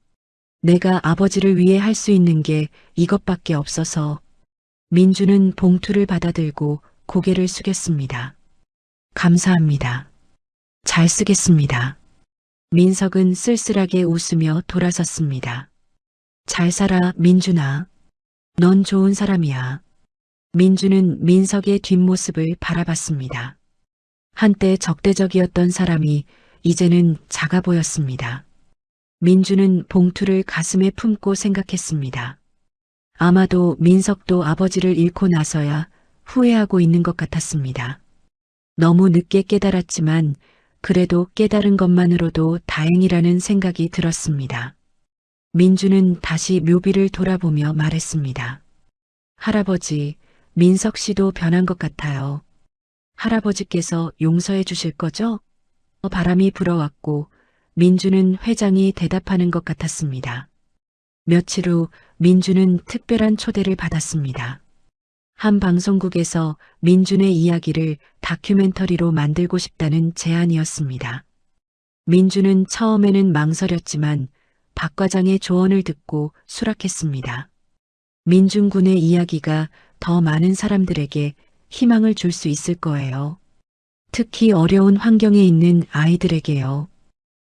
내가 아버지를 위해 할 수 있는 게 이것밖에 없어서. 민주는 봉투를 받아들고 고개를 숙였습니다. 감사합니다. 잘 쓰겠습니다. 민석은 쓸쓸하게 웃으며 돌아섰습니다. 잘 살아, 민준아. 넌 좋은 사람이야. 민주는 민석의 뒷모습을 바라봤습니다. 한때 적대적이었던 사람이 이제는 작아 보였습니다. 민주는 봉투를 가슴에 품고 생각했습니다. 아마도 민석도 아버지를 잃고 나서야 후회하고 있는 것 같았습니다. 너무 늦게 깨달았지만 그래도 깨달은 것만으로도 다행이라는 생각이 들었습니다. 민주는 다시 묘비를 돌아보며 말했습니다. 할아버지, 민석 씨도 변한 것 같아요. 할아버지께서 용서해 주실 거죠? 바람이 불어왔고 민주는 회장이 대답하는 것 같았습니다. 며칠 후 민주는 특별한 초대를 받았습니다. 한 방송국에서 민준의 이야기를 다큐멘터리로 만들고 싶다는 제안이었습니다. 민주는 처음에는 망설였지만 박 과장의 조언을 듣고 수락했습니다. 민준 군의 이야기가 더 많은 사람들에게 희망을 줄 수 있을 거예요. 특히 어려운 환경에 있는 아이들에게요.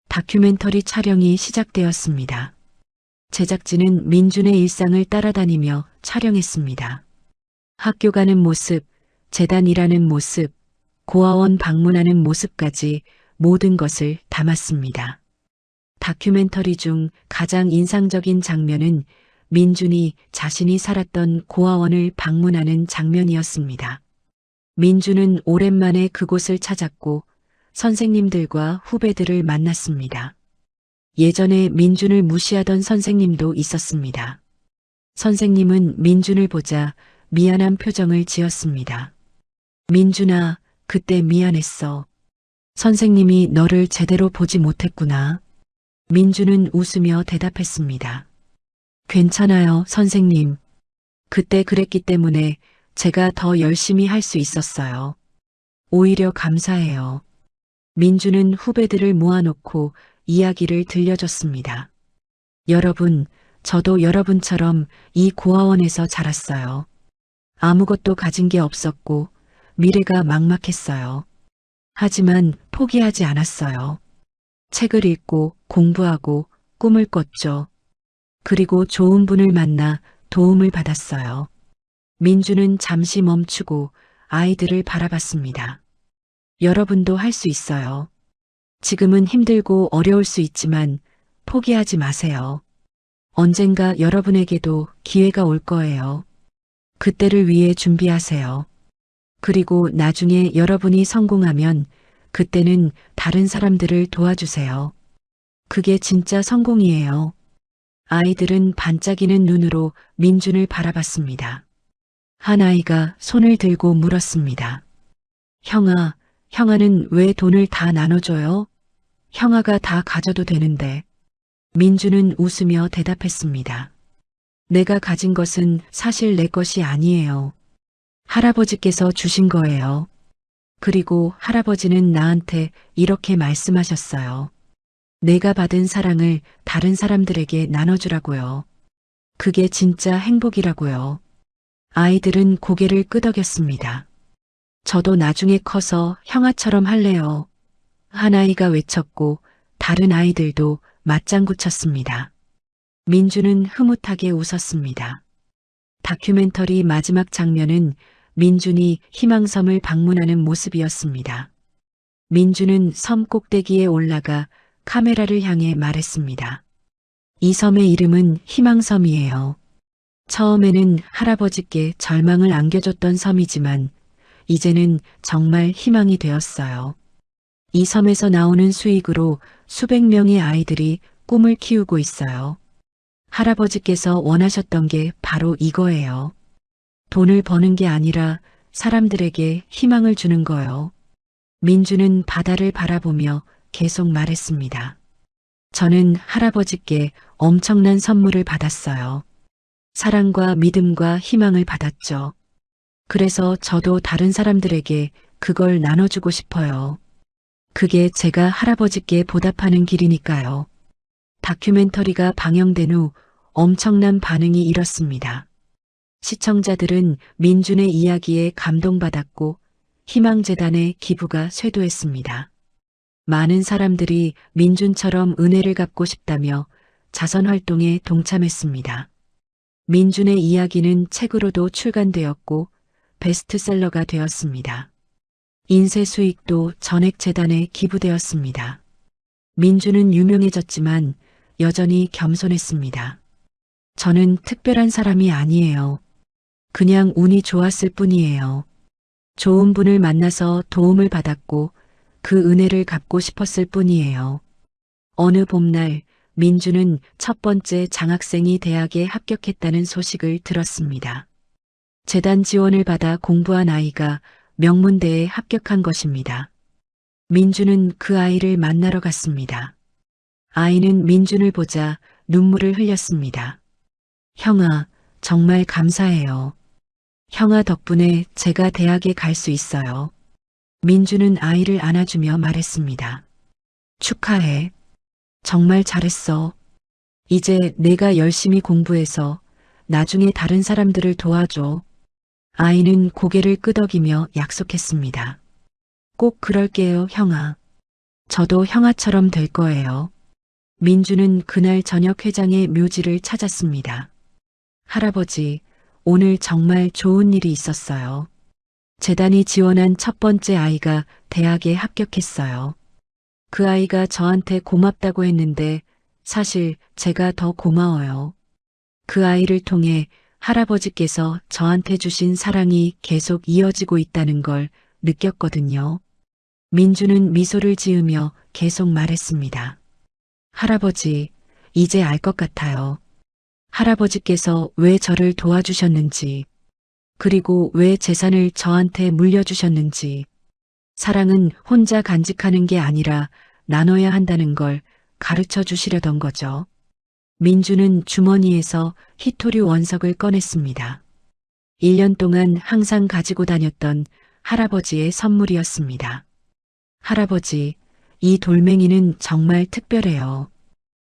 다큐멘터리 촬영이 시작되었습니다. 제작진은 민준의 일상을 따라다니며 촬영했습니다. 학교 가는 모습, 재단 일하는 모습, 고아원 방문하는 모습까지 모든 것을 담았습니다. 다큐멘터리 중 가장 인상적인 장면은 민준이 자신이 살았던 고아원을 방문하는 장면이었습니다. 민준은 오랜만에 그곳을 찾았고 선생님들과 후배들을 만났습니다. 예전에 민준을 무시하던 선생님도 있었습니다. 선생님은 민준을 보자 미안한 표정을 지었습니다. 민준아, 그때 미안했어. 선생님이 너를 제대로 보지 못했구나. 민준은 웃으며 대답했습니다. 괜찮아요, 선생님. 그때 그랬기 때문에 제가 더 열심히 할 수 있었어요. 오히려 감사해요. 민준은 후배들을 모아놓고 이야기를 들려줬습니다. 여러분, 저도 여러분처럼 이 고아원에서 자랐어요. 아무것도 가진 게 없었고 미래가 막막했어요. 하지만 포기하지 않았어요. 책을 읽고 공부하고 꿈을 꿨죠. 그리고 좋은 분을 만나 도움을 받았어요. 민주는 잠시 멈추고 아이들을 바라봤습니다. 여러분도 할 수 있어요. 지금은 힘들고 어려울 수 있지만 포기하지 마세요. 언젠가 여러분에게도 기회가 올 거예요. 그때를 위해 준비하세요. 그리고 나중에 여러분이 성공하면 그때는 다른 사람들을 도와주세요. 그게 진짜 성공이에요. 아이들은 반짝이는 눈으로 민준을 바라봤습니다. 한 아이가 손을 들고 물었습니다. 형아, 형아는 왜 돈을 다 나눠줘요? 형아가 다 가져도 되는데. 민준은 웃으며 대답했습니다. 내가 가진 것은 사실 내 것이 아니에요. 할아버지께서 주신 거예요. 그리고 할아버지는 나한테 이렇게 말씀하셨어요. 내가 받은 사랑을 다른 사람들에게 나눠주라고요. 그게 진짜 행복이라고요. 아이들은 고개를 끄덕였습니다. 저도 나중에 커서 형아처럼 할래요. 한 아이가 외쳤고 다른 아이들도 맞장구 쳤습니다. 민주는 흐뭇하게 웃었습니다. 다큐멘터리 마지막 장면은 민준이 희망섬을 방문하는 모습이었습니다. 민준은 섬 꼭대기에 올라가 카메라를 향해 말했습니다. 이 섬의 이름은 희망섬이에요. 처음에는 할아버지께 절망을 안겨줬던 섬이지만 이제는 정말 희망이 되었어요. 이 섬에서 나오는 수익으로 수백 명의 아이들이 꿈을 키우고 있어요. 할아버지께서 원하셨던 게 바로 이거예요. 돈을 버는 게 아니라 사람들에게 희망을 주는 거요. 민주는 바다를 바라보며 계속 말했습니다. 저는 할아버지께 엄청난 선물을 받았어요. 사랑과 믿음과 희망을 받았죠. 그래서 저도 다른 사람들에게 그걸 나눠주고 싶어요. 그게 제가 할아버지께 보답하는 길이니까요. 다큐멘터리가 방영된 후 엄청난 반응이 일었습니다. 시청자들은 민준의 이야기에 감동받았고 희망재단에 기부가 쇄도했습니다. 많은 사람들이 민준처럼 은혜를 갚고 싶다며 자선활동에 동참했습니다. 민준의 이야기는 책으로도 출간되었고 베스트셀러가 되었습니다. 인쇄 수익도 전액재단에 기부되었습니다. 민준은 유명해졌지만 여전히 겸손했습니다. 저는 특별한 사람이 아니에요. 그냥 운이 좋았을 뿐이에요. 좋은 분을 만나서 도움을 받았고 그 은혜를 갚고 싶었을 뿐이에요. 어느 봄날 민주는 첫 번째 장학생이 대학에 합격했다는 소식을 들었습니다. 재단 지원을 받아 공부한 아이가 명문대에 합격한 것입니다. 민주는 그 아이를 만나러 갔습니다. 아이는 민준을 보자 눈물을 흘렸습니다. 형아, 정말 감사해요. 형아 덕분에 제가 대학에 갈 수 있어요. 민주는 아이를 안아주며 말했습니다. 축하해. 정말 잘했어. 이제 내가 열심히 공부해서 나중에 다른 사람들을 도와줘. 아이는 고개를 끄덕이며 약속했습니다. 꼭 그럴게요, 형아. 저도 형아처럼 될 거예요. 민주는 그날 저녁 회장의 묘지를 찾았습니다. 할아버지, 오늘 정말 좋은 일이 있었어요. 재단이 지원한 첫 번째 아이가 대학에 합격했어요. 그 아이가 저한테 고맙다고 했는데 사실 제가 더 고마워요. 그 아이를 통해 할아버지께서 저한테 주신 사랑이 계속 이어지고 있다는 걸 느꼈거든요. 민주는 미소를 지으며 계속 말했습니다. 할아버지, 이제 알 것 같아요. 할아버지께서 왜 저를 도와주셨는지, 그리고 왜 재산을 저한테 물려주셨는지, 사랑은 혼자 간직하는 게 아니라 나눠야 한다는 걸 가르쳐 주시려던 거죠. 민주는 주머니에서 희토류 원석을 꺼냈습니다. 1년 동안 항상 가지고 다녔던 할아버지의 선물이었습니다. 할아버지, 이 돌멩이는 정말 특별해요.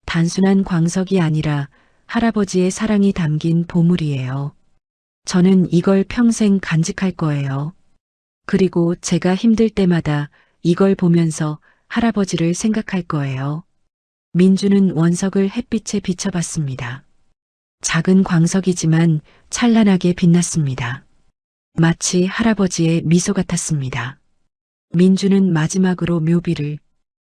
단순한 광석이 아니라 할아버지의 사랑이 담긴 보물이에요. 저는 이걸 평생 간직할 거예요. 그리고 제가 힘들 때마다 이걸 보면서 할아버지를 생각할 거예요. 민주는 원석을 햇빛에 비춰봤습니다. 작은 광석이지만 찬란하게 빛났습니다. 마치 할아버지의 미소 같았습니다. 민주는 마지막으로 묘비를